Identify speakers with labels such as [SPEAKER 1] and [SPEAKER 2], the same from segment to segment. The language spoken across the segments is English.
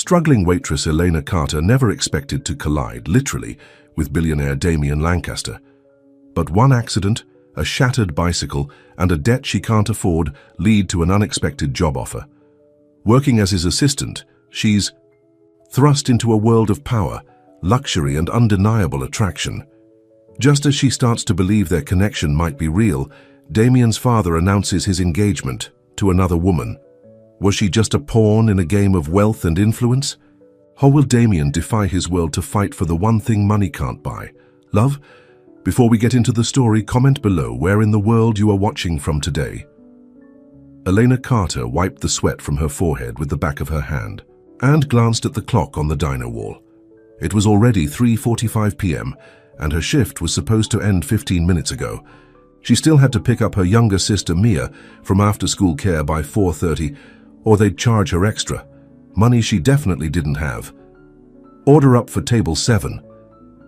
[SPEAKER 1] Struggling waitress Elena Carter never expected to collide, literally, with billionaire Damian Lancaster. But one accident, a shattered bicycle, and a debt she can't afford lead to an unexpected job offer. Working as his assistant, she's thrust into a world of power, luxury, and undeniable attraction. Just as she starts to believe their connection might be real, Damian's father announces his engagement to another woman. Was she just a pawn in a game of wealth and influence? Or will Damian defy his world to fight for the one thing money can't buy? Love? Before we get into the story, comment below where in the world you are watching from today. Elena Carter wiped the sweat from her forehead with the back of her hand and glanced at the clock on the diner wall. It was already 3:45 p.m. and her shift was supposed to end 15 minutes ago. She still had to pick up her younger sister Mia from after-school care by 4:30, or they'd charge her extra. Money she definitely didn't have. "Order up for table 7.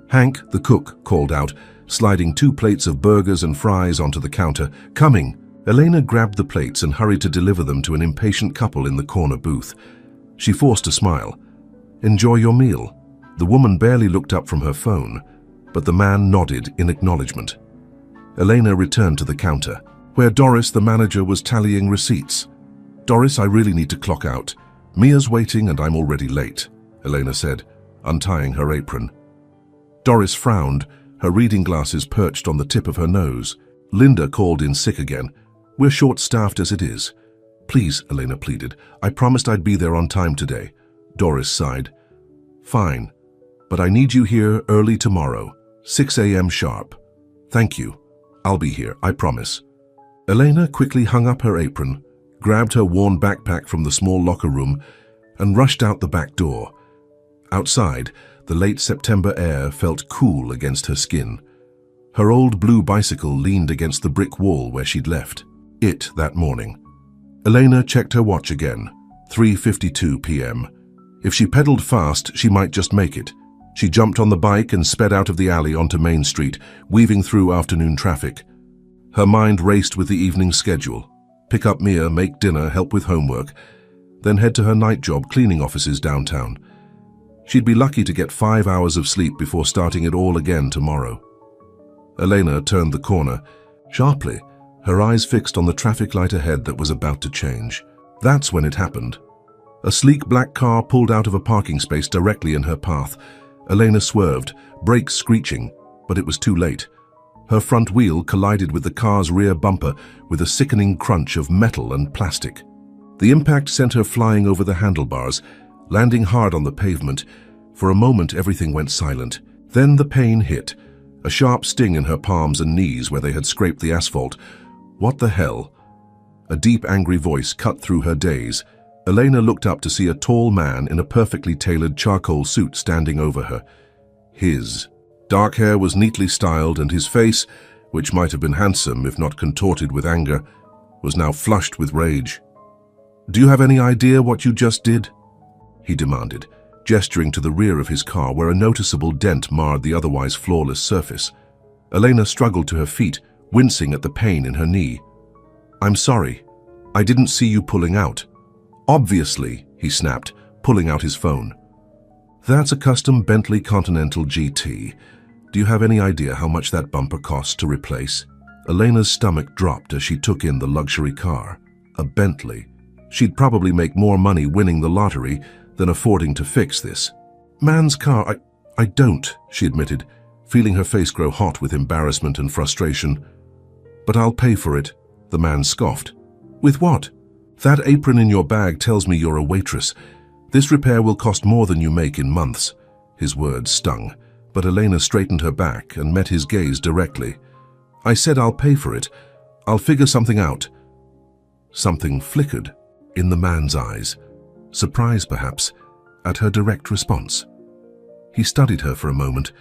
[SPEAKER 1] Hank, the cook, called out, sliding 2 plates of burgers and fries onto the counter. "Coming." Elena grabbed the plates and hurried to deliver them to an impatient couple in the corner booth. She forced a smile. "Enjoy your meal." The woman barely looked up from her phone, but the man nodded in acknowledgement. Elena returned to the counter, where Doris, the manager, was tallying receipts. "Doris, I really need to clock out. Mia's waiting and I'm already late," Elena said, untying her apron. Doris frowned, her reading glasses perched on the tip of her nose. Linda called in sick again. "We're short-staffed as it is." "Please," Elena pleaded. "I promised I'd be there on time today." Doris sighed. "Fine, but I need you here early tomorrow, 6 a.m. sharp." "Thank you. I'll be here, I promise." Elena quickly hung up her apron, grabbed her worn backpack from the small locker room, and rushed out the back door. Outside, the late September air felt cool against her skin. Her old blue bicycle leaned against the brick wall where she'd left it that morning. Elena checked her watch again, 3:52 p.m. If she pedaled fast, she might just make it. She jumped on the bike and sped out of the alley onto Main Street, weaving through afternoon traffic. Her mind raced with the evening schedule. Pick up Mia, make dinner, help with homework, then head to her night job cleaning offices downtown. She'd be lucky to get 5 hours of sleep before starting it all again tomorrow. Elena turned the corner, sharply, her eyes fixed on the traffic light ahead that was about to change. That's when it happened. A sleek black car pulled out of a parking space directly in her path. Elena swerved, brakes screeching, but it was too late. Her front wheel collided with the car's rear bumper with a sickening crunch of metal and plastic. The impact sent her flying over the handlebars, landing hard on the pavement. For a moment, everything went silent. Then the pain hit, a sharp sting in her palms and knees where they had scraped the asphalt. "What the hell?" A deep, angry voice cut through her daze. Elena looked up to see a tall man in a perfectly tailored charcoal suit standing over her. His dark hair was neatly styled, and his face, which might have been handsome if not contorted with anger, was now flushed with rage. "Do you have any idea what you just did?" he demanded, gesturing to the rear of his car where a noticeable dent marred the otherwise flawless surface. Elena struggled to her feet, wincing at the pain in her knee. "I'm sorry. I didn't see you pulling out." "Obviously," he snapped, pulling out his phone. "That's a custom Bentley Continental GT. Do you have any idea how much that bumper costs to replace?" Elena's stomach dropped as she took in the luxury car. A Bentley. She'd probably make more money winning the lottery than affording to fix this. "Man's car, I don't," she admitted, feeling her face grow hot with embarrassment and frustration. "But I'll pay for it," the man scoffed. "With what?" "That apron in your bag tells me you're a waitress. This repair will cost more than you make in months." His words stung, but Elena straightened her back and met his gaze directly. "I said I'll pay for it. I'll figure something out." Something flickered in the man's eyes, surprise perhaps, at her direct response. He studied her for a moment,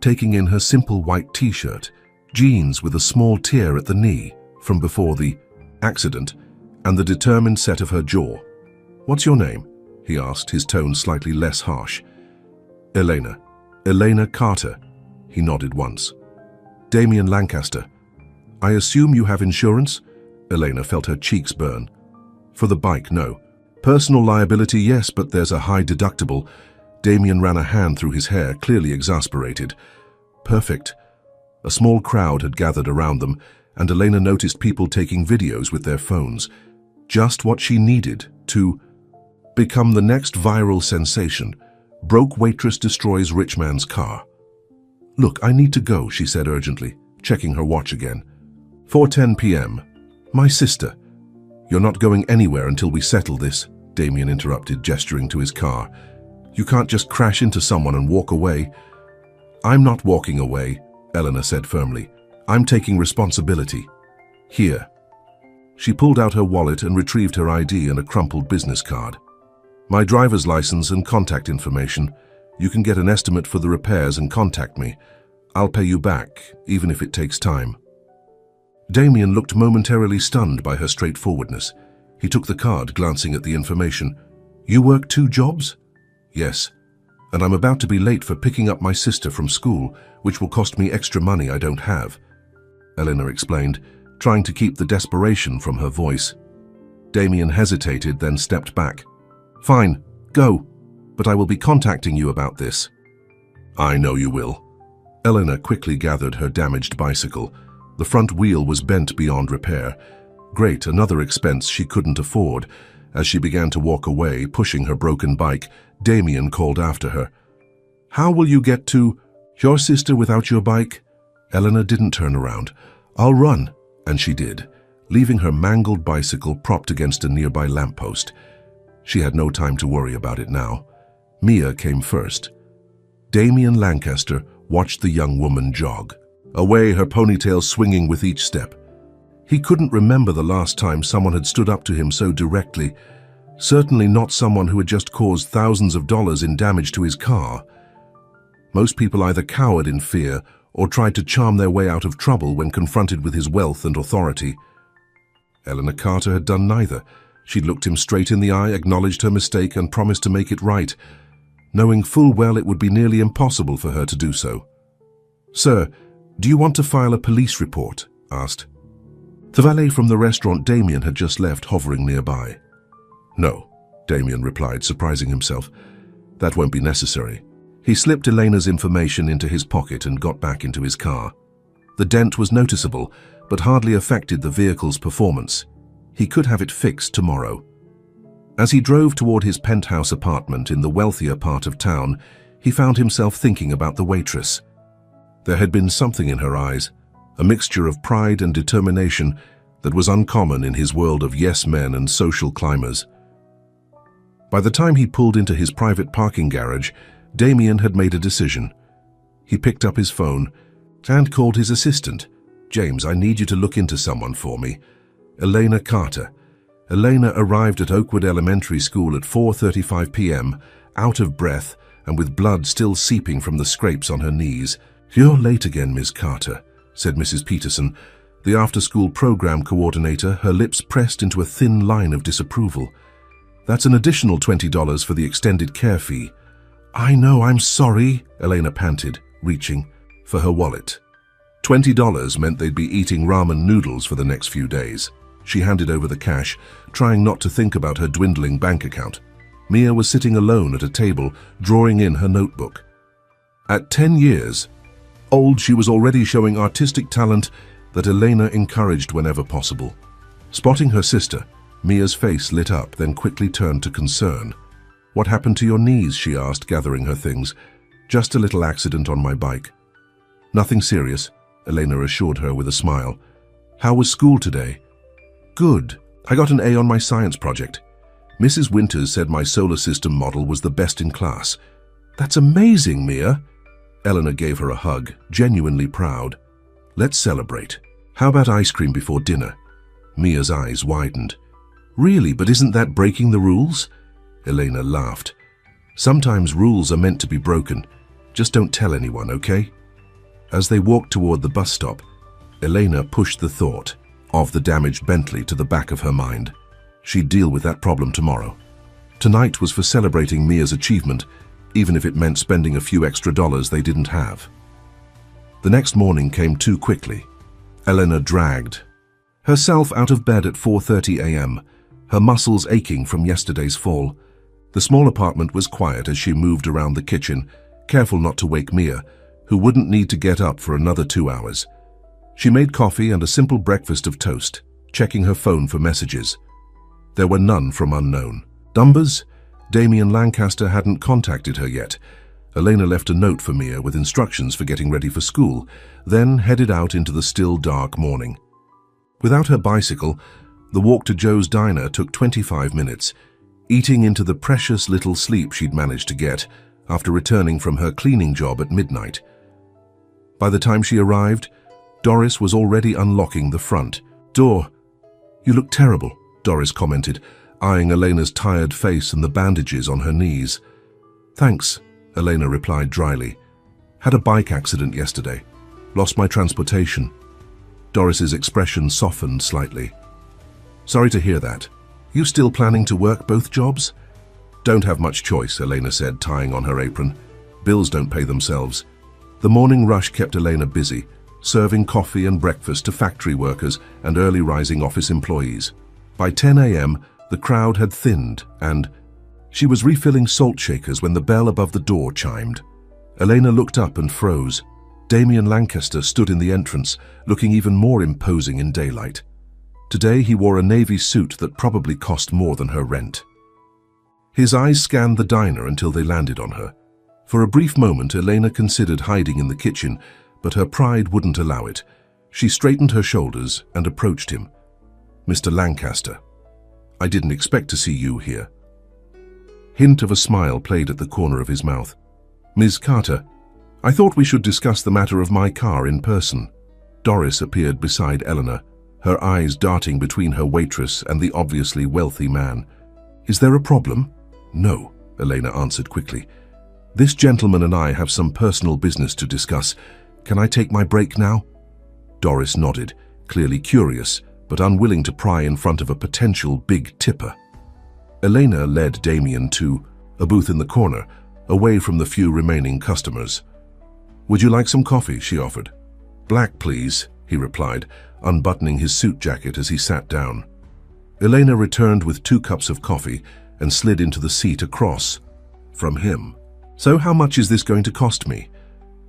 [SPEAKER 1] taking in her simple white t-shirt, jeans with a small tear at the knee from before the accident, and the determined set of her jaw. "What's your name?" he asked, his tone slightly less harsh. "Elena. Elena Carter." He nodded once. "Damian Lancaster. I assume you have insurance?" Elena felt her cheeks burn. "For the bike, no." Personal liability, yes, but there's a high deductible. Damien ran a hand through his hair, clearly exasperated. Perfect. A small crowd had gathered around them, and Elena noticed people taking videos with their phones. Just what she needed to become the next viral sensation. Broke waitress destroys rich man's car. Look, I need to go, she said urgently, checking her watch again. 4:10 p.m. My sister. You're not going anywhere until we settle this, Damien interrupted, gesturing to his car. You can't just crash into someone and walk away. I'm not walking away, Elena said firmly. I'm taking responsibility. Here. She pulled out her wallet and retrieved her ID and a crumpled business card. My driver's license and contact information. You can get an estimate for the repairs and contact me. I'll pay you back, even if it takes time. Damien looked momentarily stunned by her straightforwardness. He took the card, glancing at the information. You work 2 jobs? Yes. And I'm about to be late for picking up my sister from school, which will cost me extra money I don't have, Elena explained, trying to keep the desperation from her voice. Damien hesitated, then stepped back. Fine, go, but I will be contacting you about this. I know you will. Elena quickly gathered her damaged bicycle. The front wheel was bent beyond repair. Great, another expense she couldn't afford. As she began to walk away, pushing her broken bike, Damien called after her. How will you get to your sister without your bike? Elena didn't turn around. I'll run, and she did, leaving her mangled bicycle propped against a nearby lamppost. She had no time to worry about it now. Mia came first. Damien Lancaster watched the young woman jog, away, her ponytail swinging with each step. He couldn't remember the last time someone had stood up to him so directly, certainly not someone who had just caused thousands of dollars in damage to his car. Most people either cowered in fear or tried to charm their way out of trouble when confronted with his wealth and authority. Eleanor Carter had done neither. She'd looked him straight in the eye, acknowledged her mistake, and promised to make it right, knowing full well it would be nearly impossible for her to do so. Sir, do you want to file a police report? Asked. The valet from the restaurant Damien had just left hovering nearby. No, Damien replied, surprising himself. That won't be necessary. He slipped Elena's information into his pocket and got back into his car. The dent was noticeable, but hardly affected the vehicle's performance. He could have it fixed tomorrow. As he drove toward his penthouse apartment in the wealthier part of town, he found himself thinking about the waitress. There had been something in her eyes, a mixture of pride and determination that was uncommon in his world of yes-men and social climbers. By the time he pulled into his private parking garage, Damien had made a decision. He picked up his phone and called his assistant. James, I need you to look into someone for me. Elena Carter. Elena arrived at Oakwood Elementary School at 4:35 p.m., out of breath and with blood still seeping from the scrapes on her knees. You're late again, Miss Carter, said Mrs. Peterson, the after-school program coordinator, her lips pressed into a thin line of disapproval. That's an additional $20 for the extended care fee. I know, I'm sorry, Elena panted, reaching for her wallet. $20 meant they'd be eating ramen noodles for the next few days. She handed over the cash, trying not to think about her dwindling bank account. Mia was sitting alone at a table, drawing in her notebook. At 10 years old, she was already showing artistic talent that Elena encouraged whenever possible. Spotting her sister, Mia's face lit up, then quickly turned to concern. What happened to your knees? She asked, gathering her things. Just a little accident on my bike. Nothing serious, Elena assured her with a smile. How was school today? Good. I got an A on my science project. Mrs. Winters said my solar system model was the best in class. That's amazing, Mia. Eleanor gave her a hug, genuinely proud. Let's celebrate. How about ice cream before dinner? Mia's eyes widened. Really, but isn't that breaking the rules? Elena laughed. Sometimes rules are meant to be broken. Just don't tell anyone, okay? As they walked toward the bus stop, Elena pushed the thought of the damaged Bentley to the back of her mind. She'd deal with that problem tomorrow. Tonight was for celebrating Mia's achievement, even if it meant spending a few extra dollars they didn't have. The next morning came too quickly. Elena dragged herself out of bed at 4:30 a.m., her muscles aching from yesterday's fall. The small apartment was quiet as she moved around the kitchen, careful not to wake Mia, who wouldn't need to get up for another 2 hours. She made coffee and a simple breakfast of toast, checking her phone for messages. There were none from unknown numbers. Damien Lancaster hadn't contacted her yet. Elena left a note for Mia with instructions for getting ready for school, then headed out into the still dark morning. Without her bicycle, the walk to Joe's diner took 25 minutes, eating into the precious little sleep she'd managed to get after returning from her cleaning job at midnight. By the time she arrived, Doris was already unlocking the front door. "You look terrible," Doris commented, eyeing Elena's tired face and the bandages on her knees. "Thanks," Elena replied dryly. "Had a bike accident yesterday. Lost my transportation." Doris's expression softened slightly. "Sorry to hear that. You still planning to work both jobs?" "Don't have much choice," Elena said, tying on her apron. "Bills don't pay themselves." The morning rush kept Elena busy, serving coffee and breakfast to factory workers and early-rising office employees. By 10 a.m., the crowd had thinned, and she was refilling salt shakers when the bell above the door chimed. Elena looked up and froze. Damien Lancaster stood in the entrance, looking even more imposing in daylight. Today he wore a navy suit that probably cost more than her rent. His eyes scanned the diner until they landed on her. For a brief moment, Elena considered hiding in the kitchen, but her pride wouldn't allow it. She straightened her shoulders and approached him. "Mr. Lancaster, I didn't expect to see you here." Hint of a smile played at the corner of his mouth. "Ms. Carter, I thought we should discuss the matter of my car in person." Doris appeared beside Eleanor, her eyes darting between her waitress and the obviously wealthy man. "Is there a problem?" "No," Elena answered quickly. "This gentleman and I have some personal business to discuss. Can I take my break now?" Doris nodded, clearly curious, but unwilling to pry in front of a potential big tipper. Elena led Damien to a booth in the corner, away from the few remaining customers. "Would you like some coffee?" she offered. "Black, please," he replied, unbuttoning his suit jacket as he sat down. Elena returned with 2 cups of coffee and slid into the seat across from him. "So how much is this going to cost me?"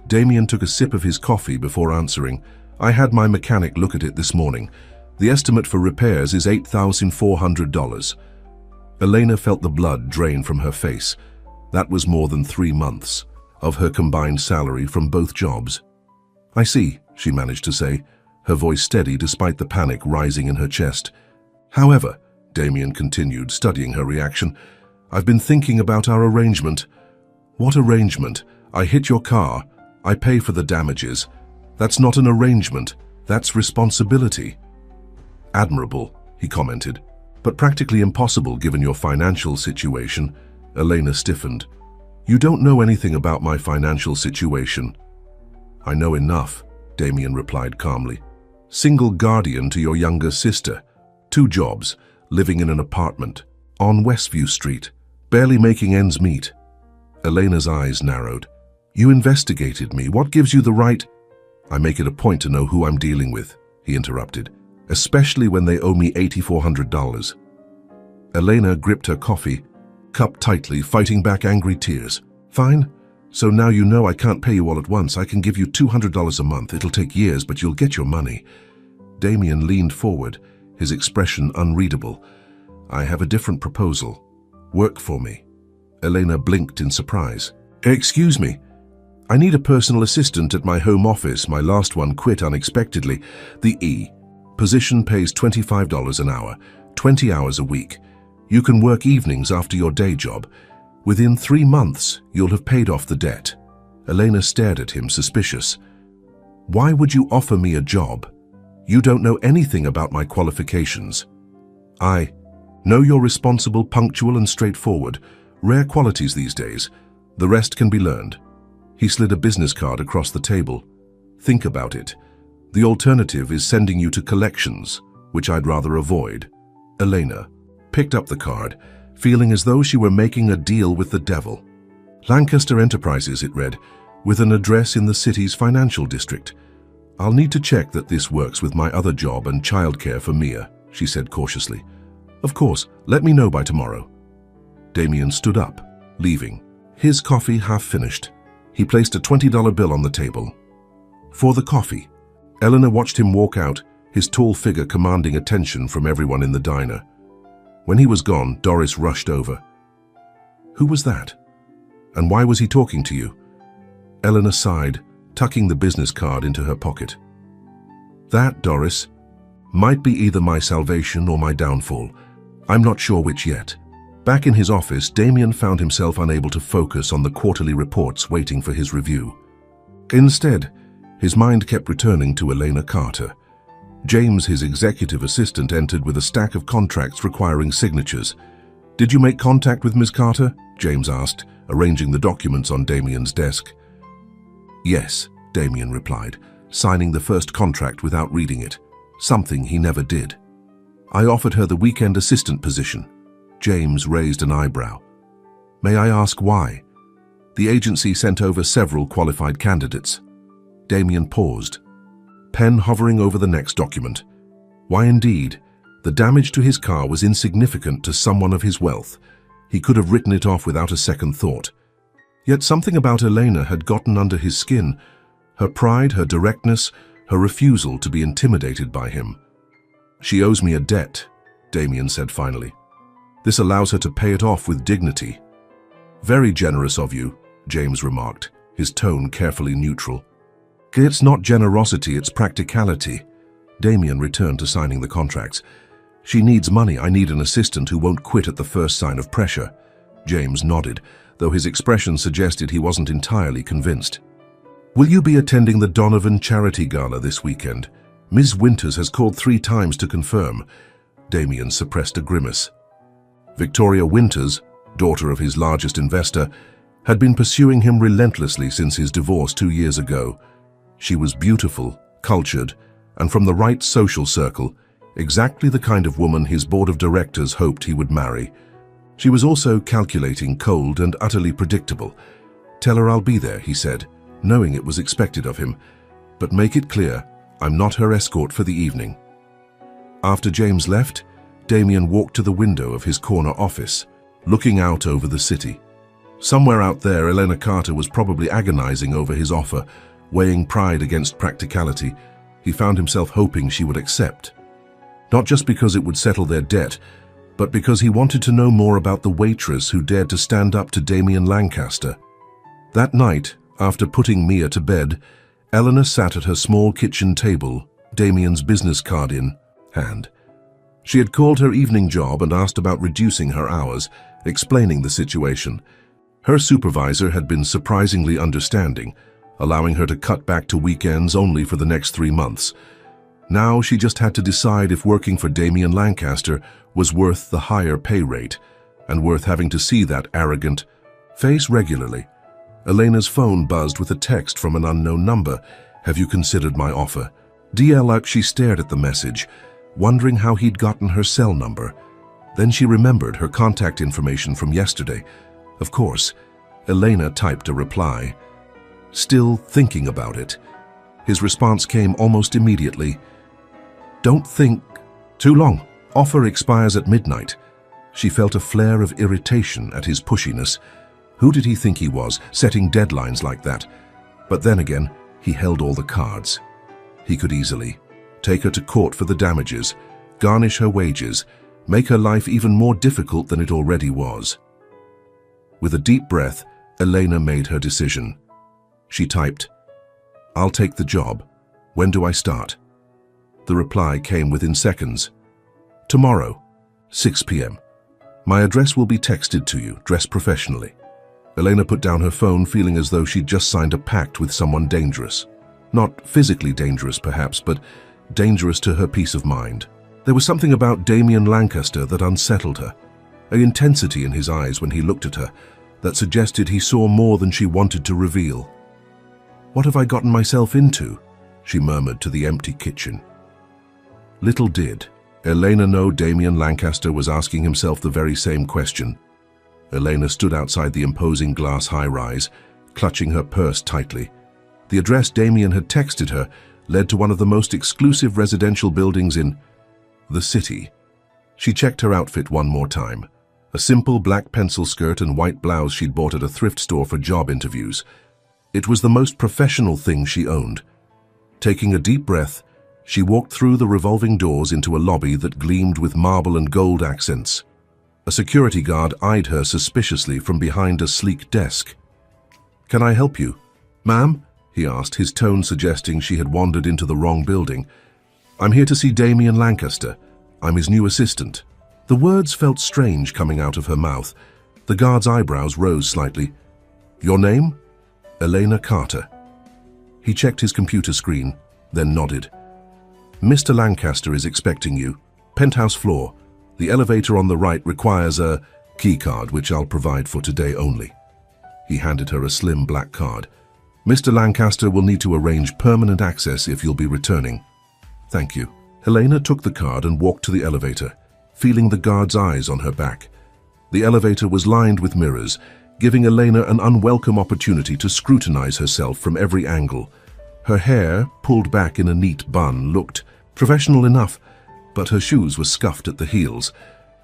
[SPEAKER 1] Damien took a sip of his coffee before answering. "I had my mechanic look at it this morning. The estimate for repairs is $8,400. Elena felt the blood drain from her face. That was more than 3 months of her combined salary from both jobs. "I see," she managed to say, her voice steady despite the panic rising in her chest. "However," Damien continued, studying her reaction, "I've been thinking about our arrangement." "What arrangement? I hit your car. I pay for the damages. That's not an arrangement. That's responsibility." "Admirable," he commented, "but practically impossible given your financial situation." Elena stiffened. "You don't know anything about my financial situation." "I know enough," Damien replied calmly. "Single guardian to your younger sister. 2 jobs, living in an apartment, on Westview Street, barely making ends meet." Elena's eyes narrowed. "You investigated me. What gives you the right—" "I make it a point to know who I'm dealing with," he interrupted, "especially when they owe me $8,400. Elena gripped her coffee, cup tightly, fighting back angry tears. "Fine. So now you know I can't pay you all at once. I can give you $200 a month. It'll take years, but you'll get your money." Damien leaned forward, his expression unreadable. "I have a different proposal. Work for me." Elena blinked in surprise. "Excuse me. I need a personal assistant at my home office. My last one quit unexpectedly. The position pays $25 an hour, 20 hours a week. You can work evenings after your day job. Within 3 months, you'll have paid off the debt." Elena stared at him, suspicious. "Why would you offer me a job? You don't know anything about my qualifications." "I know you're responsible, punctual, and straightforward. Rare qualities these days. The rest can be learned." He slid a business card across the table. "Think about it. The alternative is sending you to collections, which I'd rather avoid." Elena picked up the card, feeling as though she were making a deal with the devil. "Lancaster Enterprises," it read, "with an address in the city's financial district. I'll need to check that this works with my other job and childcare for Mia," she said cautiously. Of course, let me know by tomorrow. Damien stood up, leaving. His coffee half finished. He placed a $20 bill on the table. For the coffee. Eleanor watched him walk out, his tall figure commanding attention from everyone in the diner. When he was gone, Doris rushed over. Who was that? And why was he talking to you? Eleanor sighed, tucking the business card into her pocket. That, Doris, might be either my salvation or my downfall. I'm not sure which yet. Back in his office, Damien found himself unable to focus on the quarterly reports waiting for his review. Instead, his mind kept returning to Elena Carter. James, his executive assistant, entered with a stack of contracts requiring signatures. Did you make contact with Ms. Carter? James asked, arranging the documents on Damien's desk. Yes, Damien replied, signing the first contract without reading it, something he never did. I offered her the weekend assistant position. James raised an eyebrow. May I ask why? The agency sent over several qualified candidates. Damien paused, pen hovering over the next document. Why indeed? The damage to his car was insignificant to someone of his wealth. He could have written it off without a second thought. Yet something about Elena had gotten under his skin. Her pride, her directness, her refusal to be intimidated by him. She owes me a debt, Damien said finally. This allows her to pay it off with dignity. Very generous of you, James remarked, his tone carefully neutral. It's not generosity, it's practicality. Damien returned to signing the contracts. She needs money. I need an assistant who won't quit at the first sign of pressure. James nodded, though his expression suggested he wasn't entirely convinced. Will you be attending the Donovan Charity Gala this weekend? Ms. Winters has called 3 times to confirm. Damien suppressed a grimace. Victoria Winters, daughter of his largest investor, had been pursuing him relentlessly since his divorce 2 years ago. She was beautiful, cultured, and from the right social circle, exactly the kind of woman his board of directors hoped he would marry. She was also calculating, cold, and utterly predictable. Tell her I'll be there, he said, knowing it was expected of him. But make it clear, I'm not her escort for the evening. After James left, Damien walked to the window of his corner office, looking out over the city. Somewhere out there, Elena Carter was probably agonizing over his offer, weighing pride against practicality. He found himself hoping she would accept. Not just because it would settle their debt, but because he wanted to know more about the waitress who dared to stand up to Damien Lancaster. That night, after putting Mia to bed, Eleanor sat at her small kitchen table, Damien's business card in hand. She had called her evening job and asked about reducing her hours, explaining the situation. Her supervisor had been surprisingly understanding, allowing her to cut back to weekends only for the next 3 months. Now she just had to decide if working for Damien Lancaster was worth the higher pay rate and worth having to see that arrogant face regularly. Elena's phone buzzed with a text from an unknown number. Have you considered my offer? She stared at the message, wondering how he'd gotten her cell number. Then she remembered her contact information from yesterday. Of course, Elena typed a reply. Still thinking about it. His response came almost immediately. Don't think too long. Offer expires at midnight. She felt a flare of irritation at his pushiness. Who did he think he was, setting deadlines like that? But then again, he held all the cards. He could easily take her to court for the damages, garnish her wages, make her life even more difficult than it already was. With a deep breath, Elena made her decision. She typed, I'll take the job. When do I start? The reply came within seconds. Tomorrow, 6 p.m. My address will be texted to you. Dress professionally. Elena put down her phone, feeling as though she'd just signed a pact with someone dangerous. Not physically dangerous, perhaps, but dangerous to her peace of mind. There was something about Damien Lancaster that unsettled her, an intensity in his eyes when he looked at her that suggested he saw more than she wanted to reveal. What have I gotten myself into? She murmured to the empty kitchen. Little did Elena know Damien Lancaster was asking himself the very same question. Elena stood outside the imposing glass high-rise, clutching her purse tightly. The address Damien had texted her led to one of the most exclusive residential buildings in the city. She checked her outfit one more time. A simple black pencil skirt and white blouse she'd bought at a thrift store for job interviews. It was the most professional thing she owned. Taking a deep breath, she walked through the revolving doors into a lobby that gleamed with marble and gold accents. A security guard eyed her suspiciously from behind a sleek desk. "Can I help you, ma'am?" he asked, his tone suggesting she had wandered into the wrong building. "I'm here to see Damien Lancaster. I'm his new assistant." The words felt strange coming out of her mouth. The guard's eyebrows rose slightly. "Your name?" "Elena Carter." He checked his computer screen, then nodded. "Mr. Lancaster is expecting you. Penthouse floor. The elevator on the right requires a key card, which I'll provide for today only." He handed her a slim black card. "Mr. Lancaster will need to arrange permanent access if you'll be returning." "Thank you." Helena took the card and walked to the elevator, feeling the guard's eyes on her back. The elevator was lined with mirrors, giving Elena an unwelcome opportunity to scrutinize herself from every angle. Her hair, pulled back in a neat bun, looked professional enough, but her shoes were scuffed at the heels,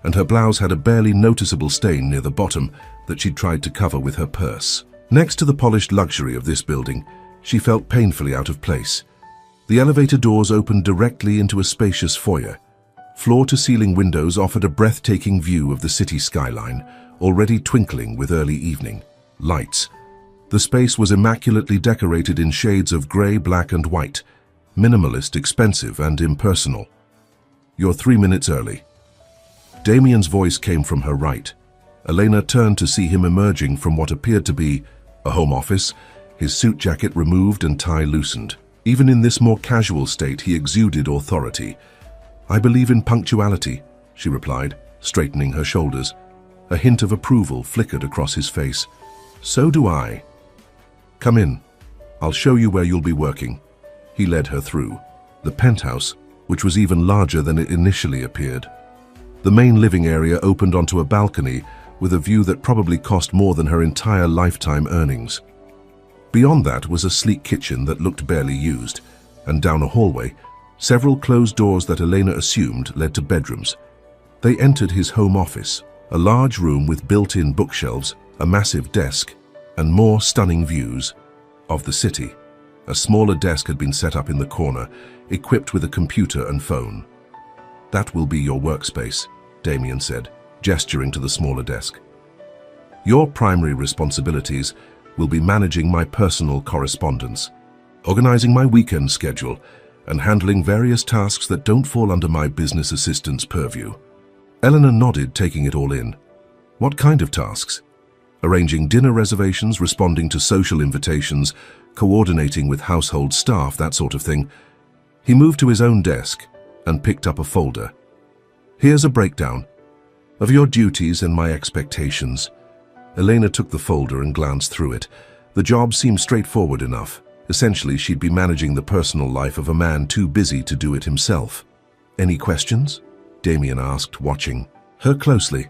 [SPEAKER 1] and her blouse had a barely noticeable stain near the bottom that she'd tried to cover with her purse. Next to the polished luxury of this building, she felt painfully out of place. The elevator doors opened directly into a spacious foyer. Floor-to-ceiling windows offered a breathtaking view of the city skyline, already twinkling with early evening lights. The space was immaculately decorated in shades of grey, black and white, minimalist, expensive and impersonal. "You're 3 minutes early." Damien's voice came from her right. Elena turned to see him emerging from what appeared to be a home office, his suit jacket removed and tie loosened. Even in this more casual state, he exuded authority. "I believe in punctuality," she replied, straightening her shoulders. A hint of approval flickered across his face. "So do I." "Come in. I'll show you where you'll be working." He led her through the penthouse, which was even larger than it initially appeared. The main living area opened onto a balcony with a view that probably cost more than her entire lifetime earnings. Beyond that was a sleek kitchen that looked barely used, and down a hallway, several closed doors that Elena assumed led to bedrooms. They entered his home office, a large room with built-in bookshelves, a massive desk, and more stunning views of the city. A smaller desk had been set up in the corner, equipped with a computer and phone. "That will be your workspace," Damien said, gesturing to the smaller desk. "Your primary responsibilities will be managing my personal correspondence, organizing my weekend schedule, and handling various tasks that don't fall under my business assistant's purview." Eleanor nodded, taking it all in. "What kind of tasks?" "Arranging dinner reservations, responding to social invitations, coordinating with household staff, that sort of thing." He moved to his own desk and picked up a folder. "Here's a breakdown of your duties and my expectations." Elena took the folder and glanced through it. The job seemed straightforward enough. Essentially, she'd be managing the personal life of a man too busy to do it himself. "Any questions?" Damien asked, watching her closely.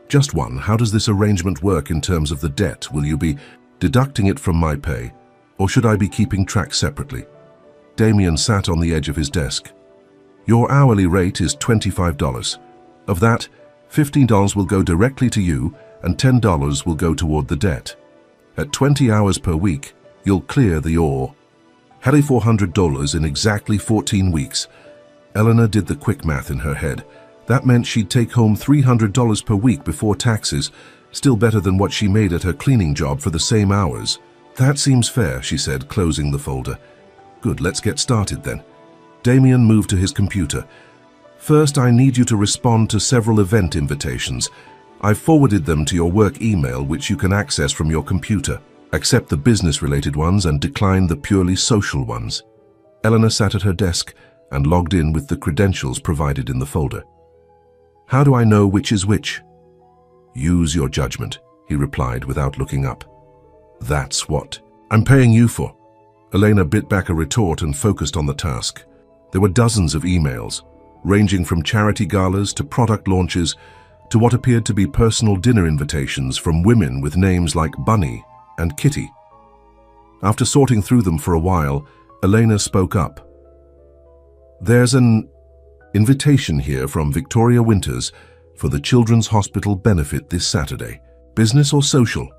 [SPEAKER 1] "Just one. How does this arrangement work in terms of the debt? Will you be deducting it from my pay, or should I be keeping track separately?" Damien sat on the edge of his desk. "Your hourly rate is $25. Of that, $15 will go directly to you, and $10 will go toward the debt. At 20 hours per week, you'll clear the ore. Had $400 in exactly 14 weeks. Eleanor did the quick math in her head. That meant she'd take home $300 per week before taxes, still better than what she made at her cleaning job for the same hours. "That seems fair," she said, closing the folder. "Good, let's get started then." Damien moved to his computer. "First, I need you to respond to several event invitations. I've forwarded them to your work email, which you can access from your computer. Accept the business-related ones and decline the purely social ones." Eleanor sat at her desk and logged in with the credentials provided in the folder. "How do I know which is which?" "Use your judgment," he replied without looking up. "That's what I'm paying you for." Elena bit back a retort and focused on the task. There were dozens of emails, ranging from charity galas to product launches to what appeared to be personal dinner invitations from women with names like Bunny and Kitty. After sorting through them for a while, Elena spoke up. "There's an Invitation here from Victoria Winters for the Children's Hospital benefit this Saturday. Business or social?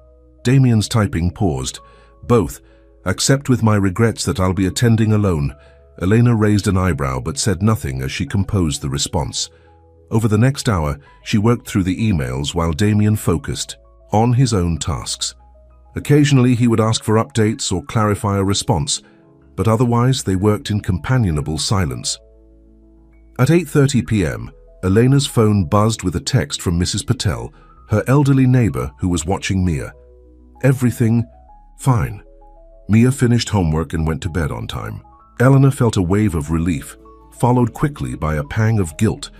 [SPEAKER 1] Damien's typing paused. Both. Accept with my regrets that I'll be attending alone. Elena raised an eyebrow but said nothing as she composed the response. Over the next hour, she worked through the emails while Damien focused on his own tasks. Occasionally, he would ask for updates or clarify a response, but otherwise they worked in companionable silence. At 8:30 p.m., Elena's phone buzzed with a text from Mrs. Patel, her elderly neighbor who was watching Mia. Everything fine. Mia finished homework and went to bed on time. Eleanor felt a wave of relief, followed quickly by a pang of guilt.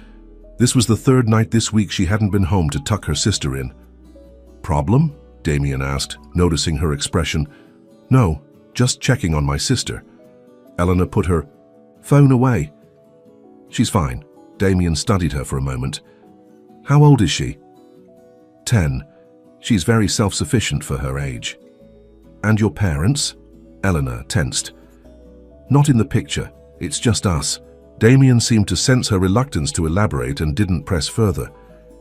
[SPEAKER 1] This was the third night this week she hadn't been home to tuck her sister in. Problem? Damien asked, noticing her expression. No, just checking on my sister. Eleanor put her phone away. She's fine. Damien studied her for a moment. How old is she? 10. She's very self-sufficient for her age. And your parents? Eleanor tensed. Not in the picture. It's just us. Damien seemed to sense her reluctance to elaborate and didn't press further.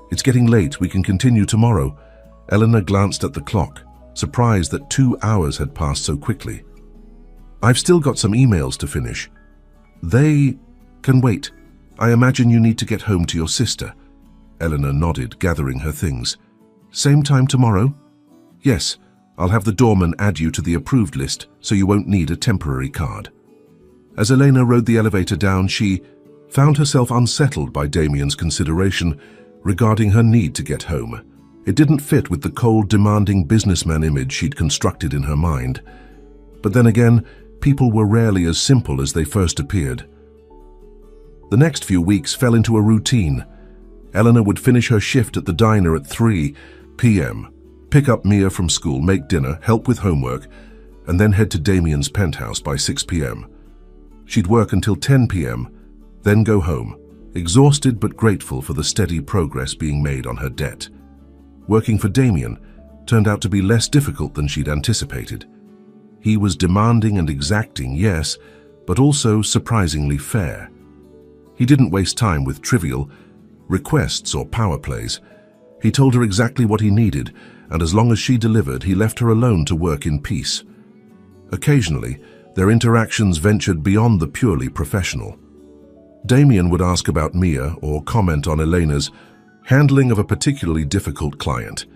[SPEAKER 1] It's getting late. We can continue tomorrow. Eleanor glanced at the clock, surprised that 2 hours had passed so quickly. I've still got some emails to finish. They can wait. I imagine you need to get home to your sister. Eleanor nodded, gathering her things. Same time tomorrow? Yes, I'll have the doorman add you to the approved list so you won't need a temporary card. As Elena rode the elevator down, she found herself unsettled by Damien's consideration regarding her need to get home. It didn't fit with the cold, demanding businessman image she'd constructed in her mind. But then again, people were rarely as simple as they first appeared. The next few weeks fell into a routine. Eleanor would finish her shift at the diner at 3 p.m., pick up Mia from school, make dinner, help with homework, and then head to Damien's penthouse by 6 p.m. She'd work until 10 p.m., then go home, exhausted but grateful for the steady progress being made on her debt. Working for Damien turned out to be less difficult than she'd anticipated. He was demanding and exacting, yes, but also surprisingly fair. He didn't waste time with trivial requests or power plays. He told her exactly what he needed, and as long as she delivered, he left her alone to work in peace. Occasionally, their interactions ventured beyond the purely professional. Damien would ask about Mia or comment on Elena's handling of a particularly difficult client.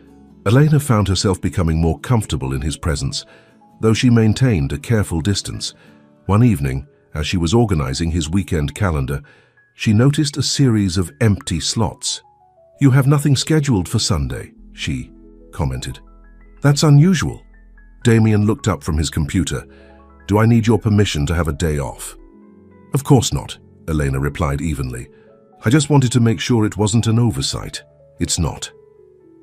[SPEAKER 1] Elena found herself becoming more comfortable in his presence, though she maintained a careful distance. One evening, as she was organizing his weekend calendar, she noticed a series of empty slots. "You have nothing scheduled for Sunday," she commented. "That's unusual." Damien looked up from his computer. "Do I need your permission to have a day off?" "Of course not," Elena replied evenly. "I just wanted to make sure it wasn't an oversight." "It's not."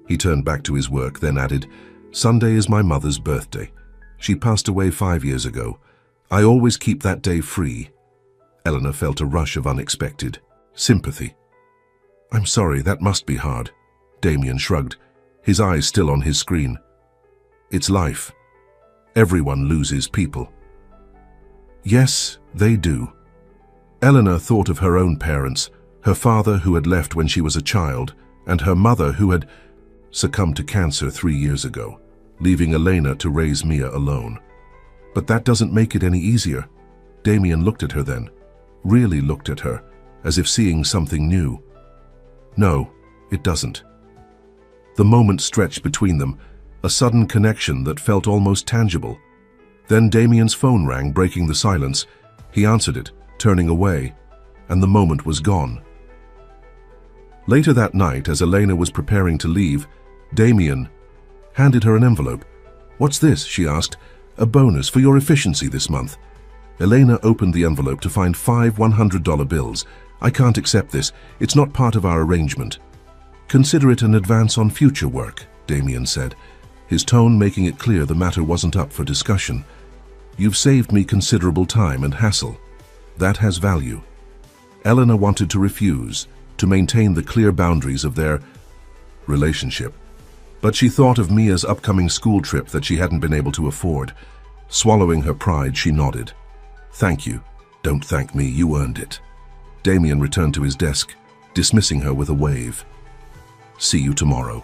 [SPEAKER 1] He turned back to his work, then added, "Sunday is my mother's birthday. She passed away 5 years ago. I always keep that day free." Eleanor felt a rush of unexpected sympathy. "I'm sorry, that must be hard." Damien shrugged, his eyes still on his screen. "It's life. Everyone loses people." "Yes, they do." Eleanor thought of her own parents, her father who had left when she was a child, and her mother who had succumbed to cancer 3 years ago, leaving Elena to raise Mia alone. But that doesn't make it any easier. Damien looked at her then, really looked at her, as if seeing something new. "No, it doesn't." The moment stretched between them, a sudden connection that felt almost tangible. Then Damien's phone rang, breaking the silence. He answered it, turning away, and the moment was gone. Later that night, as Elena was preparing to leave, Damien handed her an envelope. "What's this?" she asked. "A bonus for your efficiency this month." Elena opened the envelope to find 5 $100 bills. "I can't accept this. It's not part of our arrangement." "Consider it an advance on future work," Damien said, his tone making it clear the matter wasn't up for discussion. "You've saved me considerable time and hassle. That has value." Eleanor wanted to refuse, to maintain the clear boundaries of their relationship. But she thought of Mia's upcoming school trip that she hadn't been able to afford. Swallowing her pride, she nodded. "Thank you. Don't thank me, you earned it." Damien returned to his desk, dismissing her with a wave. See you tomorrow.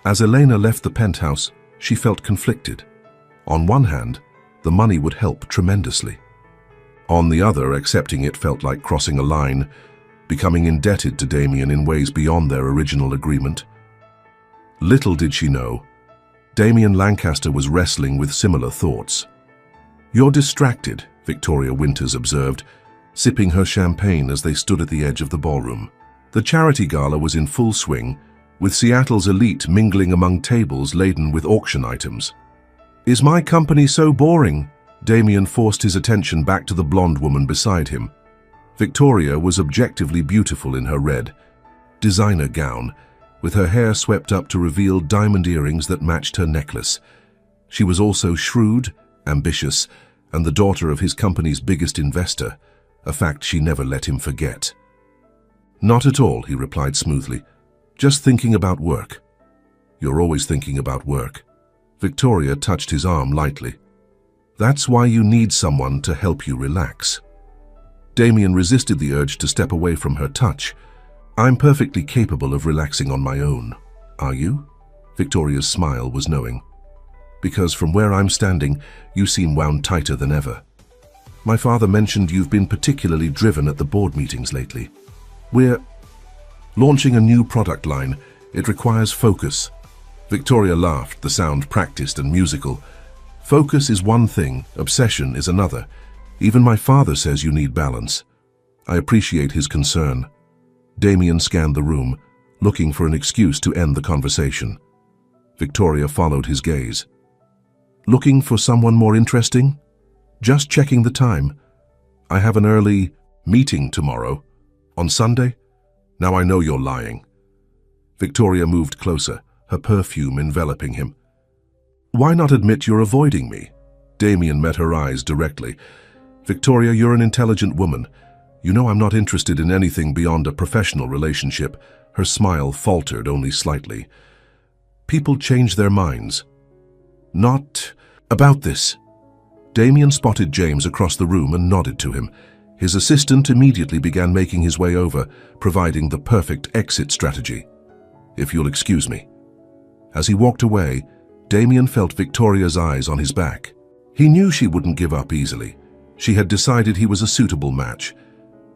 [SPEAKER 1] As Elena left the penthouse, she felt conflicted. On one hand, the money would help tremendously. On the other, accepting it felt like crossing a line, becoming indebted to Damien in ways beyond their original agreement. Little did she know, Damien Lancaster was wrestling with similar thoughts. "You're distracted," Victoria Winters observed, sipping her champagne as they stood at the edge of the ballroom. The charity gala was in full swing, with Seattle's elite mingling among tables laden with auction items. "Is my company so boring?" Damien forced his attention back to the blonde woman beside him. Victoria was objectively beautiful in her red designer gown, with her hair swept up to reveal diamond earrings that matched her necklace. She was also shrewd, ambitious, and the daughter of his company's biggest investor, a fact she never let him forget. "Not at all," he replied smoothly. "Just thinking about work." "You're always thinking about work." Victoria touched his arm lightly. "That's why you need someone to help you relax." Damien resisted the urge to step away from her touch. "I'm perfectly capable of relaxing on my own." "Are you?" Victoria's smile was knowing. "Because from where I'm standing, you seem wound tighter than ever. My father mentioned you've been particularly driven at the board meetings lately. We're launching a new product line. It requires focus." Victoria laughed, the sound practiced and musical. "Focus is one thing, obsession is another. Even my father says you need balance." "I appreciate his concern." Damien scanned the room, looking for an excuse to end the conversation. Victoria followed his gaze. "Looking for someone more interesting?" "Just checking the time. I have an early meeting tomorrow." "On Sunday?" "Now I know you're lying." Victoria moved closer, her perfume enveloping him. "Why not admit you're avoiding me?" Damien met her eyes directly. "Victoria, you're an intelligent woman. You know I'm not interested in anything beyond a professional relationship." Her smile faltered only slightly. "People change their minds." "Not about this." Damien spotted James across the room and nodded to him. His assistant immediately began making his way over, providing the perfect exit strategy. "If you'll excuse me." As he walked away, Damien felt Victoria's eyes on his back. He knew she wouldn't give up easily. She had decided he was a suitable match.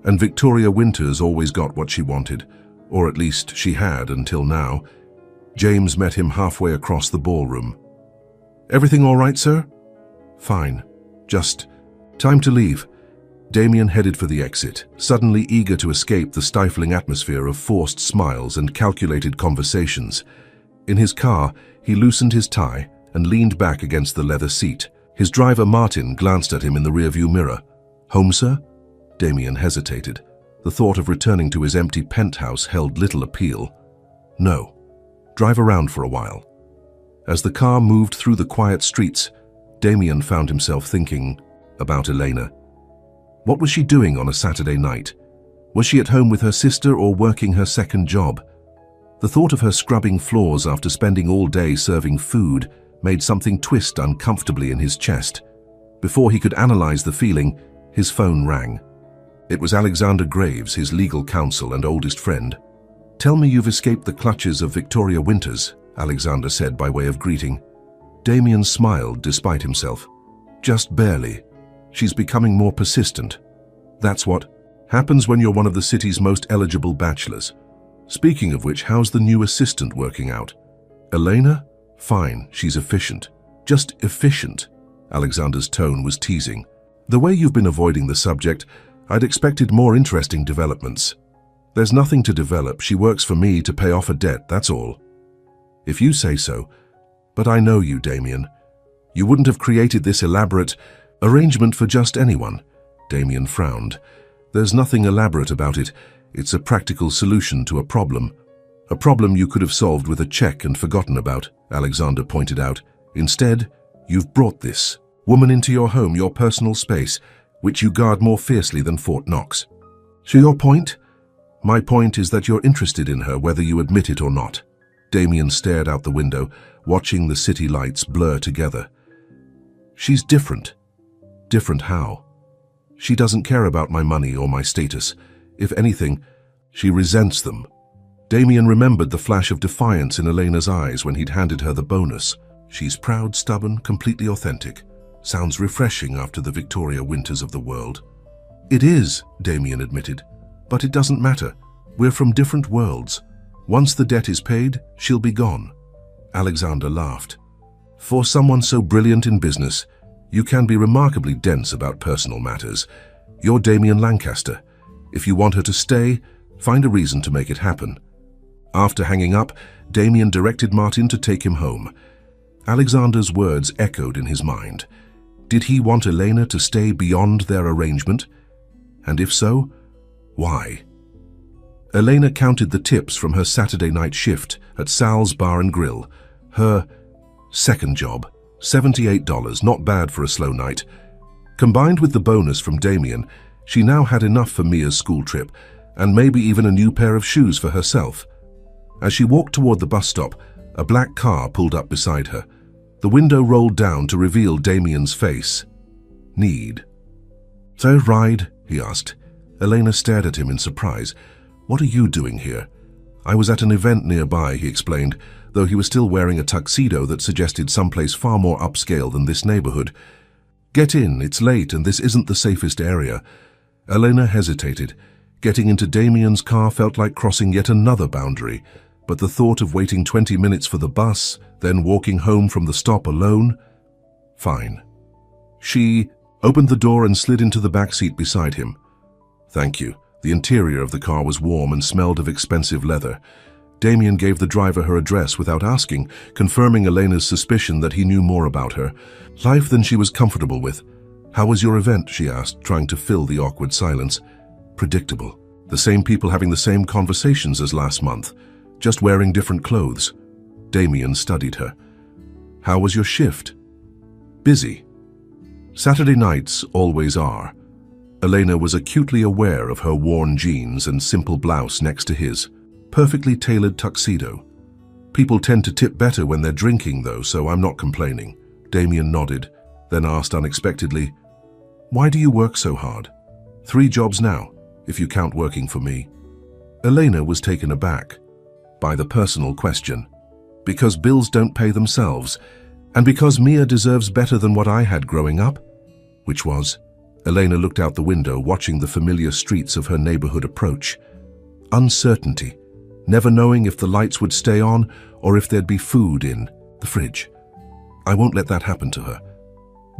[SPEAKER 1] And Victoria Winters always got what she wanted, or at least she had until now. James met him halfway across the ballroom. "Everything all right, sir?" "Fine. Just time to leave." Damien headed for the exit, suddenly eager to escape the stifling atmosphere of forced smiles and calculated conversations. In his car, he loosened his tie and leaned back against the leather seat. His driver, Martin, glanced at him in the rearview mirror. "Home, sir?" Damien hesitated. The thought of returning to his empty penthouse held little appeal. "No. Drive around for a while." As the car moved through the quiet streets, Damien found himself thinking about Elena. What was she doing on a Saturday night? Was she at home with her sister or working her second job? The thought of her scrubbing floors after spending all day serving food made something twist uncomfortably in his chest. Before he could analyze the feeling, his phone rang. It was Alexander Graves, his legal counsel and oldest friend. "Tell me you've escaped the clutches of Victoria Winters," Alexander said by way of greeting. Damien smiled despite himself. "Just barely. She's becoming more persistent. That's what happens when you're one of the city's most eligible bachelors. Speaking of which, how's the new assistant working out?" "Elena? Fine, she's efficient." "Just efficient?" Alexander's tone was teasing. "The way you've been avoiding the subject, I'd expected more interesting developments." "There's nothing to develop. She works for me to pay off a debt, that's all." "If you say so. But I know you, Damien. You wouldn't have created this elaborate arrangement for just anyone." Damien frowned. "There's nothing elaborate about it. It's a practical solution to a problem. A problem you could have solved with a check and forgotten about," Alexander pointed out. "Instead, you've brought this woman into your home, your personal space, which you guard more fiercely than Fort Knox. So your point?" "My point is that you're interested in her, whether you admit it or not." Damien stared out the window, watching the city lights blur together. "She's different." "Different how?" "She doesn't care about my money or my status. If anything, she resents them. Damien remembered the flash of defiance in Elena's eyes when he'd handed her the bonus. She's proud, stubborn, completely authentic. Sounds refreshing after the Victoria winters of the world. It is, Damien admitted, but it doesn't matter. We're from different worlds. Once the debt is paid, she'll be gone. Alexander laughed. For someone so brilliant in business, you can be remarkably dense about personal matters. You're Damien Lancaster. If you want her to stay, find a reason to make it happen. After hanging up, Damien directed Martin to take him home. Alexander's words echoed in his mind. Did he want Elena to stay beyond their arrangement? And if so, why? Elena counted the tips from her Saturday night shift at Sal's Bar and Grill. Her second job, $78, not bad for a slow night. Combined with the bonus from Damien, she now had enough for Mia's school trip, and maybe even a new pair of shoes for herself. As she walked toward the bus stop, a black car pulled up beside her. The window rolled down to reveal Damien's face. Need. "Third ride?" he asked. Elena stared at him in surprise. "What are you doing here?" "I was at an event nearby," he explained, though he was still wearing a tuxedo that suggested someplace far more upscale than this neighborhood. "Get in, it's late and this isn't the safest area." Elena hesitated. Getting into Damien's car felt like crossing yet another boundary, but the thought of waiting 20 minutes for the bus, then walking home from the stop alone? Fine. She opened the door and slid into the back seat beside him. "Thank you." The interior of the car was warm and smelled of expensive leather. Damien gave the driver her address without asking, confirming Elena's suspicion that he knew more about her. Life than she was comfortable with. "How was your event?" she asked, trying to fill the awkward silence. Predictable. The same people having the same conversations as last month, just wearing different clothes. Damien studied her. "How was your shift?" "Busy." Saturday nights always are. Elena was acutely aware of her worn jeans and simple blouse next to his, perfectly tailored tuxedo. "People tend to tip better when they're drinking, though, so I'm not complaining." Damien nodded, then asked unexpectedly, "Why do you work so hard?" "3 jobs now, if you count working for me." Elena was taken aback by the personal question. "Because bills don't pay themselves, and because Mia deserves better than what I had growing up?" Which was? Elena looked out the window, watching the familiar streets of her neighborhood approach. Uncertainty, never knowing if the lights would stay on or if there'd be food in the fridge. "I won't let that happen to her."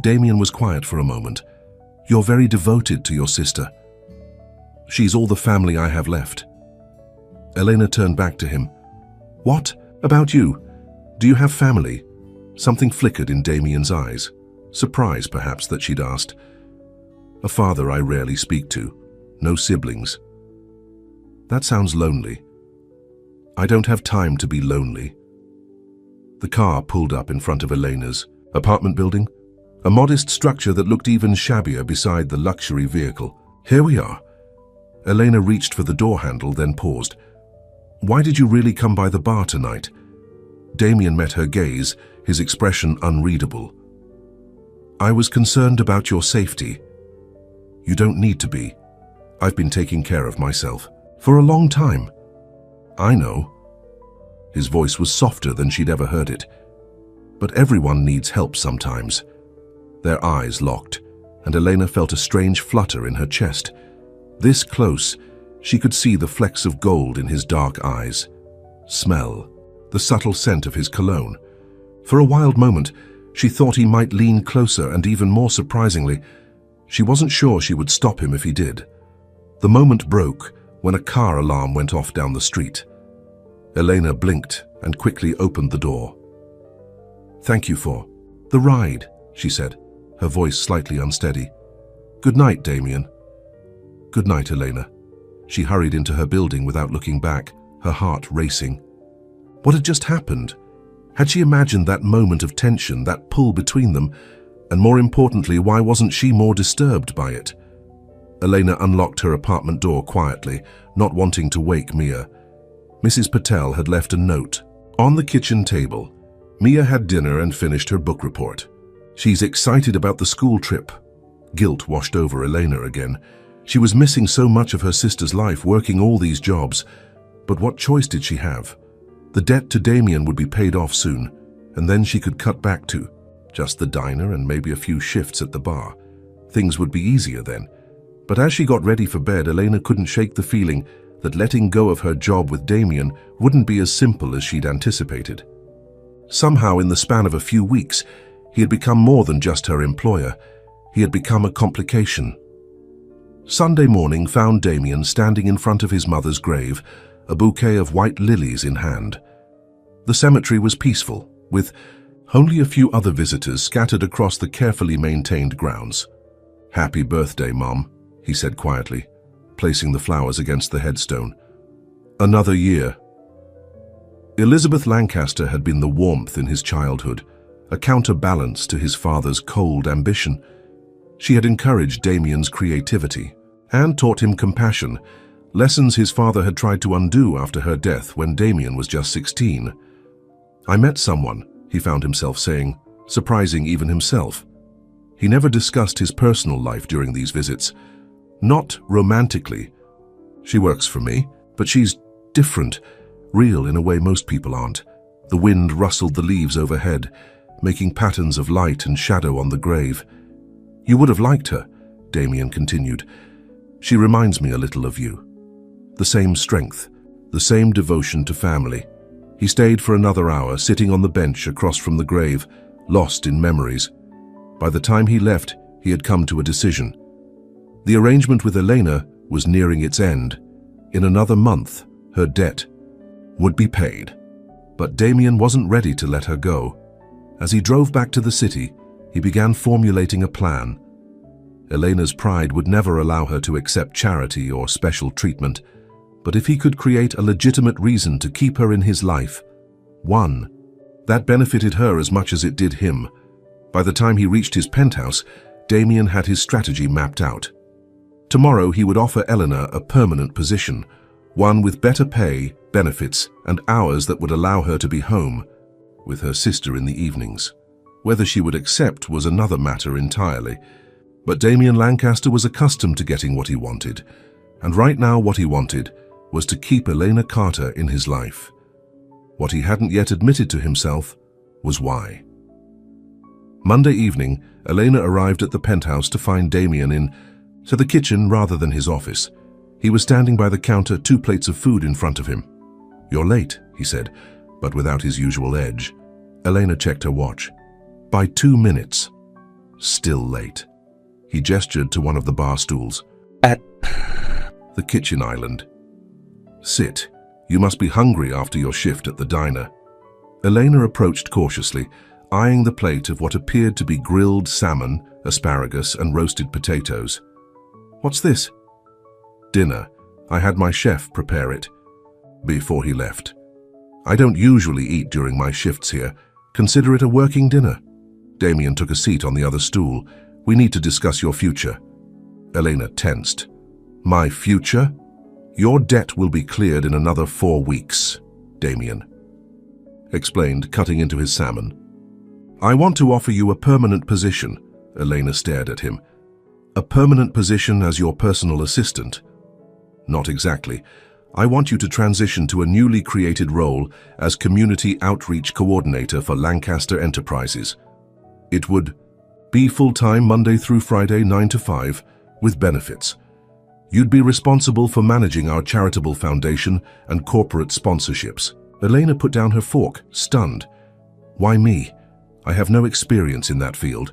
[SPEAKER 1] Damien was quiet for a moment. "You're very devoted to your sister." "She's all the family I have left." Elena turned back to him. "What about you? Do you have family?" Something flickered in Damien's eyes. Surprise, perhaps, that she'd asked. "A father I rarely speak to. No siblings." "That sounds lonely." "I don't have time to be lonely." The car pulled up in front of Elena's apartment building, a modest structure that looked even shabbier beside the luxury vehicle. "Here we are." Elena reached for the door handle, then paused. "Why did you really come by the bar tonight?" Damien met her gaze, his expression unreadable. "I was concerned about your safety." "You don't need to be. I've been taking care of myself for a long time." "I know." His voice was softer than she'd ever heard it. "But everyone needs help sometimes." Their eyes locked, and Elena felt a strange flutter in her chest. This close, she could see the flecks of gold in his dark eyes. Smell, the subtle scent of his cologne. For a wild moment, she thought he might lean closer, and even more surprisingly, she wasn't sure she would stop him if he did. The moment broke when a car alarm went off down the street. Elena blinked and quickly opened the door. "Thank you for the ride," she said, her voice slightly unsteady. "Good night, Damien." "Good night, Elena." She hurried into her building without looking back, her heart racing. What had just happened? Had she imagined that moment of tension, that pull between them? And more importantly, why wasn't she more disturbed by it? Elena unlocked her apartment door quietly, not wanting to wake Mia. Mrs. Patel had left a note. On the kitchen table, Mia had dinner and finished her book report. "She's excited about the school trip." Guilt washed over Elena again. She was missing so much of her sister's life, working all these jobs. But what choice did she have? The debt to Damien would be paid off soon, and then she could cut back to just the diner and maybe a few shifts at the bar. Things would be easier then. But as she got ready for bed, Elena couldn't shake the feeling that letting go of her job with Damien wouldn't be as simple as she'd anticipated. Somehow, in the span of a few weeks, he had become more than just her employer. He had become a complication. Sunday morning found Damien standing in front of his mother's grave, a bouquet of white lilies in hand. The cemetery was peaceful, with only a few other visitors scattered across the carefully maintained grounds. "Happy birthday, Mom," he said quietly, placing the flowers against the headstone. "Another year." Elizabeth Lancaster had been the warmth in his childhood, a counterbalance to his father's cold ambition. She had encouraged Damien's creativity and taught him compassion, lessons his father had tried to undo after her death when Damien was just 16. "I met someone," he found himself saying, surprising even himself. He never discussed his personal life during these visits. Not romantically. "She works for me, but she's different, real in a way most people aren't." The wind rustled the leaves overhead, making patterns of light and shadow on the grave. "You would have liked her," Damien continued. "She reminds me a little of you. The same strength, the same devotion to family." He stayed for another hour, sitting on the bench across from the grave, lost in memories. By the time he left, he had come to a decision. The arrangement with Elena was nearing its end. In another month, her debt would be paid. But Damien wasn't ready to let her go. As he drove back to the city, he began formulating a plan. Elena's pride would never allow her to accept charity or special treatment, but if he could create a legitimate reason to keep her in his life, one, that benefited her as much as it did him. By the time he reached his penthouse, Damien had his strategy mapped out. Tomorrow he would offer Elena a permanent position, one with better pay, benefits, and hours that would allow her to be home with her sister in the evenings. Whether she would accept was another matter entirely. But Damien Lancaster was accustomed to getting what he wanted, and right now what he wanted was to keep Elena Carter in his life. What he hadn't yet admitted to himself was why. Monday evening, Elena arrived at the penthouse to find Damien in the kitchen rather than his office. He was standing by the counter, 2 plates of food in front of him. "You're late," he said, but without his usual edge. Elena checked her watch. "By 2 minutes. Still late." He gestured to one of the bar stools. "At the kitchen island. Sit. You must be hungry after your shift at the diner." Elena approached cautiously, eyeing the plate of what appeared to be grilled salmon, asparagus, and roasted potatoes. "What's this?" "Dinner. I had my chef prepare it before he left. I don't usually eat during my shifts here. Consider it a working dinner." Damien took a seat on the other stool. "We need to discuss your future." Elena tensed. "My future? Your debt will be cleared in another 4 weeks," Damien explained, cutting into his salmon. "I want to offer you a permanent position." Elena stared at him. "A permanent position as your personal assistant?" "Not exactly. I want you to transition to a newly created role as Community Outreach Coordinator for Lancaster Enterprises. It would be full-time Monday through Friday, 9 to 5, with benefits. You'd be responsible for managing our charitable foundation and corporate sponsorships." Elena put down her fork, stunned. "Why me? I have no experience in that field.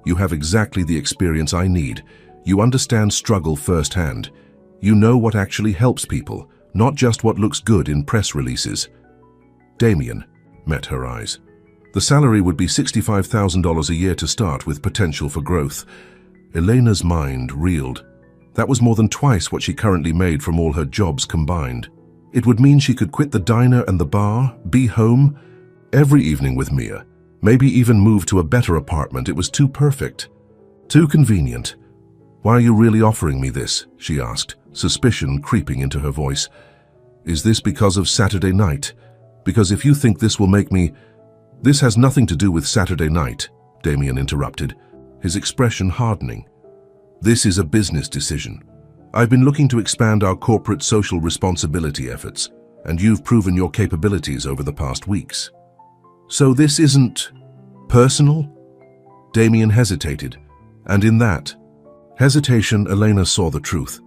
[SPEAKER 1] You have exactly the experience I need. You understand struggle firsthand. You know what actually helps people, not just what looks good in press releases." Damien met her eyes. The salary would be $65,000 a year to start, with potential for growth. Elena's mind reeled. That was more than twice what she currently made from all her jobs combined. It would mean she could quit the diner and the bar, be home every evening with Mia, maybe even move to a better apartment. It was too perfect, too convenient. "Why are you really offering me this?" she asked, suspicion creeping into her voice. "Is this because of Saturday night? Because if you think this will make me—" "This has nothing to do with Saturday night," Damien interrupted, his expression hardening. "This is a business decision. I've been looking to expand our corporate social responsibility efforts, and you've proven your capabilities over the past weeks. So this isn't personal? Damien hesitated, and in that hesitation, Elena saw the truth.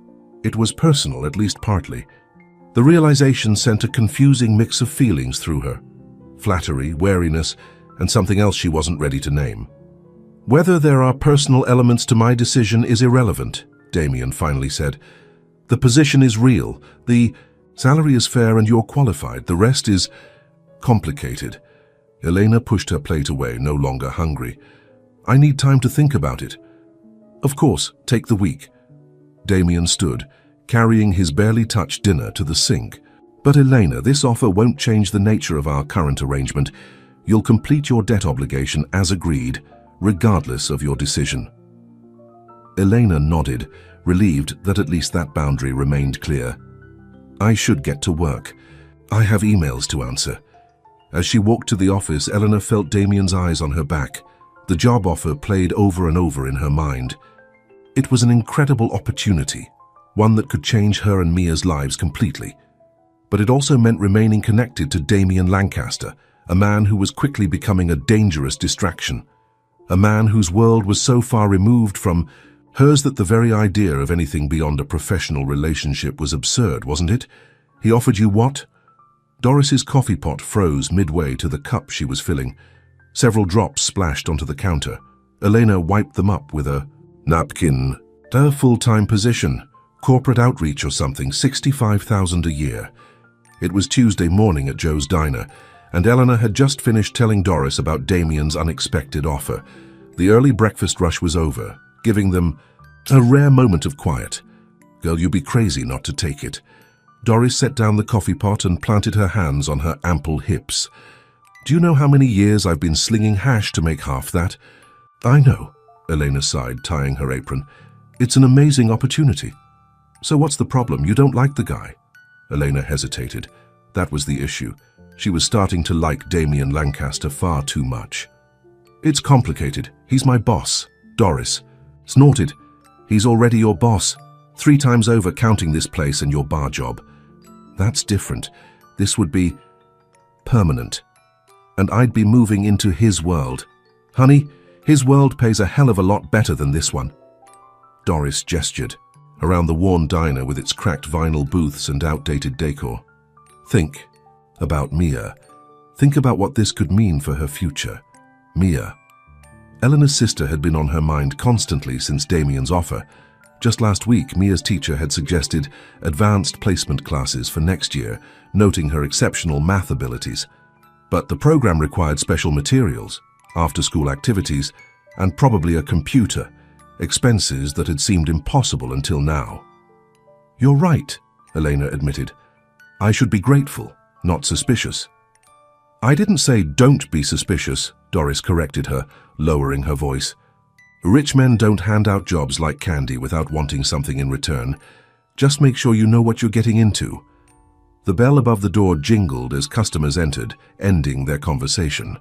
[SPEAKER 1] It was personal, at least partly. The realization sent a confusing mix of feelings through her: flattery, wariness, and something else she wasn't ready to name. Whether there are personal elements to my decision is irrelevant, Damien finally said. The position is real, the salary is fair, and you're qualified. The rest is complicated. Elena pushed her plate away, no longer hungry. I need time to think about it. Of course, take the week. Damien stood, carrying his barely touched dinner to the sink. But Elena, this offer won't change the nature of our current arrangement. You'll complete your debt obligation as agreed, regardless of your decision. Elena nodded, relieved that at least that boundary remained clear. I should get to work. I have emails to answer. As she walked to the office, Eleanor felt Damien's eyes on her back. The job offer played over and over in her mind. It was an incredible opportunity, one that could change her and Mia's lives completely. But it also meant remaining connected to Damien Lancaster, a man who was quickly becoming a dangerous distraction. A man whose world was so far removed from hers that the very idea of anything beyond a professional relationship was absurd, wasn't it? He offered you what? Doris's coffee pot froze midway to the cup she was filling. Several drops splashed onto the counter. Elena wiped them up with a napkin. A full-time position, corporate outreach or something, $65,000 a year. It was Tuesday morning at Joe's Diner, and Eleanor had just finished telling Doris about Damien's unexpected offer. The early breakfast rush was over, giving them a rare moment of quiet. Girl, you'd be crazy not to take it. Doris set down the coffee pot and planted her hands on her ample hips. Do you know how many years I've been slinging hash to make half that? I know, Elena sighed, tying her apron. It's an amazing opportunity. So what's the problem? You don't like the guy? Elena hesitated. That was the issue. She was starting to like Damien Lancaster far too much. It's complicated. He's my boss, Doris. Snorted. He's already your boss. 3 times over, counting this place and your bar job. That's different. This would be permanent. And I'd be moving into his world. Honey, his world pays a hell of a lot better than this one. Doris gestured around the worn diner with its cracked vinyl booths and outdated decor. Think about Mia. Think about what this could mean for her future. Mia. Eleanor's sister had been on her mind constantly since Damien's offer. Just last week, Mia's teacher had suggested advanced placement classes for next year, noting her exceptional math abilities. But the program required special materials, after-school activities, and probably a computer, expenses that had seemed impossible until now. You're right, Elena admitted. I should be grateful, not suspicious. I didn't say don't be suspicious, Doris corrected her, lowering her voice. Rich men don't hand out jobs like candy without wanting something in return. Just make sure you know what you're getting into. The bell above the door jingled as customers entered, ending their conversation.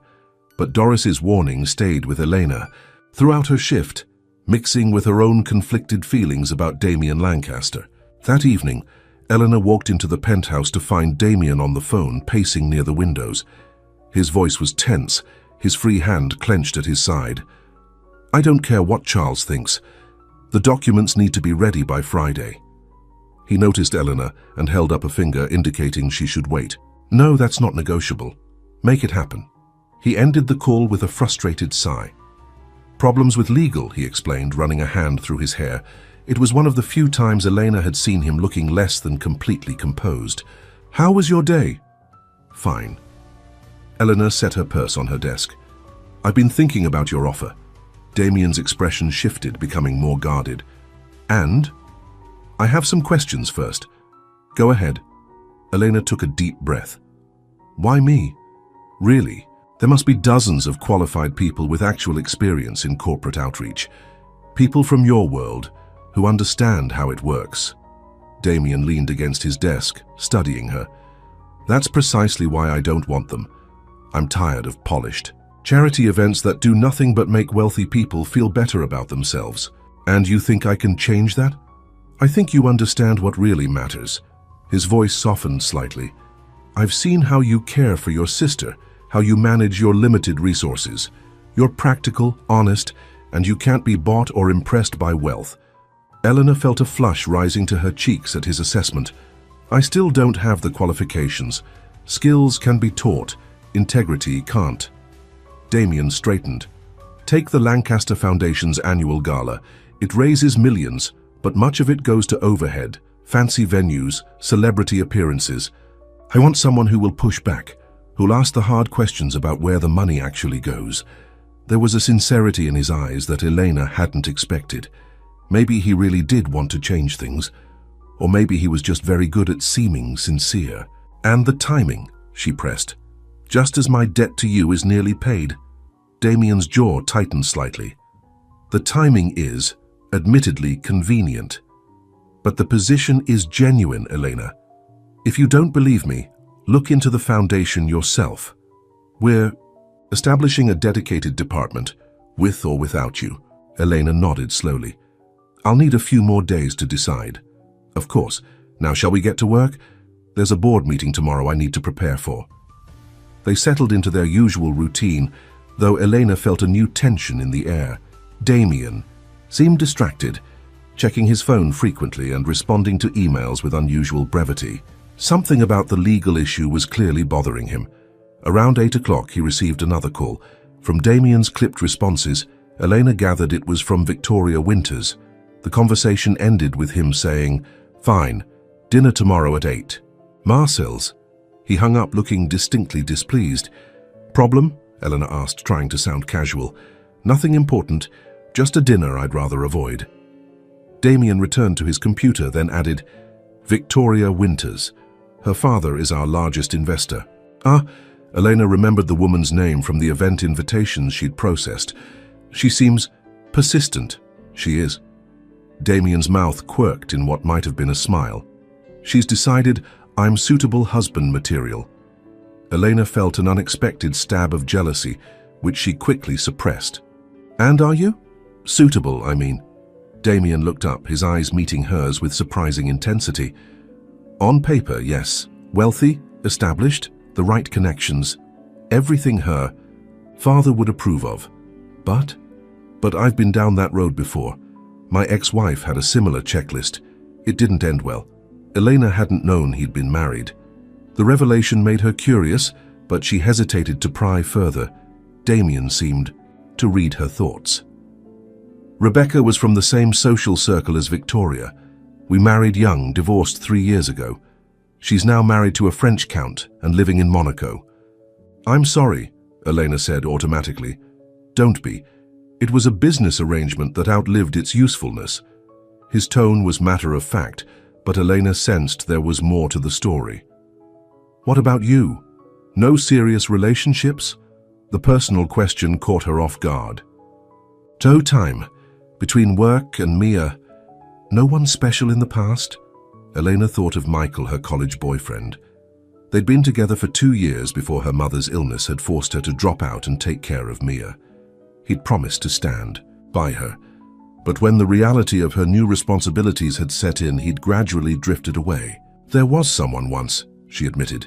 [SPEAKER 1] But Doris's warning stayed with Elena throughout her shift, mixing with her own conflicted feelings about Damien Lancaster. That evening, Eleanor walked into the penthouse to find Damien on the phone, pacing near the windows. His voice was tense, his free hand clenched at his side. I don't care what Charles thinks. The documents need to be ready by Friday. He noticed Eleanor and held up a finger, indicating she should wait. No, that's not negotiable. Make it happen. He ended the call with a frustrated sigh. Problems with legal, he explained, running a hand through his hair. It was one of the few times Elena had seen him looking less than completely composed. How was your day? Fine. Eleanor set her purse on her desk. I've been thinking about your offer. Damien's expression shifted, becoming more guarded. And? I have some questions first. Go ahead. Elena took a deep breath. Why me? Really? There must be dozens of qualified people with actual experience in corporate outreach. People from your world who understand how it works. Damien leaned against his desk, studying her. That's precisely why I don't want them. I'm tired of polished charity events that do nothing but make wealthy people feel better about themselves. And you think I can change that? I think you understand what really matters. His voice softened slightly. I've seen how you care for your sister, how you manage your limited resources. You're practical, honest, and you can't be bought or impressed by wealth. Eleanor felt a flush rising to her cheeks at his assessment. I still don't have the qualifications. Skills can be taught, integrity can't. Damien straightened. Take the Lancaster Foundation's annual gala. It raises millions, but much of it goes to overhead, fancy venues, celebrity appearances. I want someone who will push back, who'll ask the hard questions about where the money actually goes. There was a sincerity in his eyes that Elena hadn't expected. Maybe he really did want to change things, or maybe he was just very good at seeming sincere. And the timing, she pressed. Just as my debt to you is nearly paid. Damien's jaw tightened slightly. The timing is, admittedly, convenient. But the position is genuine, Elena. If you don't believe me, look into the foundation yourself. We're establishing a dedicated department, with or without you. Elena nodded slowly. I'll need a few more days to decide. Of course. Now shall we get to work? There's a board meeting tomorrow I need to prepare for. They settled into their usual routine, though Elena felt a new tension in the air. Damien seemed distracted, checking his phone frequently and responding to emails with unusual brevity. Something about the legal issue was clearly bothering him. Around 8 o'clock he received another call. From Damien's clipped responses, Elena gathered it was from Victoria Winters. The conversation ended with him saying, "Fine, dinner tomorrow at 8. Marcel's." He hung up looking distinctly displeased. "Problem?" Eleanor asked, trying to sound casual. "Nothing important, just a dinner I'd rather avoid." Damien returned to his computer, then added, "Victoria Winters. Her father is our largest investor." "Ah," Elena remembered the woman's name from the event invitations she'd processed. "She seems persistent." "She is." Damien's mouth quirked in what might have been a smile. "She's decided I'm suitable husband material." Elena felt an unexpected stab of jealousy, which she quickly suppressed. "And are you?" "Suitable, I mean." Damien looked up, his eyes meeting hers with surprising intensity. "On paper, yes. Wealthy, established, the right connections. Everything her father would approve of. But I've been down that road before. My ex-wife had a similar checklist. It didn't end well. Elena hadn't known he'd been married. The revelation made her curious, but she hesitated to pry further. Damien seemed to read her thoughts. Rebecca was from the same social circle as Victoria. We married young, divorced 3 years ago. She's now married to a French count and living in Monaco. "I'm sorry," Elena said automatically. "Don't be. It was a business arrangement that outlived its usefulness." His tone was matter-of-fact, but Elena sensed there was more to the story. "What about you? No serious relationships?" The personal question caught her off guard. "Toe time. Between work and Mia. No one special in the past?" Elena thought of Michael, her college boyfriend. They'd been together for 2 years before her mother's illness had forced her to drop out and take care of Mia. He'd promised to stand by her, but when the reality of her new responsibilities had set in, he'd gradually drifted away. "There was someone once," she admitted,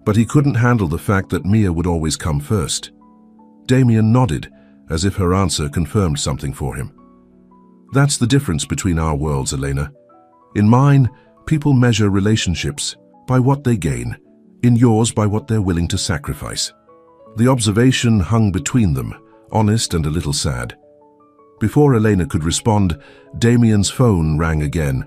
[SPEAKER 1] "but he couldn't handle the fact that Mia would always come first." Damien nodded, as if her answer confirmed something for him. "That's the difference between our worlds, Elena. In mine, people measure relationships by what they gain, in yours by what they're willing to sacrifice." The observation hung between them, honest and a little sad. Before Elena could respond, Damien's phone rang again.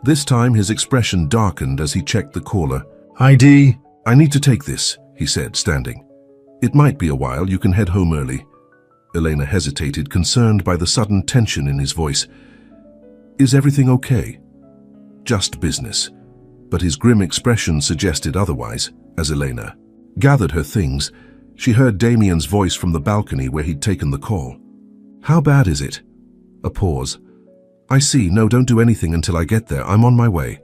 [SPEAKER 1] This time his expression darkened as he checked the caller. "Hi, Dee. I need to take this," he said, standing. "It might be a while. You can head home early." Elena hesitated, concerned by the sudden tension in his voice. "Is everything okay?" "Just business." But his grim expression suggested otherwise. As Elena gathered her things, she heard Damien's voice from the balcony where he'd taken the call. "How bad is it?" A pause. "I see. No, don't do anything until I get there. I'm on my way."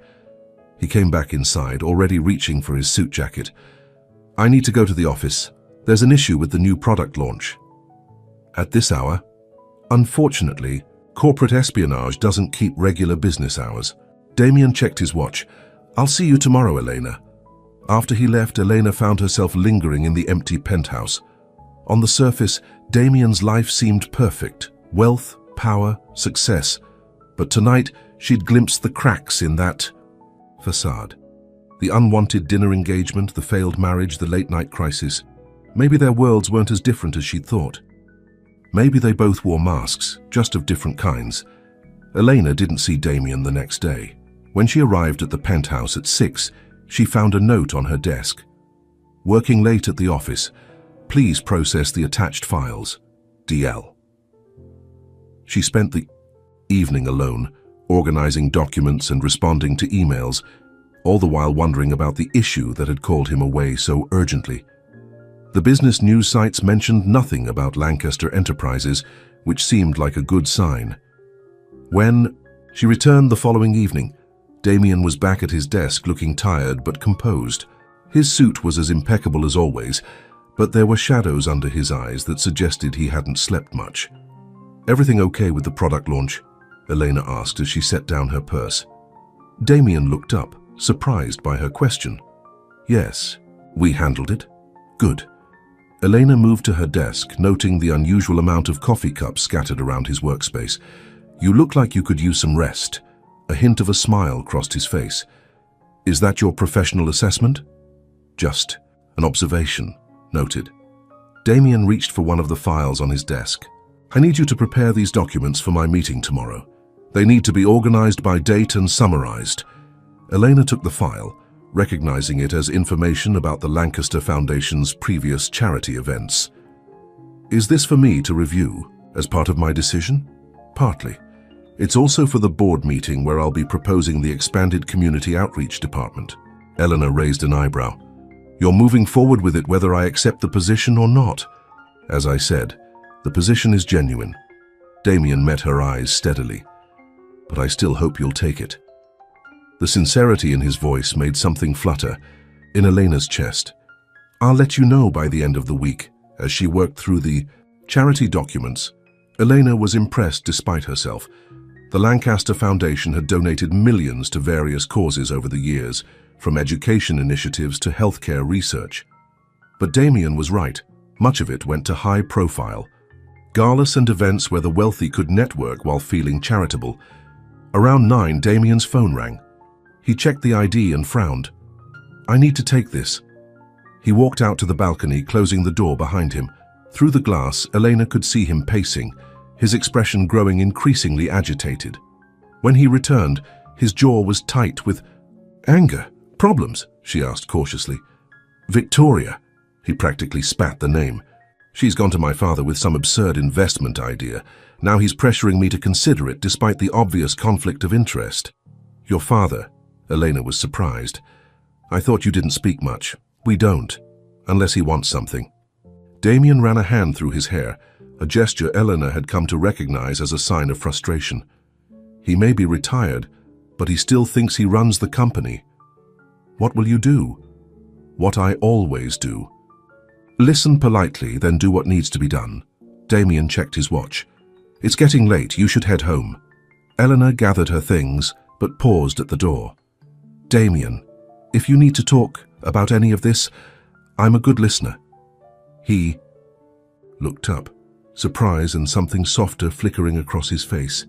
[SPEAKER 1] He came back inside, already reaching for his suit jacket. "I need to go to the office. There's an issue with the new product launch." "At this hour?" "Unfortunately, Corporate espionage doesn't keep regular business hours. Damien checked his watch. "I'll see you tomorrow, Elena." After he left, Elena found herself lingering in the empty penthouse. On the surface, Damien's life seemed perfect. Wealth, power, success. But tonight, she'd glimpsed the cracks in that facade. The unwanted dinner engagement, the failed marriage, the late-night crisis. Maybe their worlds weren't as different as she'd thought. Maybe they both wore masks, just of different kinds. Elena didn't see Damien the next day. When she arrived at the penthouse at 6, she found a note on her desk. "Working late at the office. Please process the attached files. DL." She spent the evening alone, organizing documents and responding to emails, all the while wondering about the issue that had called him away so urgently. The business news sites mentioned nothing about Lancaster Enterprises, which seemed like a good sign. When she returned the following evening, Damien was back at his desk looking tired but composed. His suit was as impeccable as always, but there were shadows under his eyes that suggested he hadn't slept much. "Everything okay with the product launch?" Elena asked as she set down her purse. Damien looked up, surprised by her question. "Yes, we handled it." "Good." Elena moved to her desk, noting the unusual amount of coffee cups scattered around his workspace. "You look like you could use some rest." A hint of a smile crossed his face. "Is that your professional assessment?" "Just an observation." Noted. Damien reached for one of the files on his desk. "I need you to prepare these documents for my meeting tomorrow. They need to be organized by date and summarized." Elena took the file, recognizing it as information about the Lancaster Foundation's previous charity events. "Is this for me to review as part of my decision?" "Partly. It's also for the board meeting where I'll be proposing the expanded community outreach department." Elena raised an eyebrow. "You're moving forward with it whether I accept the position or not." "As I said, the position is genuine." Damien met her eyes steadily. "But I still hope you'll take it." The sincerity in his voice made something flutter in Elena's chest. "I'll let you know by the end of the week." As she worked through the charity documents, Elena was impressed despite herself. The Lancaster Foundation had donated millions to various causes over the years, from education initiatives to healthcare research. But Damien was right. Much of it went to high profile. Galas and events where the wealthy could network while feeling charitable. Around 9, Damien's phone rang. He checked the ID and frowned. "I need to take this." He walked out to the balcony, closing the door behind him. Through the glass, Elena could see him pacing, his expression growing increasingly agitated. When he returned, his jaw was tight with anger. "Problems?" she asked cautiously. "Victoria." He practically spat the name. "She's gone to my father with some absurd investment idea. Now he's pressuring me to consider it despite the obvious conflict of interest." "Your father?" Elena was surprised. "I thought you didn't speak much." "We don't, unless he wants something." Damien ran a hand through his hair, a gesture Elena had come to recognize as a sign of frustration. "He may be retired, but he still thinks he runs the company." "What will you do?" "What I always do. Listen politely, then do what needs to be done." Damien checked his watch. "It's getting late, you should head home." Elena gathered her things, but paused at the door. "Damien, if you need to talk about any of this, I'm a good listener." He looked up, surprise and something softer flickering across his face.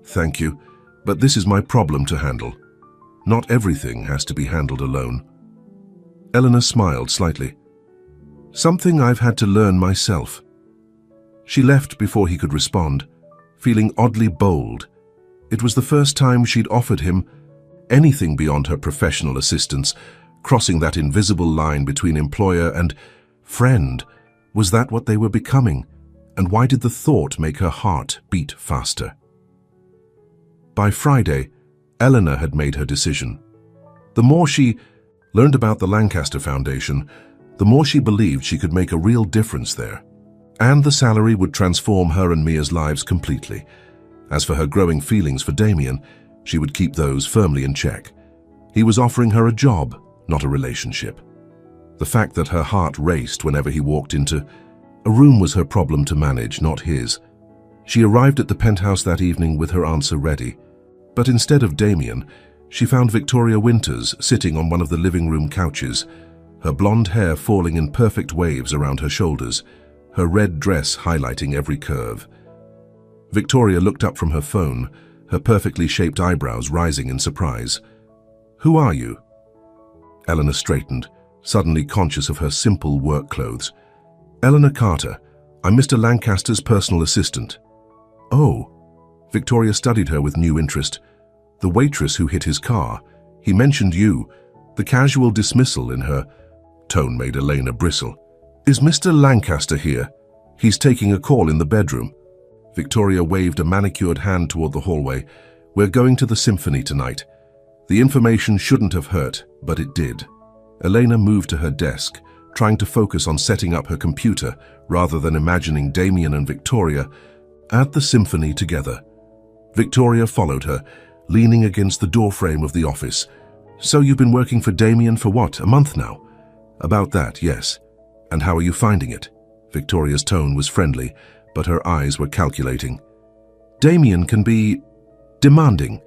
[SPEAKER 1] "Thank you, but this is my problem to handle. Not everything has to be handled alone." Elena smiled slightly. "Something I've had to learn myself." She left before he could respond, feeling oddly bold. It was the first time she'd offered him anything beyond her professional assistance, crossing that invisible line between employer and friend. Was that what they were becoming? And why did the thought make her heart beat faster? By Friday, Elena had made her decision. The more she learned about the Lancaster Foundation, the more she believed she could make a real difference there. And the salary would transform her and Mia's lives completely. As for her growing feelings for Damien, she would keep those firmly in check. He was offering her a job, not a relationship. The fact that her heart raced whenever he walked into a room was her problem to manage, not his. She arrived at the penthouse that evening with her answer ready. But instead of Damien, she found Victoria Winters sitting on one of the living room couches, her blonde hair falling in perfect waves around her shoulders, her red dress highlighting every curve. Victoria looked up from her phone, her perfectly shaped eyebrows rising in surprise. "Who are you?" Eleanor straightened, suddenly conscious of her simple work clothes. "Eleanor Carter. I'm Mr. Lancaster's personal assistant." "Oh." Victoria studied her with new interest. "The waitress who hit his car. He mentioned you." The casual dismissal in her tone made Elena bristle. "Is Mr. Lancaster here? He's taking a call in the bedroom." Victoria waved a manicured hand toward the hallway. "We're going to the symphony tonight." The information shouldn't have hurt, but it did. Elena moved to her desk, trying to focus on setting up her computer rather than imagining Damien and Victoria at the symphony together. Victoria followed her, leaning against the doorframe of the office. "So you've been working for Damien for what, a month now?" "About that, yes. And how are you finding it?" Victoria's tone was friendly, but her eyes were calculating. "Damien can be demanding."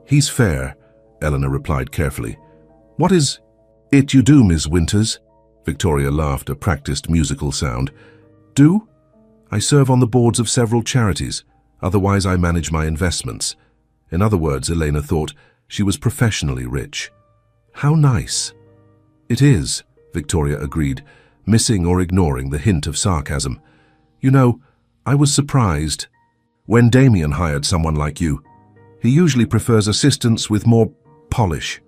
[SPEAKER 1] "He's fair," Eleanor replied carefully. "What is it you do, Ms. Winters?" Victoria laughed, a practiced musical sound. "Do? I serve on the boards of several charities. Otherwise, I manage my investments." In other words, Elena thought, she was professionally rich. "How nice." "It is," Victoria agreed, missing or ignoring the hint of sarcasm. "You know, I was surprised when Damien hired someone like you. He usually prefers assistants with more polish."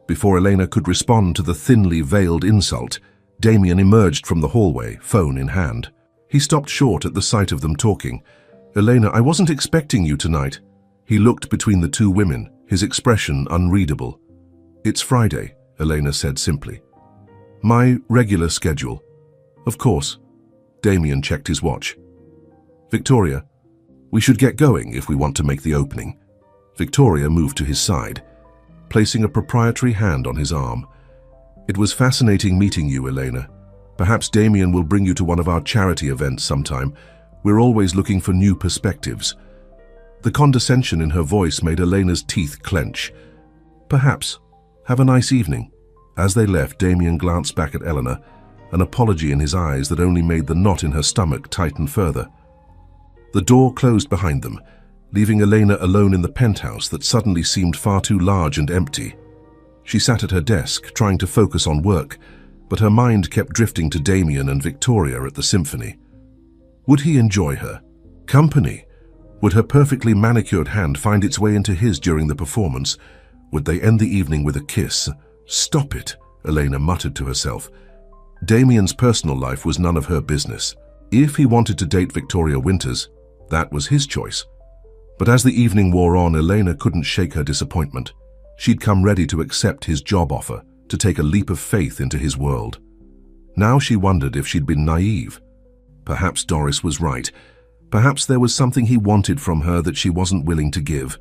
[SPEAKER 1] Before Elena could respond to the thinly veiled insult, Damien emerged from the hallway, phone in hand. He stopped short at the sight of them talking. "Elena, I wasn't expecting you tonight." He looked between the two women, his expression unreadable. "It's Friday," Elena said simply. "My regular schedule." "Of course." Damien checked his watch. "Victoria, we should get going if we want to make the opening." Victoria moved to his side, placing a proprietary hand on his arm. "It was fascinating meeting you, Elena. Perhaps Damien will bring you to one of our charity events sometime. We're always looking for new perspectives." The condescension in her voice made Elena's teeth clench. "Perhaps. Have a nice evening." As they left, Damien glanced back at Eleanor, an apology in his eyes that only made the knot in her stomach tighten further. The door closed behind them, leaving Elena alone in the penthouse that suddenly seemed far too large and empty. She sat at her desk, trying to focus on work, but her mind kept drifting to Damien and Victoria at the symphony. Would he enjoy her company? Would her perfectly manicured hand find its way into his during the performance? Would they end the evening with a kiss? "Stop it," Elena muttered to herself. Damien's personal life was none of her business. If he wanted to date Victoria Winters, that was his choice. But as the evening wore on, Elena couldn't shake her disappointment. She'd come ready to accept his job offer, to take a leap of faith into his world. Now she wondered if she'd been naive. Perhaps Doris was right. Perhaps there was something he wanted from her that she wasn't willing to give.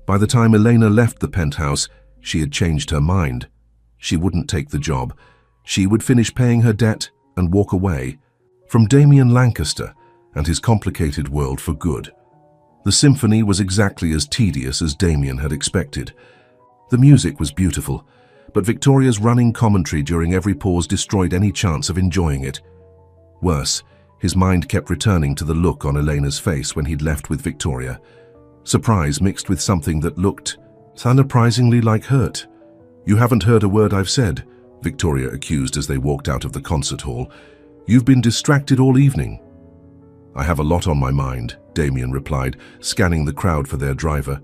[SPEAKER 1] By the time Elena left the penthouse, she had changed her mind. She wouldn't take the job. She would finish paying her debt and walk away from Damien Lancaster and his complicated world for good. The symphony was exactly as tedious as Damien had expected. The music was beautiful, but Victoria's running commentary during every pause destroyed any chance of enjoying it. Worse, his mind kept returning to the look on Elena's face when he'd left with Victoria. Surprise mixed with something that looked unsurprisingly like hurt. "You haven't heard a word I've said," Victoria accused as they walked out of the concert hall. "You've been distracted all evening." "I have a lot on my mind," Damien replied, scanning the crowd for their driver.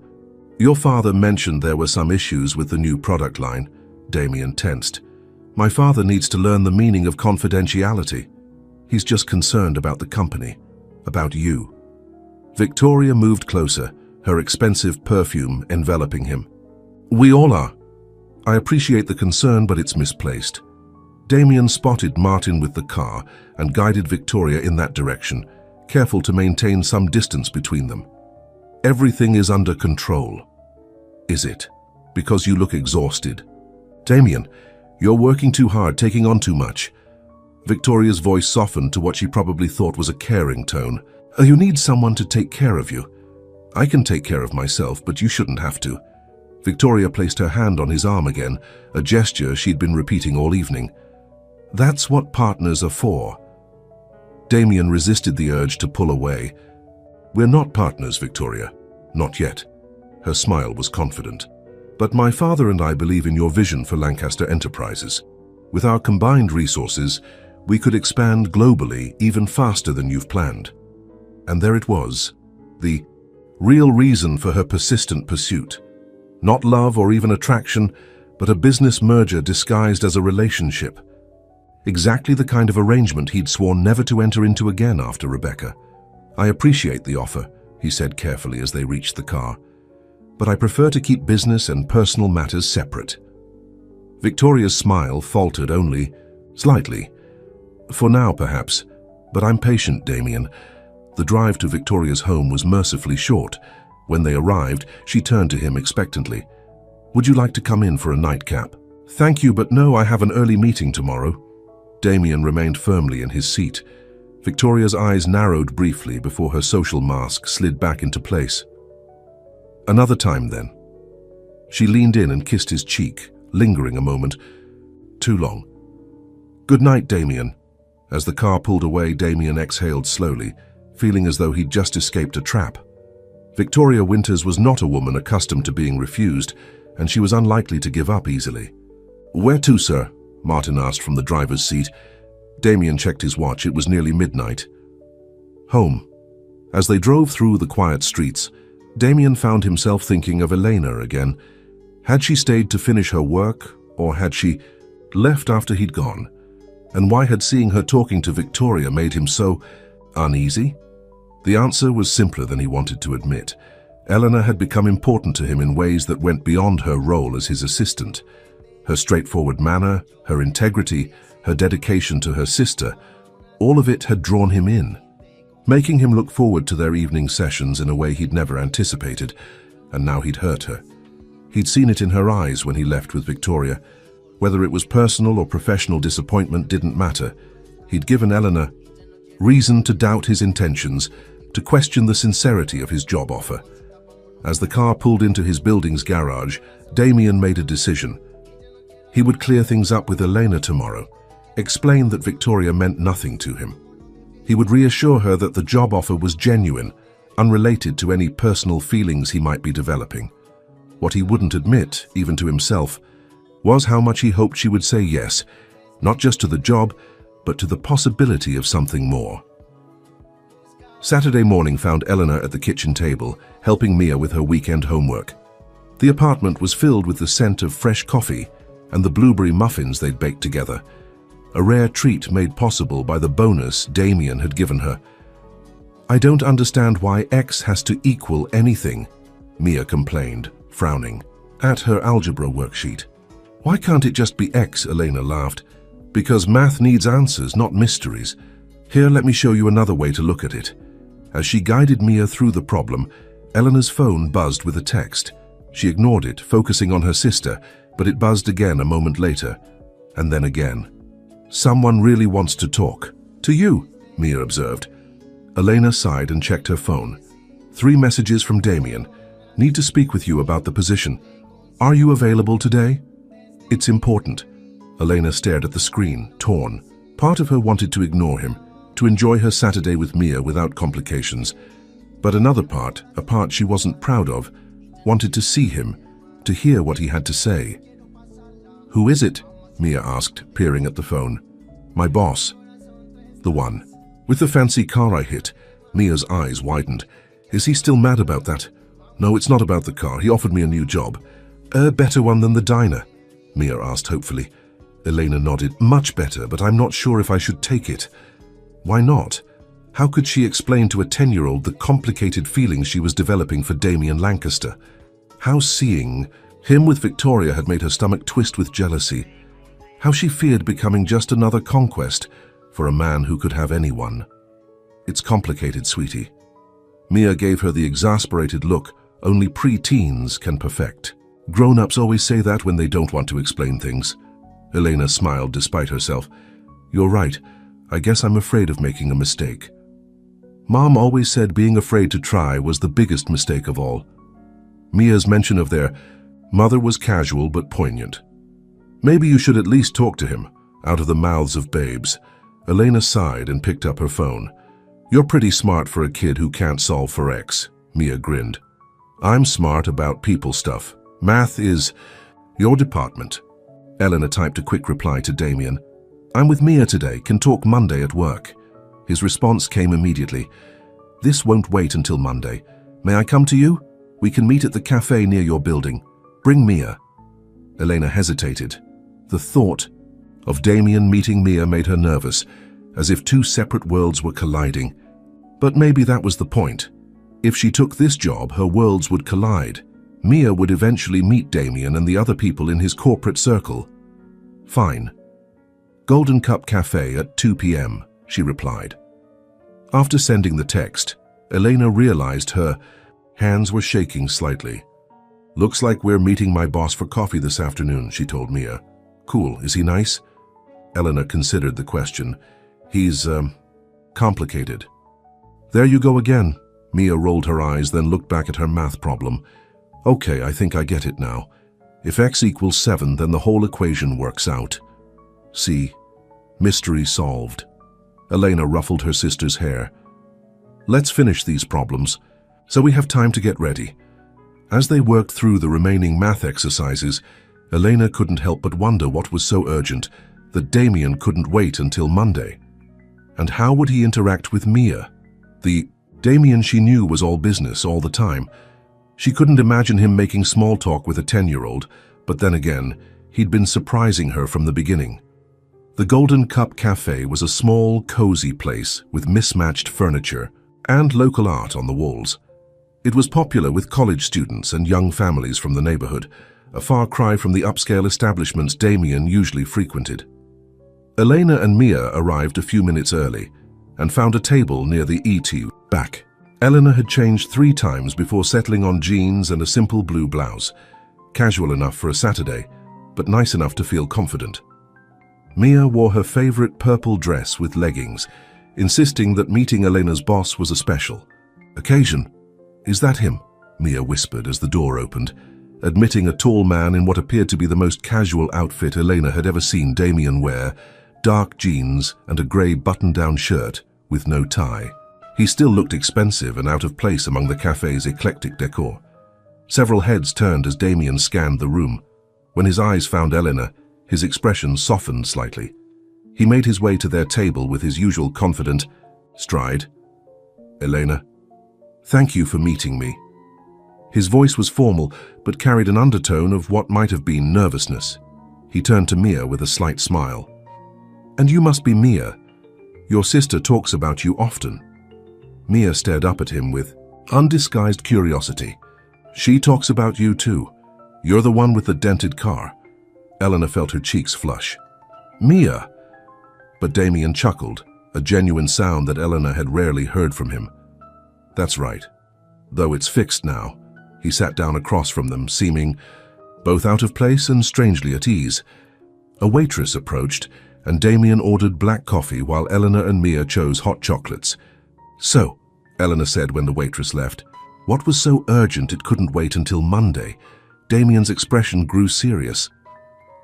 [SPEAKER 1] "Your father mentioned there were some issues with the new product line." Damien tensed. "My father needs to learn the meaning of confidentiality. He's just concerned about the company, about you." Victoria moved closer, her expensive perfume enveloping him. "We all are. I appreciate the concern, but it's misplaced." Damien spotted Martin with the car and guided Victoria in that direction, careful to maintain some distance between them. "Everything is under control." "Is it? Because you look exhausted." "Damien, you're working too hard, taking on too much." Victoria's voice softened to what she probably thought was a caring tone. You need someone to take care of you. I can take care of myself, but you shouldn't have to. Victoria placed her hand on his arm again, a gesture she'd been repeating all evening. That's what partners are for. Damien resisted the urge to pull away. We're not partners, Victoria. Not yet. Her smile was confident. But my father and I believe in your vision for Lancaster Enterprises. With our combined resources, we could expand globally even faster than you've planned. And there it was, the real reason for her persistent pursuit. Not love or even attraction, but a business merger disguised as a relationship. Exactly the kind of arrangement he'd sworn never to enter into again after Rebecca. I appreciate the offer, he said carefully as they reached the car, but I prefer to keep business and personal matters separate. Victoria's smile faltered only slightly. For now, perhaps, but I'm patient, Damien. The drive to Victoria's home was mercifully short. When they arrived, she turned to him expectantly. Would you like to come in for a nightcap? Thank you, but no, I have an early meeting tomorrow. Damien remained firmly in his seat. Victoria's eyes narrowed briefly before her social mask slid back into place. Another time, then. She leaned in and kissed his cheek, lingering a moment. Too long. Good night, Damien. As the car pulled away, Damien exhaled slowly, feeling as though he'd just escaped a trap. Victoria Winters was not a woman accustomed to being refused, and she was unlikely to give up easily. Where to, sir? Martin asked from the driver's seat. Damien checked his watch. It was nearly midnight. Home. As they drove through the quiet streets, Damien found himself thinking of Elena again. Had she stayed to finish her work, or had she left after he'd gone? And why had seeing her talking to Victoria made him so uneasy? The answer was simpler than he wanted to admit. Eleanor had become important to him in ways that went beyond her role as his assistant. Her straightforward manner, her integrity, her dedication to her sister, all of it had drawn him in, making him look forward to their evening sessions in a way he'd never anticipated, and now he'd hurt her. He'd seen it in her eyes when he left with Victoria. Whether it was personal or professional disappointment didn't matter. He'd given Eleanor reason to doubt his intentions, to question the sincerity of his job offer. As the car pulled into his building's garage, Damien made a decision. He would clear things up with Elena tomorrow, explain that Victoria meant nothing to him. He would reassure her that the job offer was genuine, unrelated to any personal feelings he might be developing. What he wouldn't admit, even to himself, was how much he hoped she would say yes, not just to the job, but to the possibility of something more. Saturday morning found Eleanor at the kitchen table, helping Mia with her weekend homework. The apartment was filled with the scent of fresh coffee and the blueberry muffins they'd baked together, a rare treat made possible by the bonus Damien had given her. I don't understand why X has to equal anything, Mia complained, frowning at her algebra worksheet. Why can't it just be X, Elena laughed. Because math needs answers, not mysteries. Here, let me show you another way to look at it. As she guided Mia through the problem, Eleanor's phone buzzed with a text. She ignored it, focusing on her sister, but it buzzed again a moment later, and then again. Someone really wants to talk. To you, Mia observed. Elena sighed and checked her phone. 3 messages from Damien. Need to speak with you about the position. Are you available today? It's important. Elena stared at the screen, torn. Part of her wanted to ignore him, to enjoy her Saturday with Mia without complications. But another part, a part she wasn't proud of, wanted to see him, to hear what he had to say. Who is it? Mia asked, peering at the phone. My boss. The one. With the fancy car I hit. Mia's eyes widened. Is he still mad about that? No, it's not about the car. He offered me a new job. A better one than the diner? Mia asked hopefully. Elena nodded. Much better, but I'm not sure if I should take it. Why not? How could she explain to a 10-year-old the complicated feelings she was developing for Damien Lancaster? How seeing him with Victoria had made her stomach twist with jealousy. How she feared becoming just another conquest for a man who could have anyone. It's complicated, sweetie. Mia gave her the exasperated look only pre-teens can perfect. Grown-ups always say that when they don't want to explain things. Elena smiled despite herself. You're right. I guess I'm afraid of making a mistake. Mom always said being afraid to try was the biggest mistake of all. Mia's mention of their mother was casual but poignant. Maybe you should at least talk to him, out of the mouths of babes. Elena sighed and picked up her phone. You're pretty smart for a kid who can't solve for X, Mia grinned. I'm smart about people stuff. Math is your department. Elena typed a quick reply to Damien. I'm with Mia today, can talk Monday at work. His response came immediately. This won't wait until Monday. May I come to you? We can meet at the cafe near your building. Bring Mia. Elena hesitated. The thought of Damien meeting Mia made her nervous, as if two separate worlds were colliding. But maybe that was the point. If she took this job, her worlds would collide. Mia would eventually meet Damien and the other people in his corporate circle. Fine. Golden Cup Cafe at 2 p.m., she replied. After sending the text, Elena realized her hands were shaking slightly. Looks like we're meeting my boss for coffee this afternoon, she told Mia. Cool, is he nice? Elena considered the question. He's, complicated. There you go again. Mia rolled her eyes, then looked back at her math problem. Okay, I think I get it now. If x equals 7, then the whole equation works out. See, mystery solved. Elena ruffled her sister's hair. Let's finish these problems, so we have time to get ready. As they worked through the remaining math exercises, Elena couldn't help but wonder what was so urgent that Damien couldn't wait until Monday. And how would he interact with Mia? The Damien she knew was all business all the time. She couldn't imagine him making small talk with a 10-year-old, but then again, he'd been surprising her from the beginning. The Golden Cup Cafe was a small, cozy place with mismatched furniture and local art on the walls. It was popular with college students and young families from the neighborhood, a far cry from the upscale establishments Damien usually frequented. Elena and Mia arrived a few minutes early and found a table near the ET back. Elena had changed 3 times before settling on jeans and a simple blue blouse, casual enough for a Saturday, but nice enough to feel confident. Mia wore her favorite purple dress with leggings, insisting that meeting Elena's boss was a special occasion. Is that him? Mia whispered as the door opened, admitting a tall man in what appeared to be the most casual outfit Elena had ever seen Damien wear, dark jeans and a grey button-down shirt with no tie. He still looked expensive and out of place among the cafe's eclectic decor. Several heads turned as Damien scanned the room. When his eyes found Elena, his expression softened slightly. He made his way to their table with his usual confident stride. Elena, thank you for meeting me. His voice was formal, but carried an undertone of what might have been nervousness. He turned to Mia with a slight smile. And you must be Mia. Your sister talks about you often. Mia stared up at him with undisguised curiosity. She talks about you too. You're the one with the dented car. Elena felt her cheeks flush. Mia! But Damien chuckled, a genuine sound that Elena had rarely heard from him. That's right. Though it's fixed now. He sat down across from them, seeming both out of place and strangely at ease. A waitress approached, and Damien ordered black coffee while Elena and Mia chose hot chocolates. So, Elena said when the waitress left, what was so urgent it couldn't wait until Monday? Damien's expression grew serious.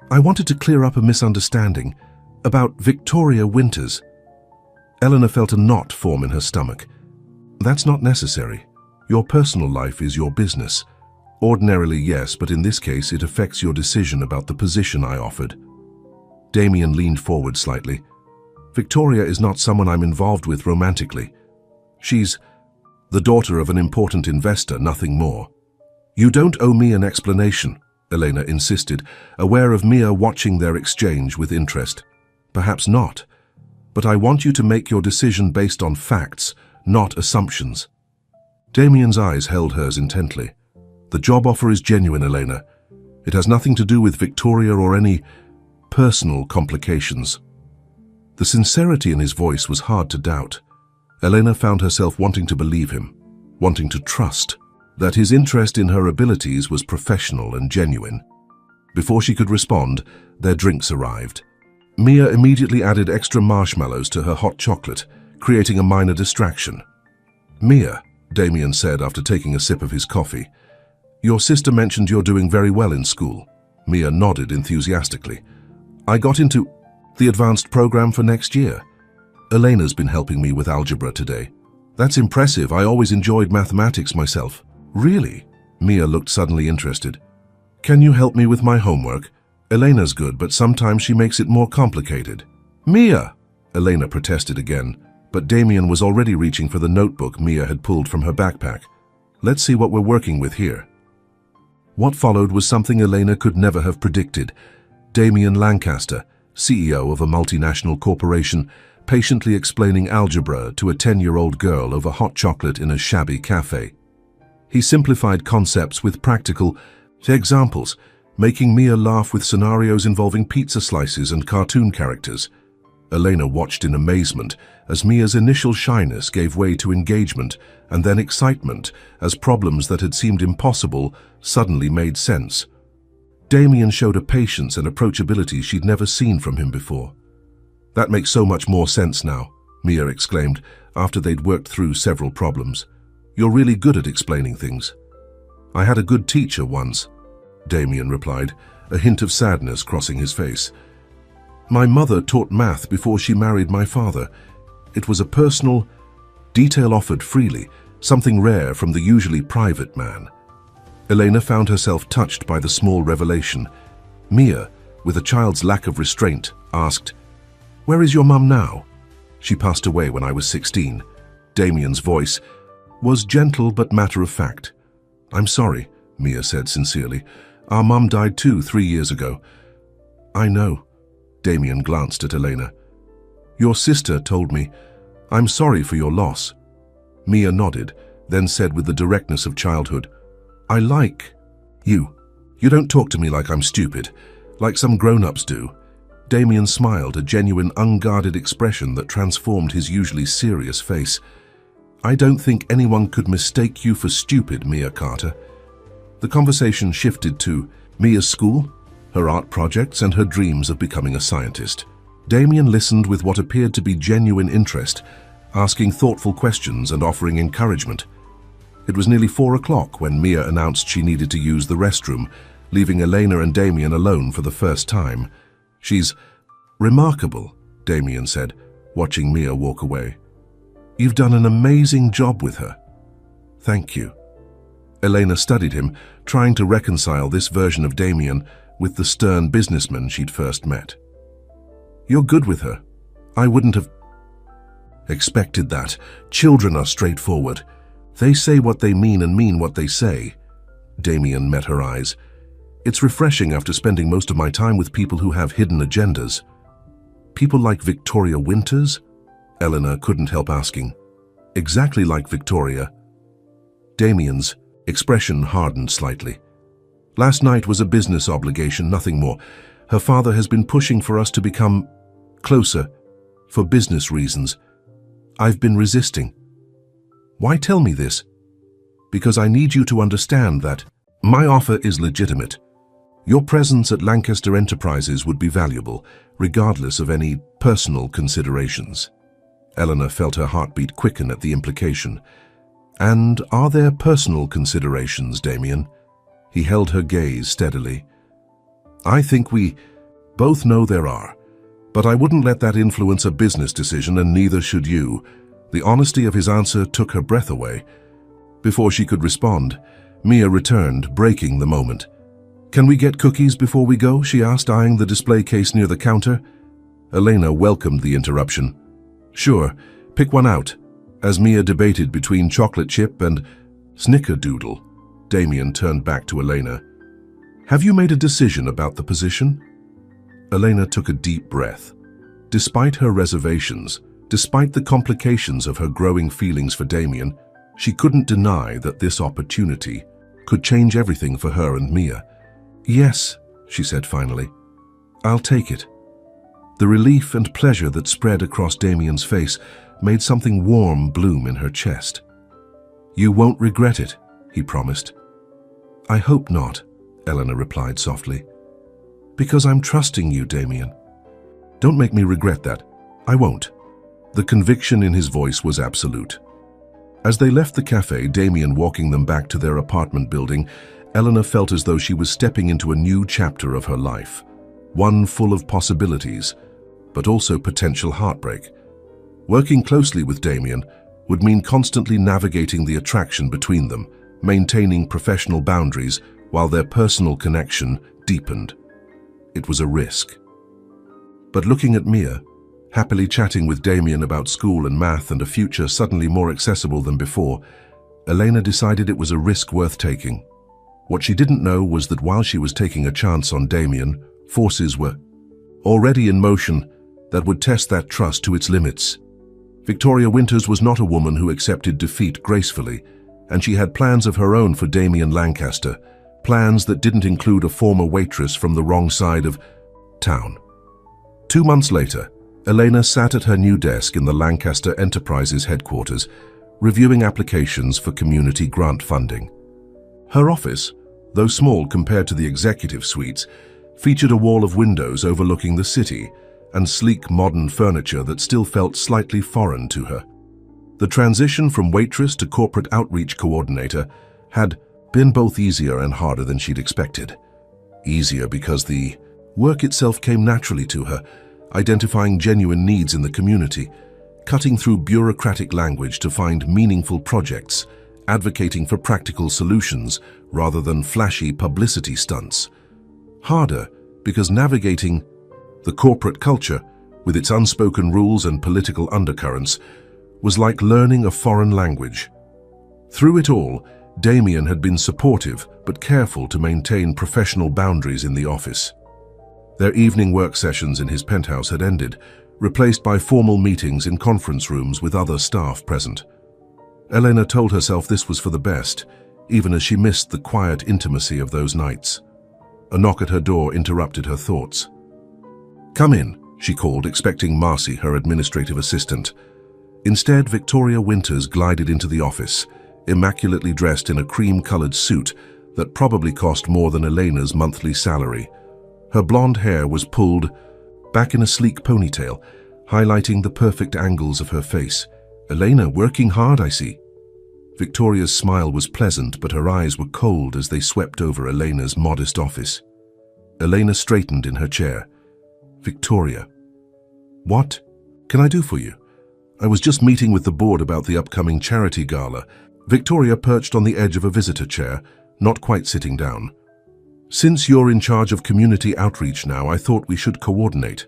[SPEAKER 1] I wanted to clear up a misunderstanding about Victoria Winters. Elena felt a knot form in her stomach. That's not necessary. Your personal life is your business. Ordinarily, yes, but in this case, it affects your decision about the position I offered. Damien leaned forward slightly. Victoria is not someone I'm involved with romantically. She's the daughter of an important investor, nothing more. You don't owe me an explanation, Elena insisted, aware of Mia watching their exchange with interest. Perhaps not, but I want you to make your decision based on facts, not assumptions. Damien's eyes held hers intently. The job offer is genuine, Elena. It has nothing to do with Victoria or any personal complications. The sincerity in his voice was hard to doubt. Elena found herself wanting to believe him, wanting to trust that his interest in her abilities was professional and genuine. Before she could respond, their drinks arrived. Mia immediately added extra marshmallows to her hot chocolate, creating a minor distraction. Mia, Damien said after taking a sip of his coffee. Your sister mentioned you're doing very well in school. Mia nodded enthusiastically. I got into the advanced program for next year. Elena's been helping me with algebra today. That's impressive. I always enjoyed mathematics myself. Really? Mia looked suddenly interested. Can you help me with my homework? Elena's good, but sometimes she makes it more complicated. Mia! Elena protested again, but Damien was already reaching for the notebook Mia had pulled from her backpack. Let's see what we're working with here. What followed was something Elena could never have predicted. Damien Lancaster, CEO of a multinational corporation, patiently explaining algebra to a 10-year-old girl over hot chocolate in a shabby cafe. He simplified concepts with practical examples, making Mia laugh with scenarios involving pizza slices and cartoon characters. Elena watched in amazement as Mia's initial shyness gave way to engagement and then excitement as problems that had seemed impossible suddenly made sense. Damien showed a patience and approachability she'd never seen from him before. That makes so much more sense now, Mia exclaimed after they'd worked through several problems. You're really good at explaining things. I had a good teacher once, Damien replied, a hint of sadness crossing his face. My mother taught math before she married my father. It was a personal detail offered freely, something rare from the usually private man. Elena found herself touched by the small revelation. Mia, with a child's lack of restraint, asked, "Where is your mum now?" She passed away when I was 16. Damien's voice was gentle but matter-of-fact. I'm sorry, Mia said sincerely. Our mum died too 3 years ago. I know. Damien glanced at Elena. Your sister told me. I'm sorry for your loss. Mia nodded, then said with the directness of childhood, I like you. You don't talk to me like I'm stupid, like some grown-ups do. Damien smiled, a genuine, unguarded expression that transformed his usually serious face. I don't think anyone could mistake you for stupid, Mia Carter. The conversation shifted to Mia's school, her art projects, and her dreams of becoming a scientist. Damien listened with what appeared to be genuine interest, asking thoughtful questions and offering encouragement. It was nearly 4 o'clock when Mia announced she needed to use the restroom, leaving Elena and Damien alone for the first time. She's remarkable, Damien said, watching Mia walk away. You've done an amazing job with her. Thank you. Elena studied him, trying to reconcile this version of Damien with the stern businessman she'd first met. You're good with her. I wouldn't have expected that. Children are straightforward. They say what they mean and mean what they say. Damien met her eyes. It's refreshing after spending most of my time with people who have hidden agendas. People like Victoria Winters? Eleanor couldn't help asking. Exactly like Victoria. Damien's expression hardened slightly. Last night was a business obligation, nothing more. Her father has been pushing for us to become closer, for business reasons. I've been resisting. Why tell me this? Because I need you to understand that my offer is legitimate. Your presence at Lancaster Enterprises would be valuable, regardless of any personal considerations. Eleanor felt her heartbeat quicken at the implication. And are there personal considerations, Damien? He held her gaze steadily. I think we both know there are, but I wouldn't let that influence a business decision, and neither should you. The honesty of his answer took her breath away. Before she could respond, Mia returned, breaking the moment. Can we get cookies before we go? She asked, eyeing the display case near the counter. Elena welcomed the interruption. Sure, pick one out. As Mia debated between chocolate chip and snickerdoodle, Damien turned back to Elena. Have you made a decision about the position? Elena took a deep breath. Despite her reservations, despite the complications of her growing feelings for Damien, she couldn't deny that this opportunity could change everything for her and Mia. Yes, she said finally. I'll take it. The relief and pleasure that spread across Damien's face made something warm bloom in her chest. You won't regret it, he promised. I hope not, Eleanor replied softly. Because I'm trusting you, Damien. Don't make me regret that. I won't. The conviction in his voice was absolute. As they left the cafe, Damien walking them back to their apartment building, Eleanor felt as though she was stepping into a new chapter of her life. One full of possibilities, but also potential heartbreak. Working closely with Damien would mean constantly navigating the attraction between them, maintaining professional boundaries while their personal connection deepened. It was a risk. But looking at Mia, happily chatting with Damien about school and math and a future suddenly more accessible than before, Elena decided it was a risk worth taking. What she didn't know was that while she was taking a chance on Damien, forces were already in motion that would test that trust to its limits. Victoria Winters was not a woman who accepted defeat gracefully, and she had plans of her own for Damien Lancaster, plans that didn't include a former waitress from the wrong side of town. 2 months later, Elena sat at her new desk in the Lancaster Enterprises headquarters, reviewing applications for community grant funding. Her office, though small compared to the executive suites, featured a wall of windows overlooking the city and sleek modern furniture that still felt slightly foreign to her. The transition from waitress to corporate outreach coordinator had been both easier and harder than she'd expected. Easier because the work itself came naturally to her, identifying genuine needs in the community, cutting through bureaucratic language to find meaningful projects, advocating for practical solutions rather than flashy publicity stunts. Harder because navigating the corporate culture, with its unspoken rules and political undercurrents, was like learning a foreign language. Through it all, Damien had been supportive but careful to maintain professional boundaries in the office. Their evening work sessions in his penthouse had ended, replaced by formal meetings in conference rooms with other staff present. Elena told herself this was for the best, even as she missed the quiet intimacy of those nights. A knock at her door interrupted her thoughts. "Come in," she called, expecting Marcy, her administrative assistant. Instead, Victoria Winters glided into the office, immaculately dressed in a cream-colored suit that probably cost more than Elena's monthly salary. Her blonde hair was pulled back in a sleek ponytail, highlighting the perfect angles of her face. "Elena, working hard, I see." Victoria's smile was pleasant, but her eyes were cold as they swept over Elena's modest office. Elena straightened in her chair. "Victoria, what can I do for you?" "I was just meeting with the board about the upcoming charity gala." Victoria perched on the edge of a visitor chair, not quite sitting down. "Since you're in charge of community outreach now, I thought we should coordinate."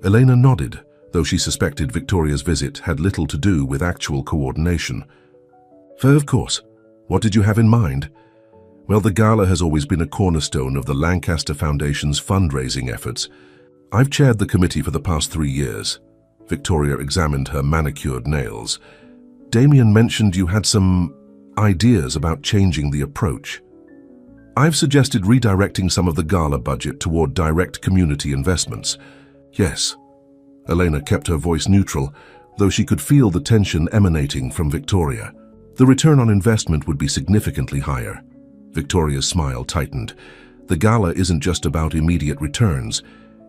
[SPEAKER 1] Elena nodded, though she suspected Victoria's visit had little to do with actual coordination. "Of course. What did you have in mind?" "Well, the gala has always been a cornerstone of the Lancaster Foundation's fundraising efforts. I've chaired the committee for the past 3 years." Victoria examined her manicured nails. "Damien mentioned you had some ideas about changing the approach." "I've suggested redirecting some of the gala budget toward direct community investments." "Yes." Elena kept her voice neutral, though she could feel the tension emanating from Victoria. "The return on investment would be significantly higher." Victoria's smile tightened. "The gala isn't just about immediate returns.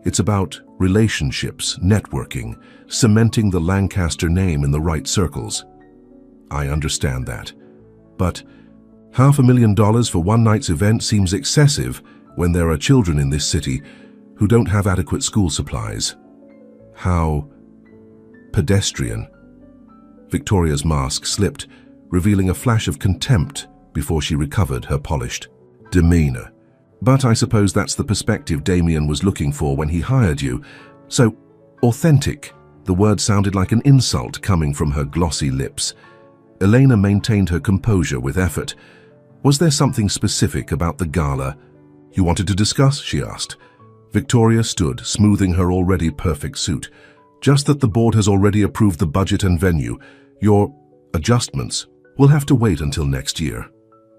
[SPEAKER 1] It's about relationships, networking, cementing the Lancaster name in the right circles." "I understand that. But $500,000 for one night's event seems excessive when there are children in this city who don't have adequate school supplies." "How pedestrian." Victoria's mask slipped, revealing a flash of contempt before she recovered her polished demeanor. "But I suppose that's the perspective Damien was looking for when he hired you. So, authentic." The word sounded like an insult coming from her glossy lips. Elena maintained her composure with effort. "Was there something specific about the gala you wanted to discuss?" she asked. Victoria stood, smoothing her already perfect suit. "Just that the board has already approved the budget and venue. Your adjustments will have to wait until next year."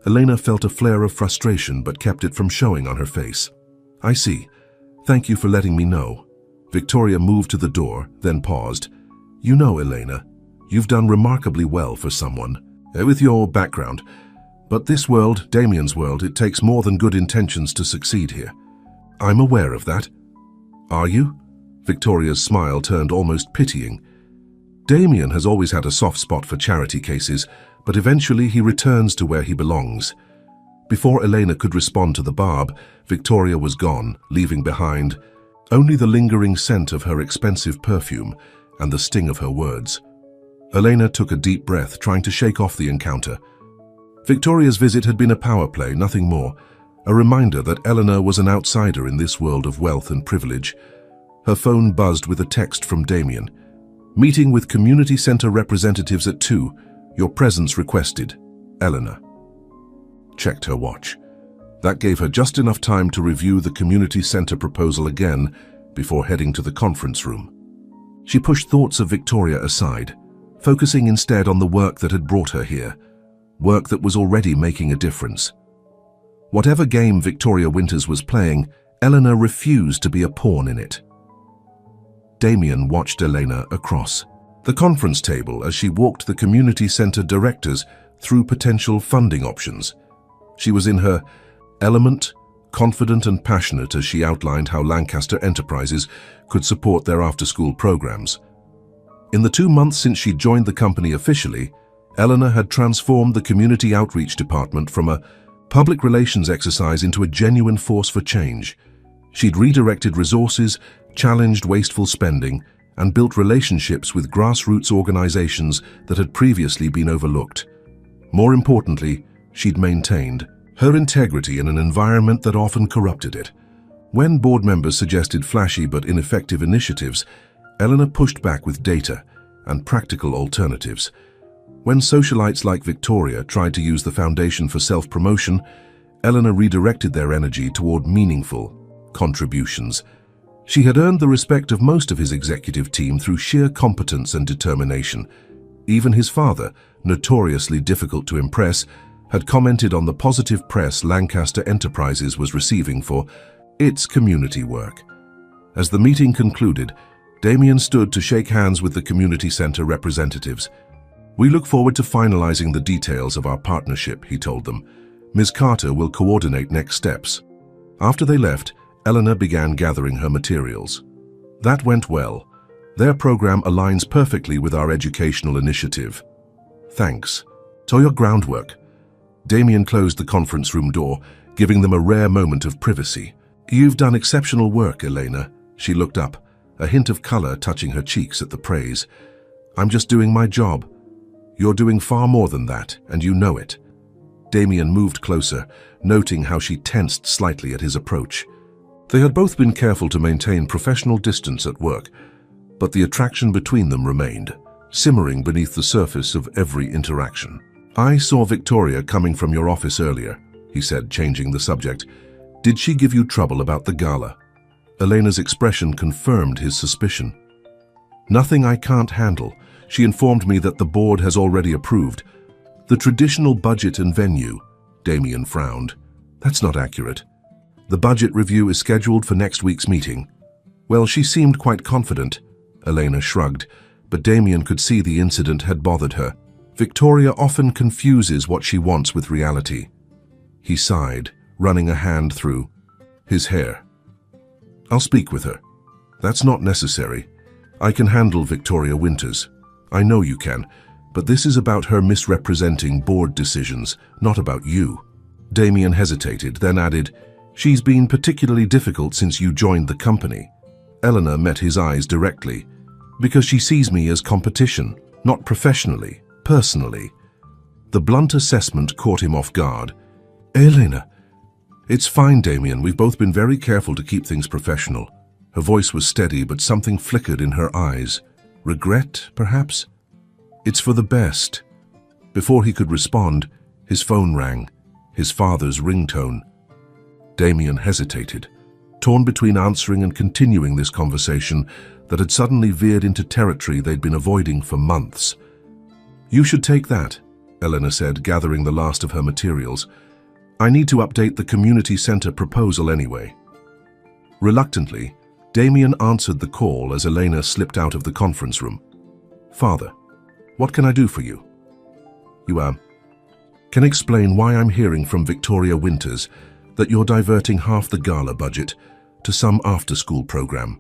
[SPEAKER 1] Elena felt a flare of frustration but kept it from showing on her face. "I see. Thank you for letting me know." Victoria moved to the door, then paused. "You know, Elena, you've done remarkably well for someone with your background. But this world, Damien's world, it takes more than good intentions to succeed here." "I'm aware of that." "Are you?" Victoria's smile turned almost pitying. Damien has always had a soft spot for charity cases, but eventually he returns to where he belongs. Before Elena could respond to the barb, Victoria was gone, leaving behind only the lingering scent of her expensive perfume and the sting of her words. Elena took a deep breath, trying to shake off the encounter. Victoria's visit had been a power play, nothing more, a reminder that Eleanor was an outsider in this world of wealth and privilege. Her phone buzzed with a text from Damien. "Meeting with community center representatives at 2. Your presence requested. Eleanor." Checked her watch. That gave her just enough time to review the community center proposal again before heading to the conference room. She pushed thoughts of Victoria aside, focusing instead on the work that had brought her here, work that was already making a difference. Whatever game Victoria Winters was playing, Eleanor refused to be a pawn in it. Damien watched Elena across the conference table as she walked the community center directors through potential funding options. She was in her element, confident and passionate as she outlined how Lancaster Enterprises could support their after-school programs. In the 2 months since she joined the company officially, Eleanor had transformed the community outreach department from a public relations exercise into a genuine force for change. She'd redirected resources, challenged wasteful spending, and built relationships with grassroots organizations that had previously been overlooked. More importantly, she'd maintained her integrity in an environment that often corrupted it. When board members suggested flashy but ineffective initiatives, Eleanor pushed back with data and practical alternatives. When socialites like Victoria tried to use the foundation for self-promotion, Eleanor redirected their energy toward meaningful contributions. She had earned the respect of most of his executive team through sheer competence and determination. Even his father, notoriously difficult to impress, had commented on the positive press Lancaster Enterprises was receiving for its community work. As the meeting concluded, Damien stood to shake hands with the community center representatives. "We look forward to finalizing the details of our partnership," he told them. "Ms. Carter will coordinate next steps." After they left, Eleanor began gathering her materials. "That went well. Their program aligns perfectly with our educational initiative. Thanks. To your groundwork." Damien closed the conference room door, giving them a rare moment of privacy. "You've done exceptional work, Elena." She looked up, a hint of color touching her cheeks at the praise. "I'm just doing my job. You're doing far more than that, and you know it." Damien moved closer, noting how she tensed slightly at his approach. They had both been careful to maintain professional distance at work, but the attraction between them remained, simmering beneath the surface of every interaction. "I saw Victoria coming from your office earlier," he said, changing the subject. "Did she give you trouble about the gala?" Elena's expression confirmed his suspicion. "Nothing I can't handle. She informed me that the board has already approved the traditional budget and venue." Damien frowned. "That's not accurate. The budget review is scheduled for next week's meeting." "Well, she seemed quite confident." Elena shrugged, but Damien could see the incident had bothered her. "Victoria often confuses what she wants with reality." He sighed, running a hand through his hair. "I'll speak with her." "That's not necessary. I can handle Victoria Winters." "I know you can, but this is about her misrepresenting board decisions, not about you." Damien hesitated, then added, "She's been particularly difficult since you joined the company." Eleanor met his eyes directly. "Because she sees me as competition, not professionally, personally." The blunt assessment caught him off guard. "Elena." "It's fine, Damien. We've both been very careful to keep things professional." Her voice was steady, but something flickered in her eyes. Regret, perhaps? "It's for the best." Before he could respond, his phone rang, his father's ringtone. Damien hesitated, torn between answering and continuing this conversation that had suddenly veered into territory they'd been avoiding for months. "You should take that," Eleanor said, gathering the last of her materials. "I need to update the community center proposal anyway." Reluctantly, Damien answered the call as Elena slipped out of the conference room. "Father, what can I do for you?" You can explain why I'm hearing from Victoria Winters that you're diverting half the gala budget to some after-school program."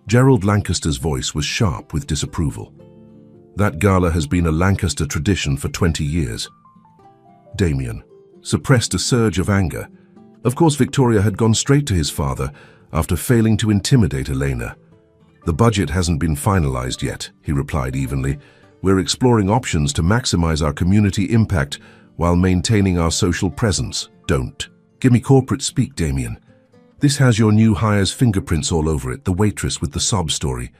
[SPEAKER 1] Gerald Lancaster's voice was sharp with disapproval. That gala has been a Lancaster tradition for 20 years. Damien suppressed a surge of anger. Of course, Victoria had gone straight to his father after failing to intimidate Elena. "The budget hasn't been finalized yet," he replied evenly. "We're exploring options to maximize our community impact while maintaining our social presence." "Don't give me corporate speak, Damien. This has your new hire's fingerprints all over it, the waitress with the sob story."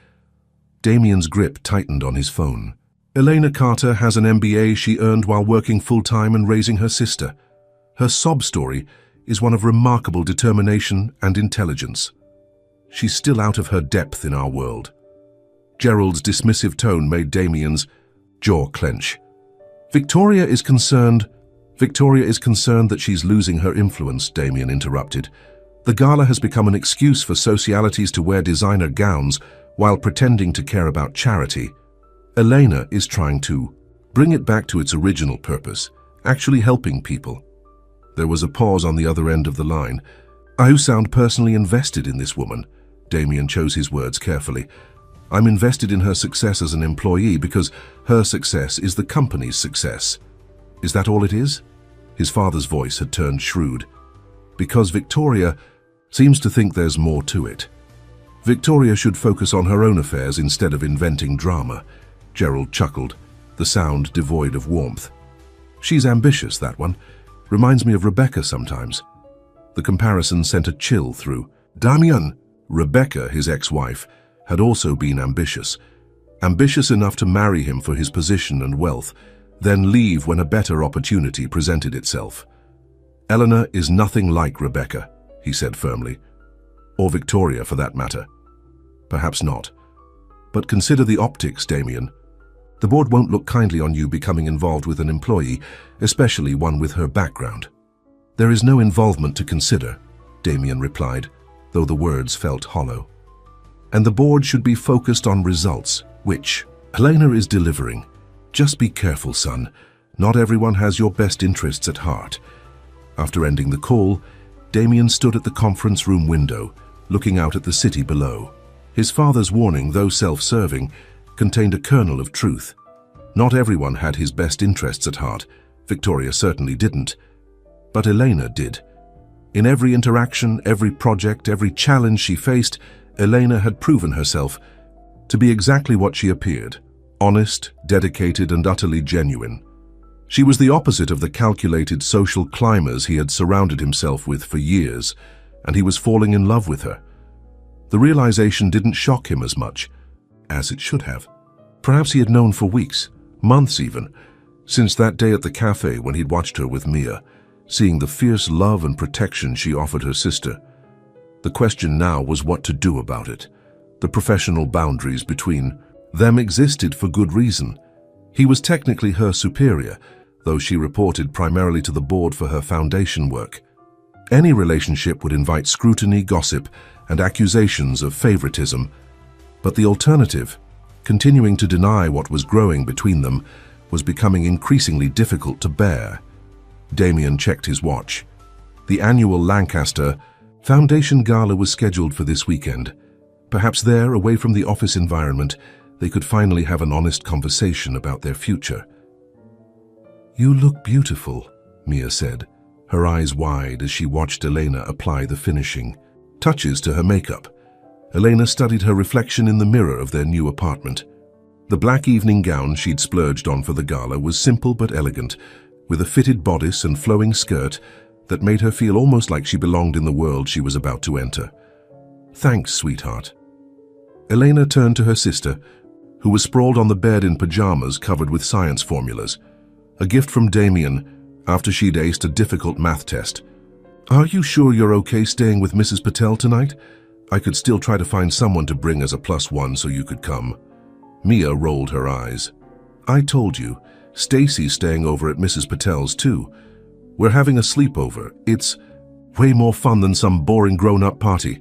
[SPEAKER 1] Damien's grip tightened on his phone. "Elena Carter has an MBA she earned while working full-time and raising her sister. Her sob story is one of remarkable determination and intelligence. She's still out of her depth in our world." Gerald's dismissive tone made Damien's jaw clench. Victoria is concerned that she's losing her influence," Damien interrupted. "The gala has become an excuse for socialities to wear designer gowns while pretending to care about charity. Elena is trying to bring it back to its original purpose, actually helping people." There was a pause on the other end of the line. "I sound personally invested in this woman." Damien chose his words carefully. "I'm invested in her success as an employee because her success is the company's success." "Is that all it is?" His father's voice had turned shrewd. "Because Victoria seems to think there's more to it. Victoria should focus on her own affairs instead of inventing drama." Gerald chuckled, the sound devoid of warmth. "She's ambitious, that one. Reminds me of Rebecca sometimes." The comparison sent a chill through Damien. Rebecca, his ex-wife, had also been ambitious. Ambitious enough to marry him for his position and wealth, then leave when a better opportunity presented itself. "Eleanor is nothing like Rebecca," he said firmly. "Or Victoria, for that matter." "Perhaps not. But consider the optics, Damien. The board won't look kindly on you becoming involved with an employee, especially one with her background." "There is no involvement to consider," Damien replied, though the words felt hollow. "And the board should be focused on results, which Elena is delivering. Just be careful, son. Not everyone has your best interests at heart." After ending the call, Damien stood at the conference room window, looking out at the city below. His father's warning, though self-serving, contained a kernel of truth. Not everyone had his best interests at heart. Victoria certainly didn't. But Elena did. In every interaction, every project, every challenge she faced, Elena had proven herself to be exactly what she appeared: honest, dedicated, and utterly genuine. She was the opposite of the calculated social climbers he had surrounded himself with for years, and he was falling in love with her. The realization didn't shock him as much as it should have. Perhaps he had known for weeks, months even, since that day at the cafe when he'd watched her with Mia, seeing the fierce love and protection she offered her sister. The question now was what to do about it. The professional boundaries between them existed for good reason. He was technically her superior, though she reported primarily to the board for her foundation work. Any relationship would invite scrutiny, gossip, and accusations of favoritism. But the alternative, continuing to deny what was growing between them, was becoming increasingly difficult to bear. Damien checked his watch. The annual Lancaster Foundation Gala was scheduled for this weekend. Perhaps there, away from the office environment, they could finally have an honest conversation about their future. "You look beautiful," Mia said, her eyes wide as she watched Elena apply the finishing touches to her makeup. Elena studied her reflection in the mirror of their new apartment. The black evening gown she'd splurged on for the gala was simple but elegant, with a fitted bodice and flowing skirt that made her feel almost like she belonged in the world she was about to enter. "Thanks, sweetheart." Elena turned to her sister, who was sprawled on the bed in pajamas covered with science formulas. A gift from Damien after she'd aced a difficult math test. "Are you sure you're okay staying with Mrs. Patel tonight? I could still try to find someone to bring as a +1 so you could come." Mia rolled her eyes. "I told you, Stacy's staying over at Mrs. Patel's too. We're having a sleepover. It's way more fun than some boring grown-up party."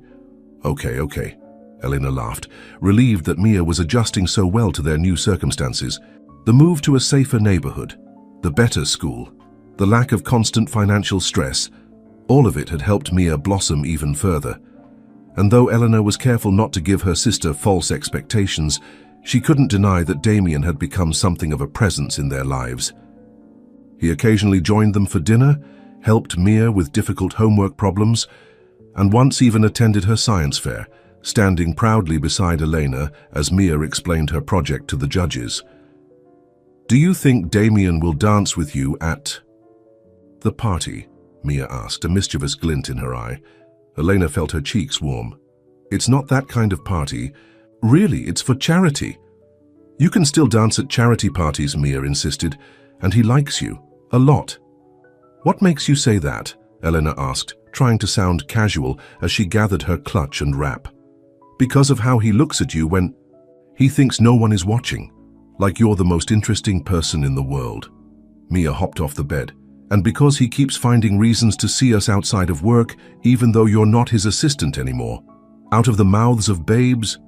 [SPEAKER 1] Okay, Elena laughed, relieved that Mia was adjusting so well to their new circumstances. The move to a safer neighborhood, the better school, the lack of constant financial stress, all of it had helped Mia blossom even further. And though Eleanor was careful not to give her sister false expectations, She couldn't deny that Damien had become something of a presence in their lives. He occasionally joined them for dinner, helped Mia with difficult homework problems, and once even attended her science fair, standing proudly beside Elena as Mia explained her project to the judges. "Do you think Damien will dance with you at the party?" Mia asked, a mischievous glint in her eye. Elena felt her cheeks warm. "It's not that kind of party. Really, it's for charity." "You can still dance at charity parties," Mia insisted, "and he likes you. A lot." "What makes you say that?" Elena asked, trying to sound casual as she gathered her clutch and wrap. "Because of how he looks at you when he thinks no one is watching, like you're the most interesting person in the world." Mia hopped off the bed. "And because he keeps finding reasons to see us outside of work, even though you're not his assistant anymore. Out of the mouths of babes,"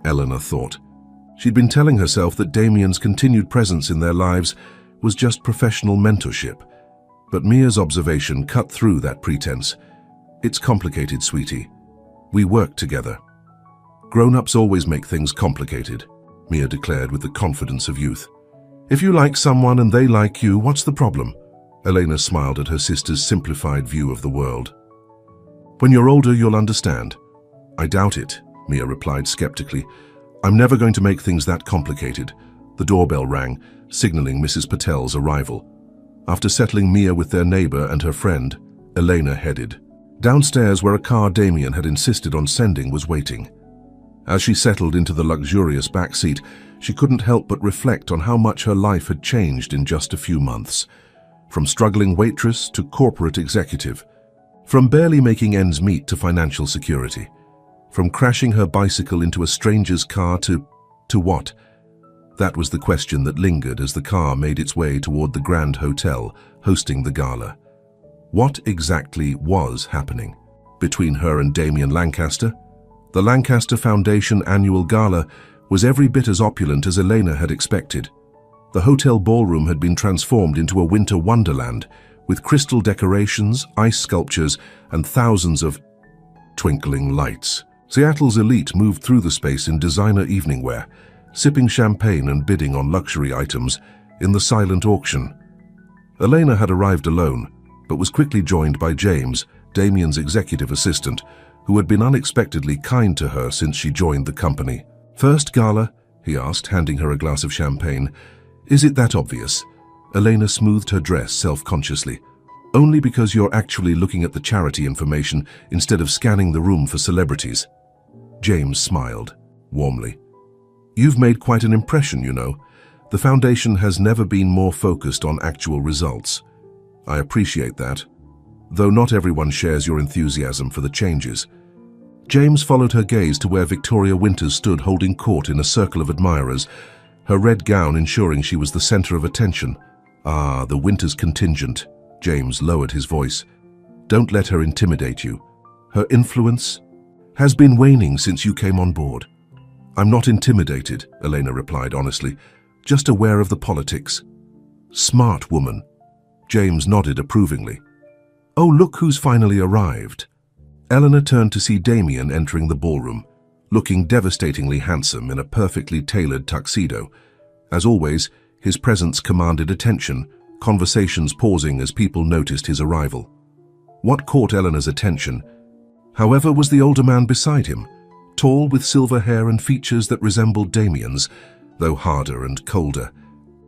[SPEAKER 1] Elena thought. She'd been telling herself that Damien's continued presence in their lives was just professional mentorship. But Mia's observation cut through that pretense. "It's complicated, sweetie. We work together." "Grown-ups always make things complicated," Mia declared with the confidence of youth. "If you like someone and they like you, what's the problem?" Elena smiled at her sister's simplified view of the world. "When you're older, you'll understand." "I doubt it," Mia replied skeptically. "I'm never going to make things that complicated." The doorbell rang, signaling Mrs. Patel's arrival. After settling Mia with their neighbor and her friend, Elena headed downstairs where a car Damien had insisted on sending was waiting. As she settled into the luxurious back seat, she couldn't help but reflect on how much her life had changed in just a few months. From struggling waitress to corporate executive. From barely making ends meet to financial security. From crashing her bicycle into a stranger's car to what? That was the question that lingered as the car made its way toward the Grand Hotel hosting the gala. What exactly was happening between her and Damien Lancaster? The Lancaster Foundation annual gala was every bit as opulent as Elena had expected. The hotel ballroom had been transformed into a winter wonderland with crystal decorations, ice sculptures, and thousands of twinkling lights. Seattle's elite moved through the space in designer evening wear, sipping champagne and bidding on luxury items in the silent auction. Elena had arrived alone, but was quickly joined by James, Damien's executive assistant, who had been unexpectedly kind to her since she joined the company. "First gala?" he asked, handing her a glass of champagne. "Is it that obvious?" Elena smoothed her dress self-consciously. "Only because you're actually looking at the charity information instead of scanning the room for celebrities." James smiled warmly. "You've made quite an impression, you know. The foundation has never been more focused on actual results." "I appreciate that, though not everyone shares your enthusiasm for the changes." James followed her gaze to where Victoria Winters stood holding court in a circle of admirers, her red gown ensuring she was the center of attention. "Ah, the Winters contingent." James lowered his voice. "Don't let her intimidate you. Her influence has been waning since you came on board." "I'm not intimidated," Elena replied honestly, "just aware of the politics." "Smart woman." James nodded approvingly. "Oh, look who's finally arrived." Eleanor turned to see Damien entering the ballroom, looking devastatingly handsome in a perfectly tailored tuxedo. As always, his presence commanded attention, conversations pausing as people noticed his arrival. What caught Eleanor's attention, however, was the older man beside him, tall with silver hair and features that resembled Damien's, though harder and colder.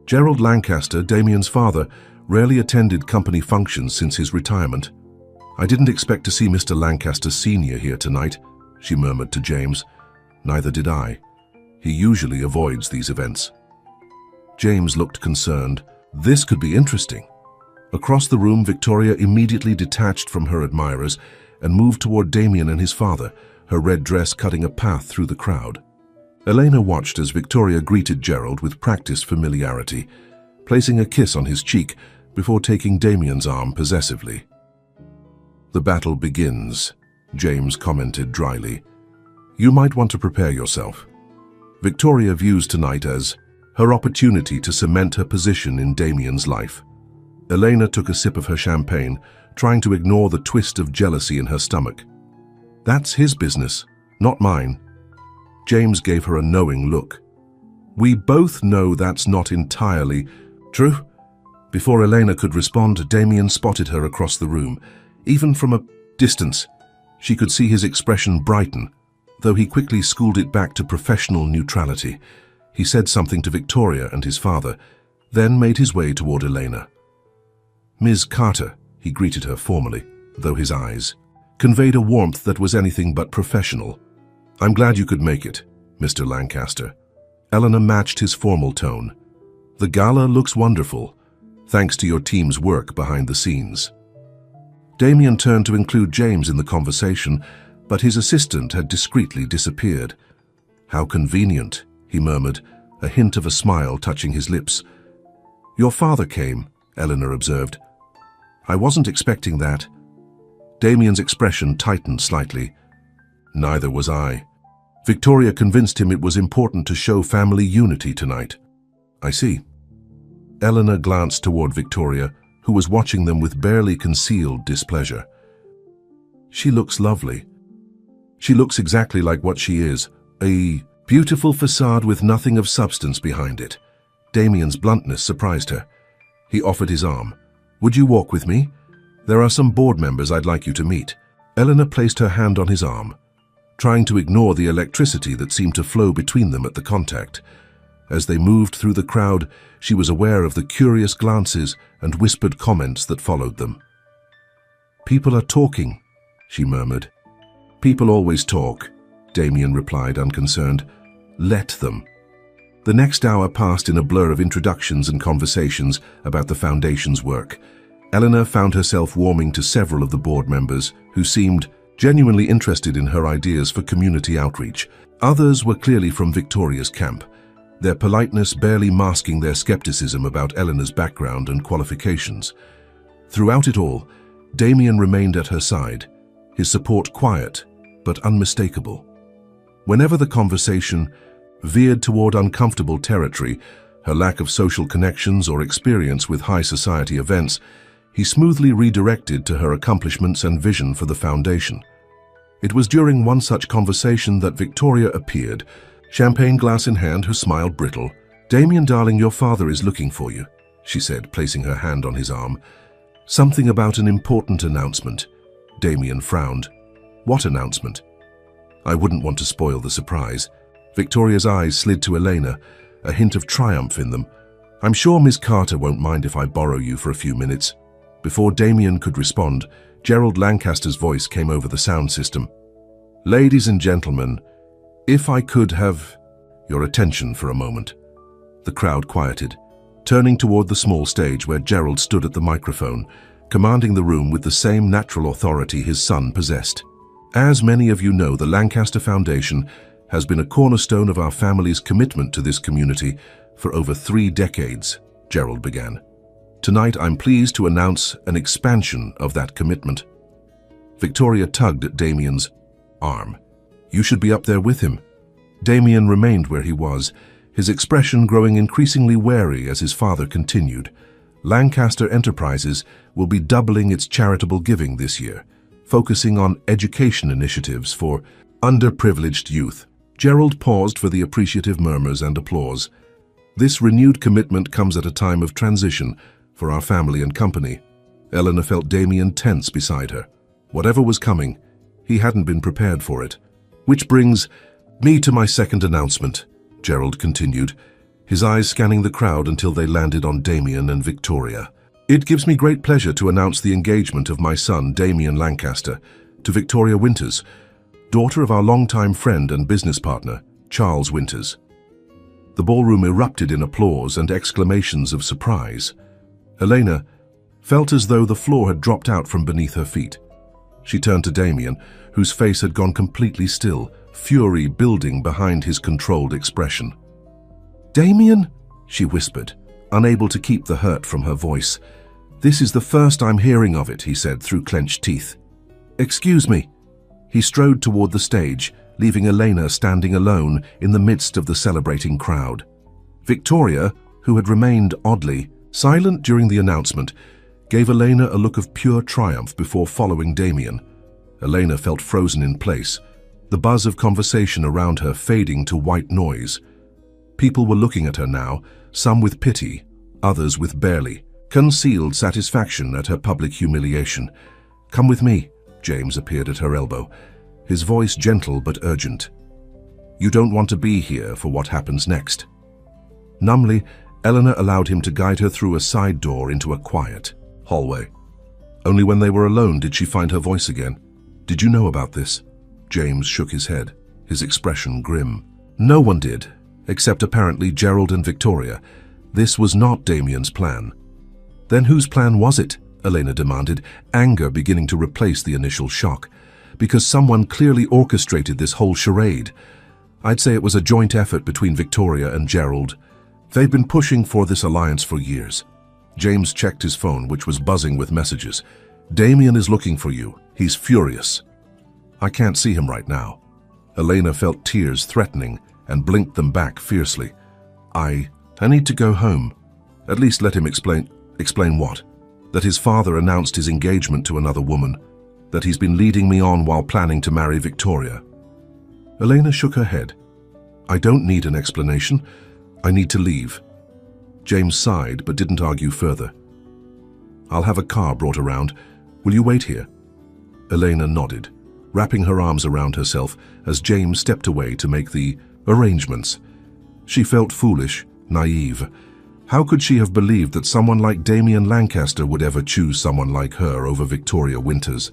[SPEAKER 1] Gerald Lancaster, Damien's father, rarely attended company functions since his retirement. "I didn't expect to see Mr. Lancaster Sr. here tonight," she murmured to James. "Neither did I. He usually avoids these events." James looked concerned. This could be interesting. Across the room, Victoria immediately detached from her admirers and moved toward Damien and his father, her red dress cutting a path through the crowd. Elena watched as Victoria greeted Gerald with practiced familiarity, placing a kiss on his cheek before taking Damien's arm possessively. "The battle begins," James commented dryly. "You might want to prepare yourself." Victoria views tonight as her opportunity to cement her position in Damien's life. Elena took a sip of her champagne, trying to ignore the twist of jealousy in her stomach. "That's his business, not mine." James gave her a knowing look. We both know that's not entirely true. Before Elena could respond, Damien spotted her across the room. Even from a distance, she could see his expression brighten, though he quickly schooled it back to professional neutrality. He said something to Victoria and his father, then made his way toward Elena. "Ms. Carter," he greeted her formally, though his eyes conveyed a warmth that was anything but professional. "I'm glad you could make it, Mr. Lancaster." Elena matched his formal tone. "The gala looks wonderful, thanks to your team's work behind the scenes." Damien turned to include James in the conversation, but his assistant had discreetly disappeared. "How convenient," he murmured, a hint of a smile touching his lips. "Your father came," Eleanor observed. "I wasn't expecting that." Damien's expression tightened slightly. "Neither was I. Victoria convinced him it was important to show family unity tonight." "I see." Eleanor glanced toward Victoria, who was watching them with barely concealed displeasure. "She looks lovely. She looks exactly like what she is, a beautiful facade with nothing of substance behind it." Damien's bluntness surprised her. He offered his arm. "Would you walk with me? There are some board members I'd like you to meet." Eleanor placed her hand on his arm, trying to ignore the electricity that seemed to flow between them at the contact. As they moved through the crowd, she was aware of the curious glances and whispered comments that followed them. "People are talking," she murmured. "People always talk," Damien replied, unconcerned. "Let them." The next hour passed in a blur of introductions and conversations about the Foundation's work. Eleanor found herself warming to several of the board members, who seemed genuinely interested in her ideas for community outreach. Others were clearly from Victoria's camp, their politeness barely masking their skepticism about Eleanor's background and qualifications. Throughout it all, Damien remained at her side, his support quiet but unmistakable. Whenever the conversation veered toward uncomfortable territory, her lack of social connections or experience with high society events, he smoothly redirected to her accomplishments and vision for the Foundation. It was during one such conversation that Victoria appeared, champagne glass in hand, her smile brittle. "Damien, darling, your father is looking for you," she said, placing her hand on his arm. "Something about an important announcement." Damien frowned. "What announcement?" "I wouldn't want to spoil the surprise." Victoria's eyes slid to Elena, a hint of triumph in them. "I'm sure Miss Carter won't mind if I borrow you for a few minutes." Before Damien could respond, Gerald Lancaster's voice came over the sound system. "Ladies and gentlemen, if I could have your attention for a moment." The crowd quieted, turning toward the small stage where Gerald stood at the microphone, commanding the room with the same natural authority his son possessed. "As many of you know, the Lancaster Foundation has been a cornerstone of our family's commitment to this community for over 3 decades, Gerald began. "Tonight, I'm pleased to announce an expansion of that commitment." Victoria tugged at Damien's arm. "You should be up there with him." Damien remained where he was, his expression growing increasingly wary as his father continued. "Lancaster Enterprises will be doubling its charitable giving this year, focusing on education initiatives for underprivileged youth." Gerald paused for the appreciative murmurs and applause. "This renewed commitment comes at a time of transition for our family and company." Eleanor felt Damien tense beside her. Whatever was coming, he hadn't been prepared for it. "Which brings me to my second announcement," Gerald continued, his eyes scanning the crowd until they landed on Damien and Victoria. "It gives me great pleasure to announce the engagement of my son, Damien Lancaster, to Victoria Winters, daughter of our longtime friend and business partner, Charles Winters." The ballroom erupted in applause and exclamations of surprise. Elena felt as though the floor had dropped out from beneath her feet. She turned to Damien, whose face had gone completely still, fury building behind his controlled expression. "Damien?" she whispered, unable to keep the hurt from her voice. "This is the first I'm hearing of it," he said through clenched teeth. "Excuse me." He strode toward the stage, leaving Elena standing alone in the midst of the celebrating crowd. Victoria, who had remained oddly silent during the announcement, gave Elena a look of pure triumph before following Damien. Elena felt frozen in place, the buzz of conversation around her fading to white noise. People were looking at her now, some with pity, others with barely concealed satisfaction at her public humiliation. "Come with me." James appeared at her elbow, his voice gentle but urgent. "You don't want to be here for what happens next." Numbly, Eleanor allowed him to guide her through a side door into a quiet hallway. Only when they were alone did she find her voice again. "Did you know about this?" James shook his head, his expression grim. No one did, except apparently Gerald and Victoria. This was not Damien's plan. Then whose plan was it? Elena demanded, anger beginning to replace the initial shock. Because someone clearly orchestrated this whole charade. I'd say it was a joint effort between Victoria and Gerald. They'd been pushing for this alliance for years. James checked his phone, which was buzzing with messages. "Damien is looking for you. He's furious." "I can't see him right now." Elena felt tears threatening and blinked them back fiercely. I need to go home. At least let him explain." "Explain what?" "That his father announced his engagement to another woman. That he's been leading me on while planning to marry Victoria." Elena shook her head. "I don't need an explanation. I need to leave." James sighed but didn't argue further. "I'll have a car brought around. Will you wait here?" Elena nodded, wrapping her arms around herself as James stepped away to make the arrangements. She felt foolish, naive. How could she have believed that someone like Damien Lancaster would ever choose someone like her over Victoria Winters?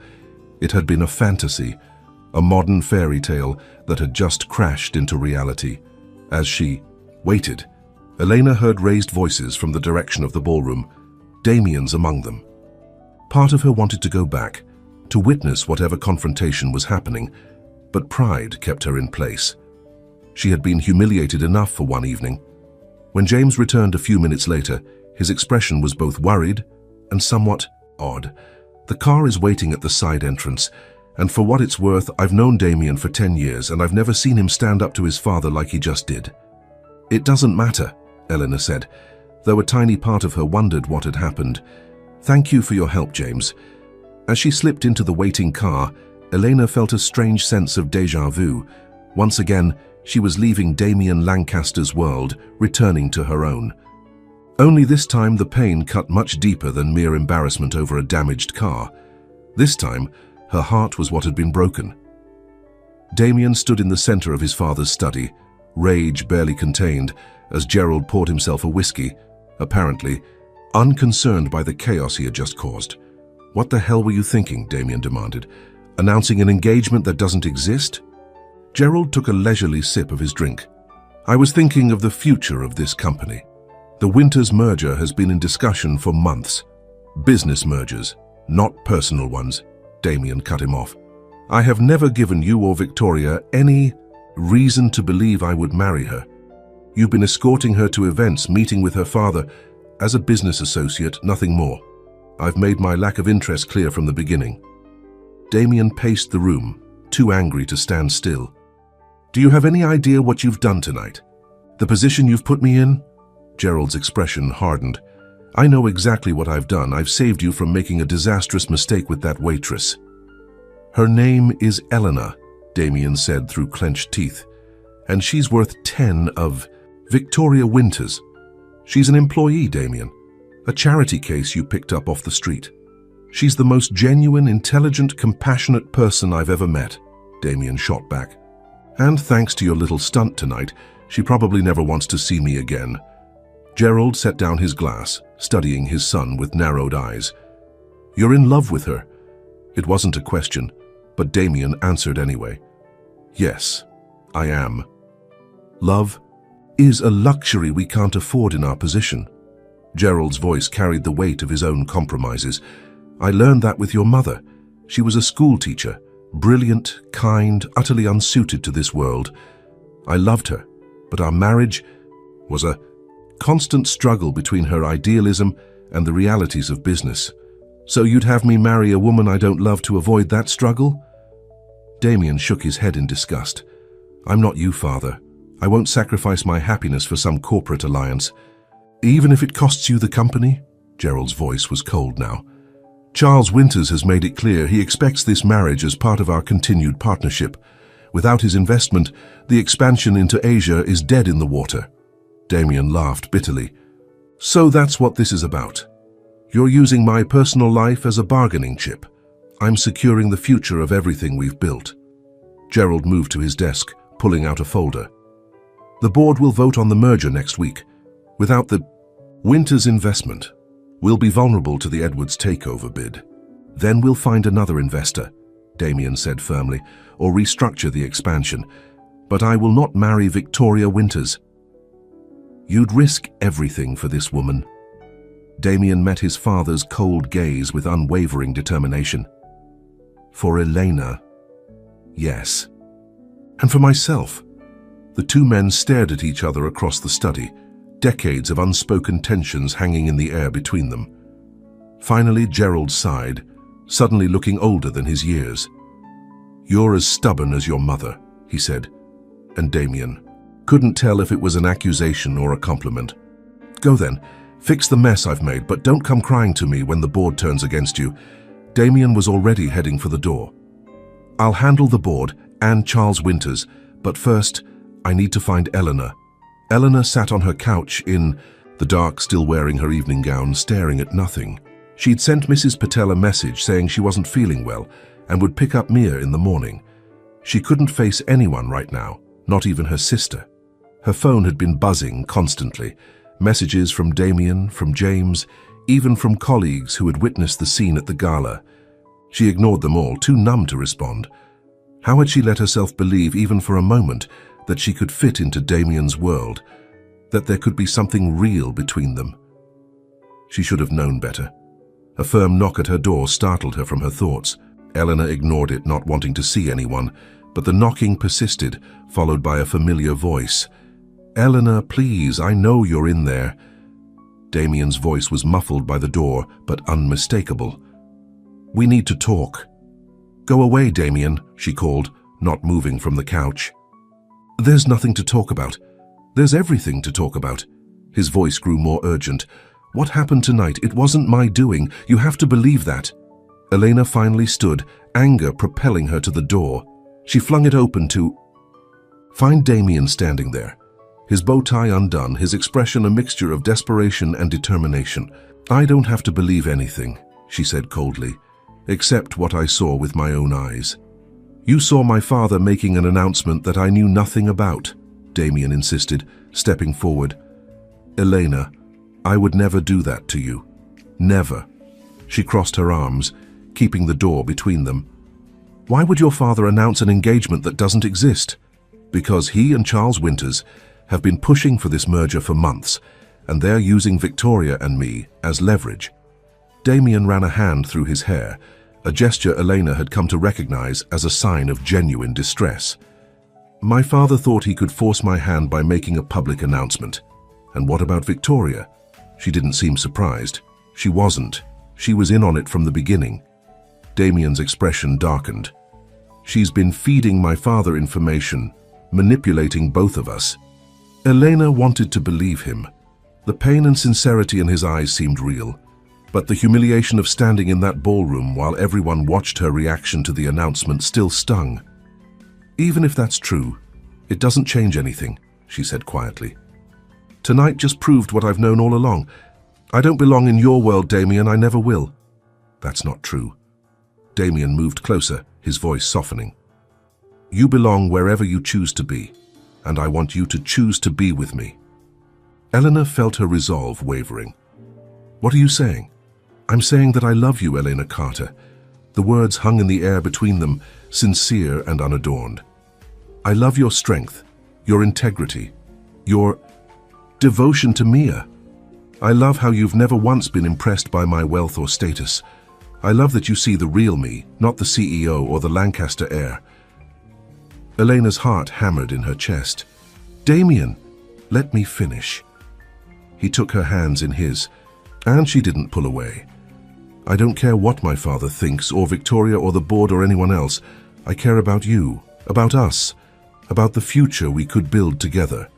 [SPEAKER 1] It had been a fantasy, a modern fairy tale that had just crashed into reality. As she waited, Elena heard raised voices from the direction of the ballroom, Damien's among them. Part of her wanted to go back, to witness whatever confrontation was happening, but pride kept her in place. She had been humiliated enough for one evening. When James returned a few minutes later, his expression was both worried and somewhat odd. "The car is waiting at the side entrance, and for what it's worth, I've known Damien for 10 years and I've never seen him stand up to his father like he just did." "It doesn't matter," Eleanor said, though a tiny part of her wondered what had happened. "Thank you for your help, James." As she slipped into the waiting car, Elena felt a strange sense of déjà vu. Once again, she was leaving Damien Lancaster's world, returning to her own. Only this time the pain cut much deeper than mere embarrassment over a damaged car. This time, her heart was what had been broken. Damien stood in the center of his father's study, rage barely contained, as Gerald poured himself a whiskey, apparently unconcerned by the chaos he had just caused. "What the hell were you thinking?" Damien demanded. "Announcing an engagement that doesn't exist?" Gerald took a leisurely sip of his drink. "I was thinking of the future of this company. The Winters merger has been in discussion for months. Business mergers, not personal ones." Damien cut him off. "I have never given you or Victoria any reason to believe I would marry her. You've been escorting her to events, meeting with her father, as a business associate, nothing more. I've made my lack of interest clear from the beginning." Damien paced the room, too angry to stand still. "Do you have any idea what you've done tonight? The position you've put me in?" Gerald's expression hardened. "I know exactly what I've done. I've saved you from making a disastrous mistake with that waitress." "Her name is Eleanor," Damien said through clenched teeth. "And she's worth 10 of Victoria Winters. She's an employee, Damien. A charity case you picked up off the street. She's the most genuine, intelligent, compassionate person I've ever met," Damien shot back. "And thanks to your little stunt tonight, she probably never wants to see me again." Gerald set down his glass, studying his son with narrowed eyes. "You're in love with her." It wasn't a question, but Damien answered anyway. "Yes, I am. Love is a luxury we can't afford in our position." Gerald's voice carried the weight of his own compromises. "I learned that with your mother. She was a school teacher, brilliant, kind, utterly unsuited to this world. I loved her, but our marriage was a constant struggle between her idealism and the realities of business. So you'd have me marry a woman I don't love to avoid that struggle?" Damien shook his head in disgust. "I'm not you, father. I won't sacrifice my happiness for some corporate alliance. Even if it costs you the company?" Gerald's voice was cold now. "Charles Winters has made it clear he expects this marriage as part of our continued partnership. Without his investment, the expansion into Asia is dead in the water." Damien laughed bitterly. So that's what this is about. You're using my personal life as a bargaining chip. I'm securing the future of everything we've built. Gerald moved to his desk, pulling out a folder. The board will vote on the merger next week. Without the Winters investment, we'll be vulnerable to the Edwards takeover bid. Then we'll find another investor, Damien said firmly, or restructure the expansion. But I will not marry Victoria Winters. You'd risk everything for this woman. Damien met his father's cold gaze with unwavering determination. For Elena, yes. And for myself. The two men stared at each other across the study, decades of unspoken tensions hanging in the air between them. Finally, Gerald sighed, suddenly looking older than his years. You're as stubborn as your mother, he said, and Damien couldn't tell if it was an accusation or a compliment. Go then, fix the mess I've made, but don't come crying to me when the board turns against you. Damien was already heading for the door. I'll handle the board and Charles Winters, but first, I need to find Eleanor. Eleanor sat on her couch in the dark, still wearing her evening gown, staring at nothing. She'd sent Mrs. Patel a message saying she wasn't feeling well and would pick up Mia in the morning. She couldn't face anyone right now, not even her sister. Her phone had been buzzing constantly. Messages from Damien, from James, even from colleagues who had witnessed the scene at the gala. She ignored them all, too numb to respond. How had she let herself believe, even for a moment, that she could fit into Damien's world, that there could be something real between them? She should have known better. A firm knock at her door startled her from her thoughts. Eleanor ignored it, not wanting to see anyone, but the knocking persisted, followed by a familiar voice. Eleanor, please, I know you're in there. Damien's voice was muffled by the door, but unmistakable. We need to talk. Go away, Damien, she called, not moving from the couch. There's nothing to talk about. There's everything to talk about. His voice grew more urgent. What happened tonight? It wasn't my doing. You have to believe that. Elena finally stood, anger propelling her to the door. She flung it open to find Damien standing there, his bow tie undone, his expression a mixture of desperation and determination. I don't have to believe anything, she said coldly, except what I saw with my own eyes. You saw my father making an announcement that I knew nothing about, Damien insisted, stepping forward. Elena, I would never do that to you. Never. She crossed her arms, keeping the door between them. Why would your father announce an engagement that doesn't exist? Because he and Charles Winters have been pushing for this merger for months, and they're using Victoria and me as leverage. Damien ran a hand through his hair, a gesture Elena had come to recognize as a sign of genuine distress. My father thought he could force my hand by making a public announcement. And what about Victoria? She didn't seem surprised. She wasn't. She was in on it from the beginning. Damien's expression darkened. She's been feeding my father information, manipulating both of us. Elena wanted to believe him. The pain and sincerity in his eyes seemed real, but the humiliation of standing in that ballroom while everyone watched her reaction to the announcement still stung. Even if that's true, it doesn't change anything, she said quietly. Tonight just proved what I've known all along. I don't belong in your world, Damien, I never will. That's not true. Damien moved closer, his voice softening. You belong wherever you choose to be, and I want you to choose to be with me. Eleanor felt her resolve wavering. What are you saying? I'm saying that I love you, Elena Carter. The words hung in the air between them, sincere and unadorned. I love your strength, your integrity, your devotion to Mia. I love how you've never once been impressed by my wealth or status. I love that you see the real me, not the CEO or the Lancaster heir. Elena's heart hammered in her chest. Damien, let me finish. He took her hands in his, and she didn't pull away. I don't care what my father thinks, or Victoria or the board or anyone else. I care about you, about us, about the future we could build together.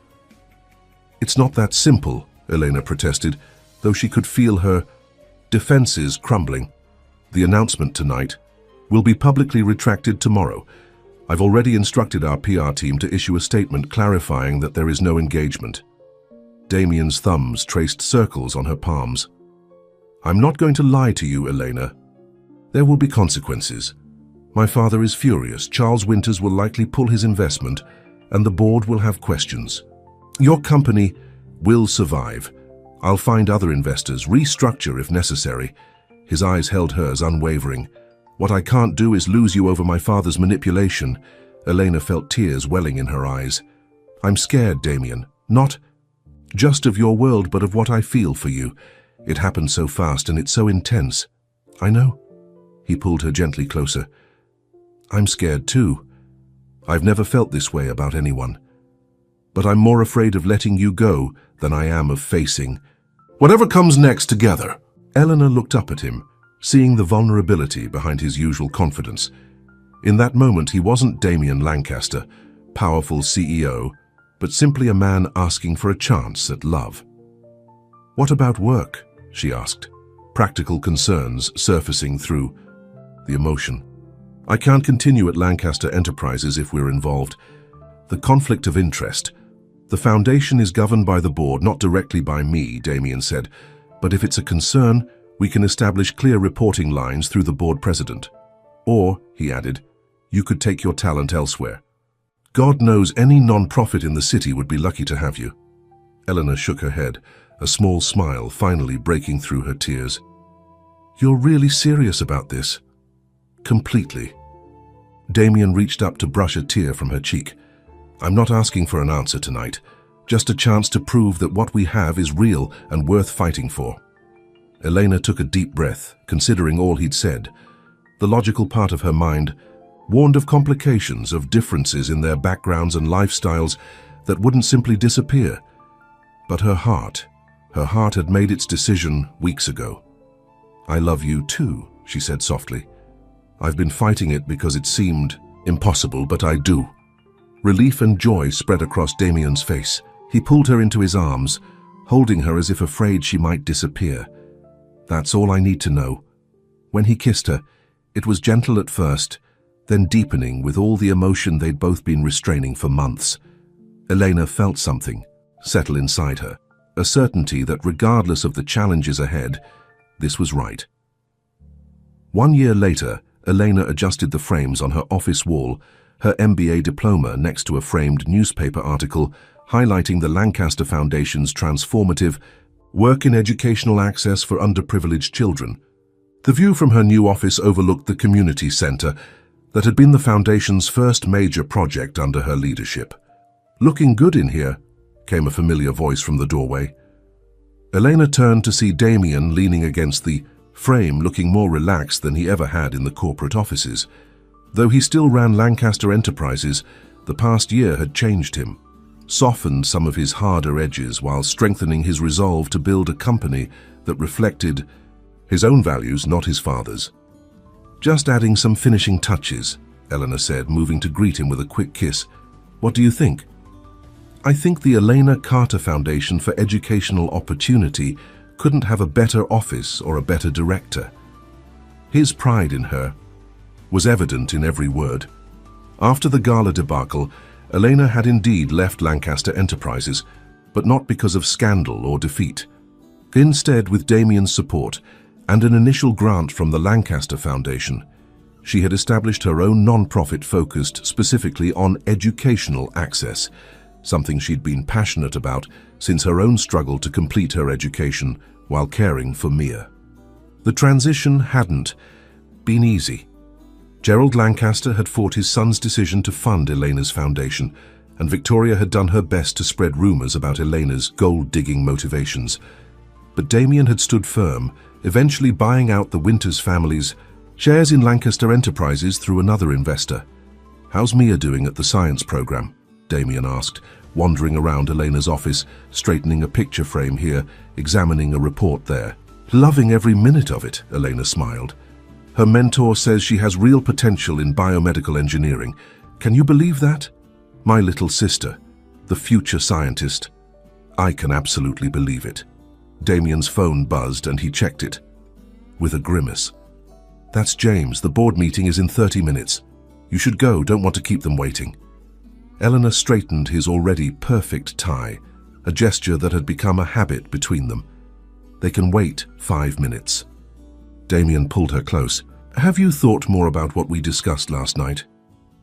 [SPEAKER 1] It's not that simple, Elena protested, though she could feel her defenses crumbling. The announcement tonight will be publicly retracted tomorrow. I've already instructed our PR team to issue a statement clarifying that there is no engagement. Damien's thumbs traced circles on her palms. "I'm not going to lie to you, Elena. There will be consequences. My father is furious. Charles Winters will likely pull his investment, and the board will have questions. Your company will survive. I'll find other investors, restructure if necessary." His eyes held hers, unwavering. "What I can't do is lose you over my father's manipulation." Elena felt tears welling in her eyes. "I'm scared, Damien. Not just of your world, but of what I feel for you. It happened so fast and it's so intense." "I know." He pulled her gently closer. "I'm scared too. I've never felt this way about anyone. But I'm more afraid of letting you go than I am of facing whatever comes next together." Eleanor looked up at him, seeing the vulnerability behind his usual confidence. In that moment, he wasn't Damien Lancaster, powerful CEO, but simply a man asking for a chance at love. "What about work?" she asked, practical concerns surfacing through the emotion. "I can't continue at Lancaster Enterprises if we're involved. The conflict of interest. The foundation is governed by the board, not directly by me," Damien said. "But if it's a concern, we can establish clear reporting lines through the board president. Or," he added, "you could take your talent elsewhere. God knows any non-profit in the city would be lucky to have you." Eleanor shook her head, a small smile finally breaking through her tears. "You're really serious about this?" "Completely." Damien reached up to brush a tear from her cheek. "I'm not asking for an answer tonight, just a chance to prove that what we have is real and worth fighting for." Elena took a deep breath, considering all he'd said. The logical part of her mind warned of complications, of differences in their backgrounds and lifestyles that wouldn't simply disappear. But her heart had made its decision weeks ago. "I love you too," she said softly. "I've been fighting it because it seemed impossible, but I do." Relief and joy spread across Damien's face. He pulled her into his arms, holding her as if afraid she might disappear. "That's all I need to know." When he kissed her, it was gentle at first, then deepening with all the emotion they'd both been restraining for months. Elena felt something settle inside her, a certainty that regardless of the challenges ahead, this was right. 1 year later, Elena adjusted the frames on her office wall, her MBA diploma next to a framed newspaper article highlighting the Lancaster Foundation's transformative work in educational access for underprivileged children. The view from her new office overlooked the community center that had been the Foundation's first major project under her leadership. "Looking good in here," came a familiar voice from the doorway. Elena turned to see Damien leaning against the frame, looking more relaxed than he ever had in the corporate offices. Though he still ran Lancaster Enterprises, the past year had changed him, softened some of his harder edges while strengthening his resolve to build a company that reflected his own values, not his father's. "Just adding some finishing touches," Eleanor said, moving to greet him with a quick kiss. "What do you think?" "I think the Elena Carter Foundation for Educational Opportunity couldn't have a better office or a better director." His pride in her was evident in every word. After the gala debacle, Elena had indeed left Lancaster Enterprises, but not because of scandal or defeat. Instead, with Damien's support and an initial grant from the Lancaster Foundation, she had established her own non-profit focused specifically on educational access, something she'd been passionate about since her own struggle to complete her education while caring for Mia. The transition hadn't been easy. Gerald Lancaster had fought his son's decision to fund Elena's foundation, and Victoria had done her best to spread rumors about Elena's gold-digging motivations. But Damien had stood firm, eventually buying out the Winters family's shares in Lancaster Enterprises through another investor. "How's Mia doing at the science program?" Damien asked, wandering around Elena's office, straightening a picture frame here, examining a report there. "Loving every minute of it," Elena smiled. "Her mentor says she has real potential in biomedical engineering. Can you believe that? My little sister, the future scientist." "I can absolutely believe it." Damien's phone buzzed and he checked it with a grimace. "That's James. The board meeting is in 30 minutes. You should go, don't want to keep them waiting." Eleanor straightened his already perfect tie, a gesture that had become a habit between them. They can wait 5 minutes. Damien pulled her close. Have you thought more about what we discussed last night?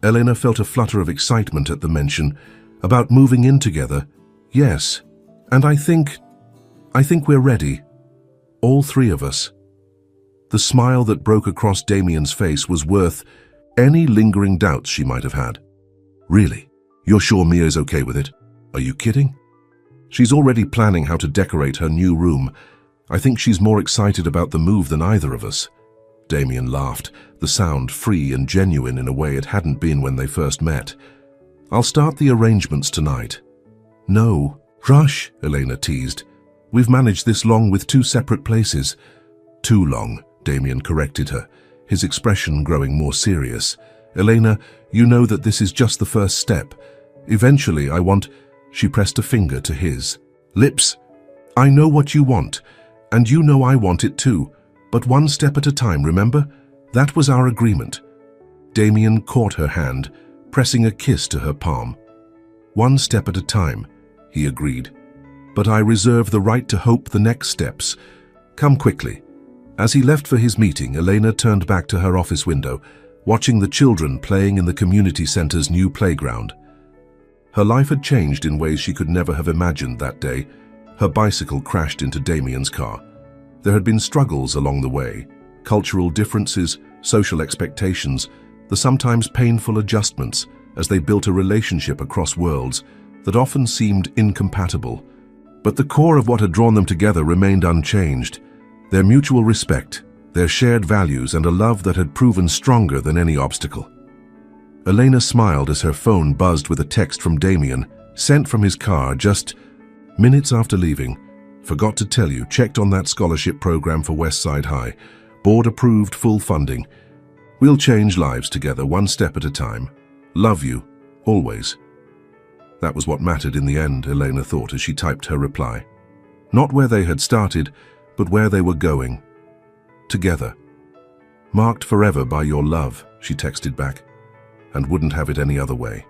[SPEAKER 1] Elena felt a flutter of excitement at the mention. About moving in together? Yes. And I think we're ready. All three of us. The smile that broke across Damien's face was worth any lingering doubts she might have had. Really? You're sure Mia's okay with it? Are you kidding? She's already planning how to decorate her new room. I think she's more excited about the move than either of us. Damien laughed, the sound free and genuine in a way it hadn't been when they first met. I'll start the arrangements tonight. No, rush, Elena teased. We've managed this long with 2 separate places. Too long, Damien corrected her, his expression growing more serious. Elena, you know that this is just the first step. Eventually, I want... She pressed a finger to his lips. I know what you want, and you know I want it too, but one step at a time, remember? That was our agreement. Damien caught her hand, pressing a kiss to her palm. One step at a time, he agreed. But I reserve the right to hope the next steps. Come quickly. As he left for his meeting, Elena turned back to her office window, watching the children playing in the community center's new playground. Her life had changed in ways she could never have imagined that day. Her bicycle crashed into Damien's car. There had been struggles along the way, cultural differences, social expectations, the sometimes painful adjustments as they built a relationship across worlds that often seemed incompatible. But the core of what had drawn them together remained unchanged. Their mutual respect, their shared values, and a love that had proven stronger than any obstacle. Elena smiled as her phone buzzed with a text from Damien, sent from his car just minutes after leaving. Forgot to tell you, checked on that scholarship program for Westside High. Board approved, full funding. We'll change lives together, one step at a time. Love you, always. That was what mattered in the end, Elena thought as she typed her reply. Not where they had started, but where they were going. Together. Marked forever by your love, she texted back, and wouldn't have it any other way.